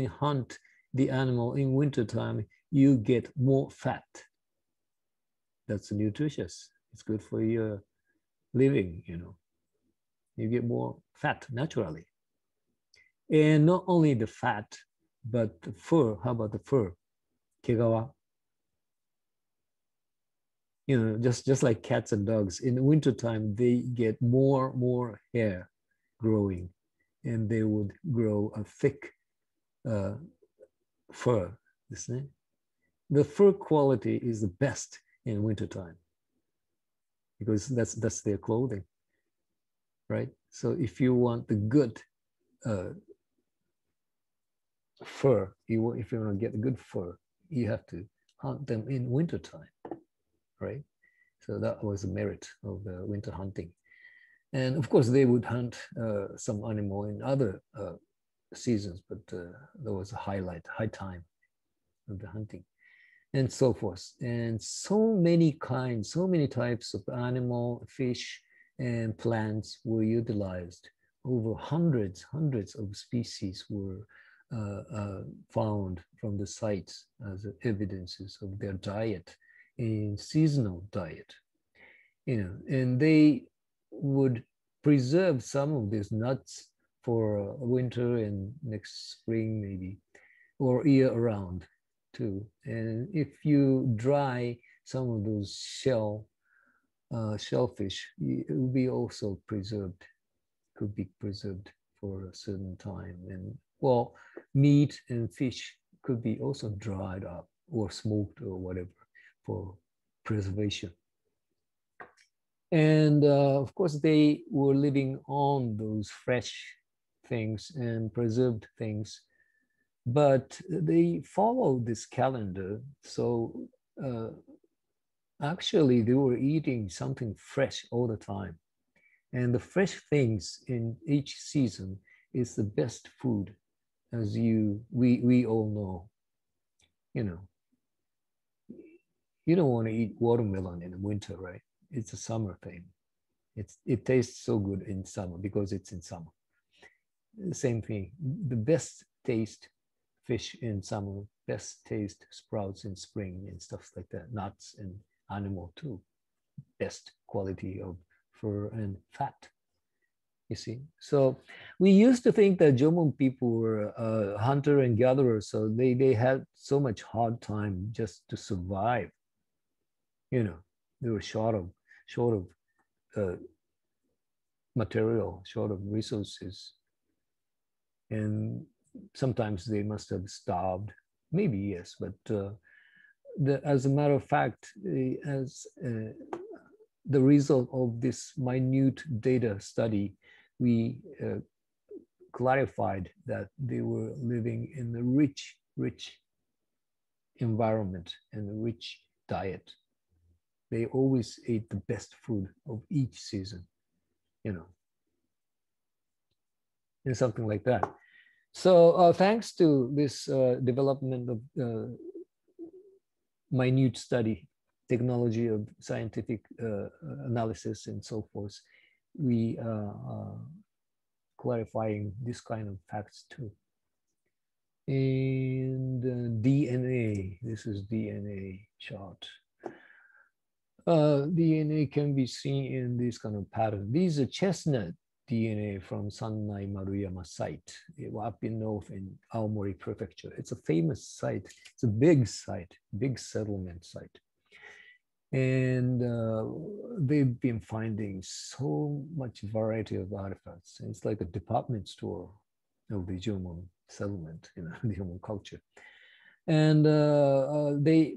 hunt the animal in wintertime, you get more fat. That's nutritious. It's good for your living, You get more fat naturally. And not only the fat, but the fur. How about the fur? Kegawa. Just like cats and dogs. In the wintertime, they get more hair growing, and they would grow a thick fur. The fur quality is the best in wintertime because that's their clothing, right? So if you want the good fur, if you want to get good fur, you have to hunt them in wintertime, right? So that was the merit of the winter hunting. And of course, they would hunt some animal in other seasons, but there was a high time of the hunting. and so forth. And so many kinds, so many types of animal, fish, and plants were utilized. Over hundreds of species were found from the sites as evidences of their diet in seasonal diet. And they would preserve some of these nuts for winter and next spring maybe, or year around too. And if you dry some of those shellfish, it will be also preserved, could be preserved for a certain time. And well, meat and fish could be also dried up or smoked or whatever for preservation. And of course, they were living on those fresh things and preserved things, but they followed this calendar. So actually, they were eating something fresh all the time. And the fresh things in each season is the best food, as we all know. You don't want to eat watermelon in the winter, right? It's a summer thing. It tastes so good in summer because it's in summer. The same thing. The best taste fish in summer, best taste sprouts in spring and stuff like that. Nuts and animal too. Best quality of fur and fat. You see, so we used to think that Jomon people were hunter and gatherers, so they had so much hard time just to survive. They were short of material, short of resources, and sometimes they must have starved. Maybe yes, but as a matter of fact, as the result of this minute data study, we clarified that they were living in a rich environment and a rich diet. They always ate the best food of each season, and something like that. So thanks to this development of minute study, technology of scientific analysis and so forth, we clarifying this kind of facts too. And DNA, this is DNA chart. DNA can be seen in this kind of pattern. These are chestnut DNA from Sannai Maruyama site, up in north in Aomori Prefecture. It's a famous site. It's a big site, big settlement site. And they've been finding so much variety of artifacts. It's like a department store of the Jomon settlement, the Jomon culture. And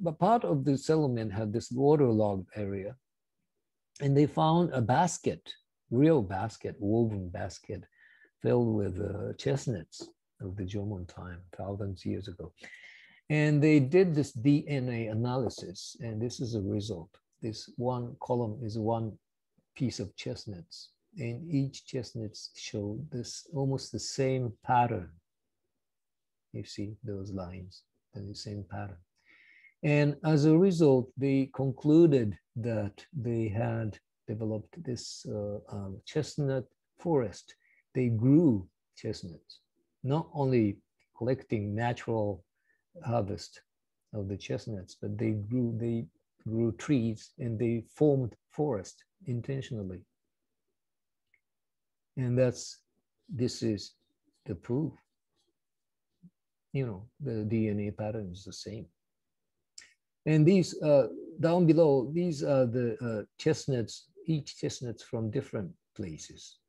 but part of the settlement had this waterlogged area, and they found a basket, real basket, woven basket, filled with chestnuts of the Jomon time, thousands of years ago. And they did this DNA analysis, and this is a result. This one column is one piece of chestnuts, and each chestnuts show this almost the same pattern. You see those lines, the same pattern. And as a result, they concluded that they had developed this chestnut forest. They grew chestnuts, not only collecting natural harvest of the chestnuts, but they grew trees and they formed forest intentionally. And this is the proof. The DNA pattern is the same. And these down below, these are the chestnuts, each chestnuts from different places,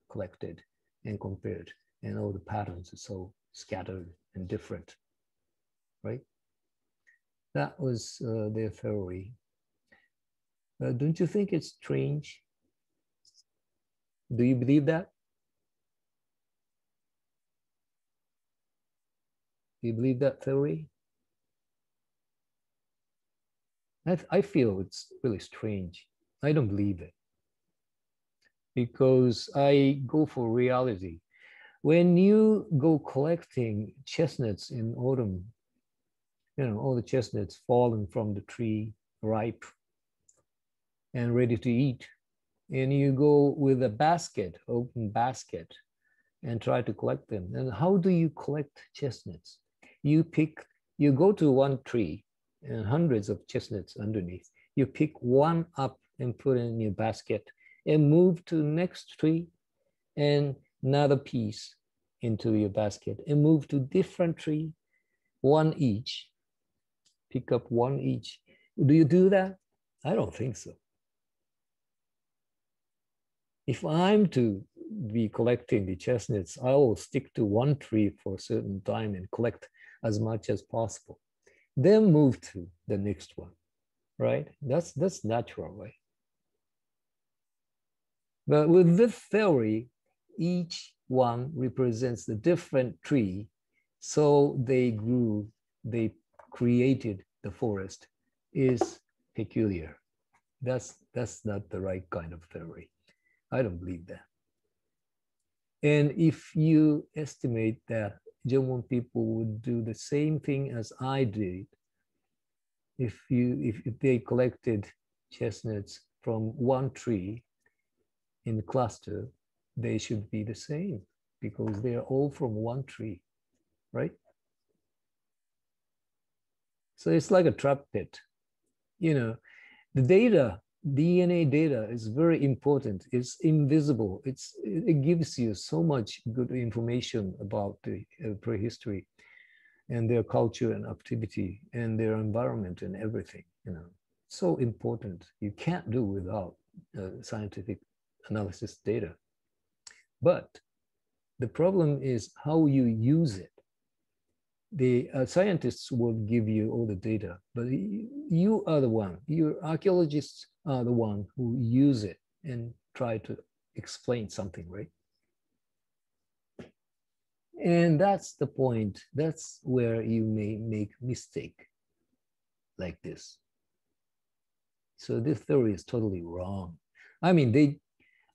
collected and compared, and all the patterns are so scattered and different, right? That was their theory. Don't you think it's strange? Do you believe that? Do you believe that theory? I feel it's really strange. I don't believe it because I go for reality. When you go collecting chestnuts in autumn, you know, all the chestnuts fallen from the tree, ripe and ready to eat. And you go with a basket, open basket, and try to collect them. And how do you collect chestnuts? You go to one tree and hundreds of chestnuts underneath. You pick one up and put it in your basket and move to the next tree and another piece into your basket and move to different tree, one each. Pick up one each. Do you do that? I don't think so. If I'm to be collecting the chestnuts, I will stick to one tree for a certain time and collect as much as possible. Then move to the next one, right? That's natural, right? But with this theory, each one represents a different tree. So they grew, they created the forest is peculiar. That's not the right kind of theory. I don't believe that. And if you estimate that Jomon people would do the same thing as I did, if they collected chestnuts from one tree in the cluster, they should be the same because they are all from one tree, right? So it's like a trap pit. You know, the data, DNA data is very important. It's invisible. It gives you so much good information about the prehistory and their culture and activity and their environment and everything, you know. So important. You can't do without scientific analysis data. But the problem is how you use it. The scientists will give you all the data, but you are the one, your archaeologists are the one who use it and try to explain something, right? And that's the point. That's where you may make mistake like this. So this theory is totally wrong. I mean,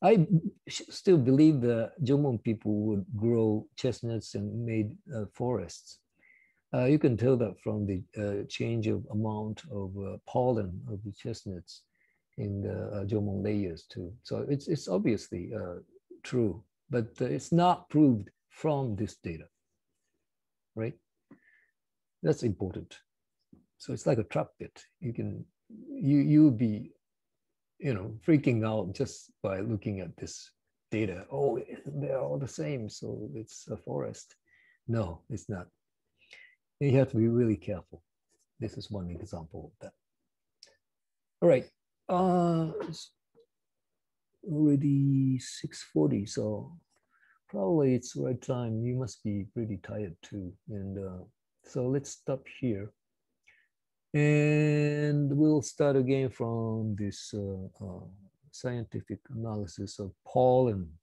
I still believe the Jomon people would grow chestnuts and made forests. You can tell that from the change of amount of pollen of the chestnuts in the Jomon layers too. So it's obviously true, but it's not proved from this data, right? That's important. So it's like a trap pit. You'll be, you know, freaking out just by looking at this data. Oh, they're all the same, so it's a forest. No, it's not. You have to be really careful. This is one example of that. All right. It's already 6:40, so probably it's the right time. You must be pretty tired too. And so let's stop here. And we'll start again from this scientific analysis of pollen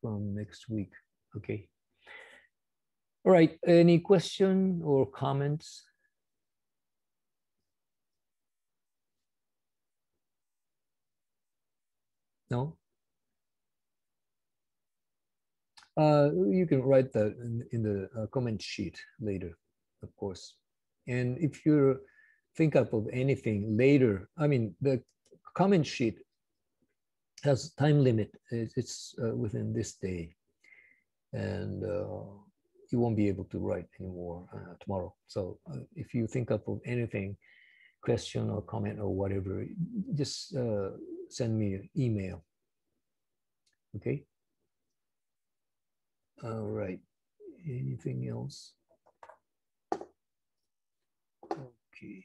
from next week. Okay. All right. Any question or comments? No? You can write that in the comment sheet later, of course. And if you think up of anything later, I mean, the comment sheet has time limit. It's within this day. And you won't be able to write anymore tomorrow. So if you think up of anything, question or comment or whatever, just send me an email. Okay. All right. Anything else? Okay.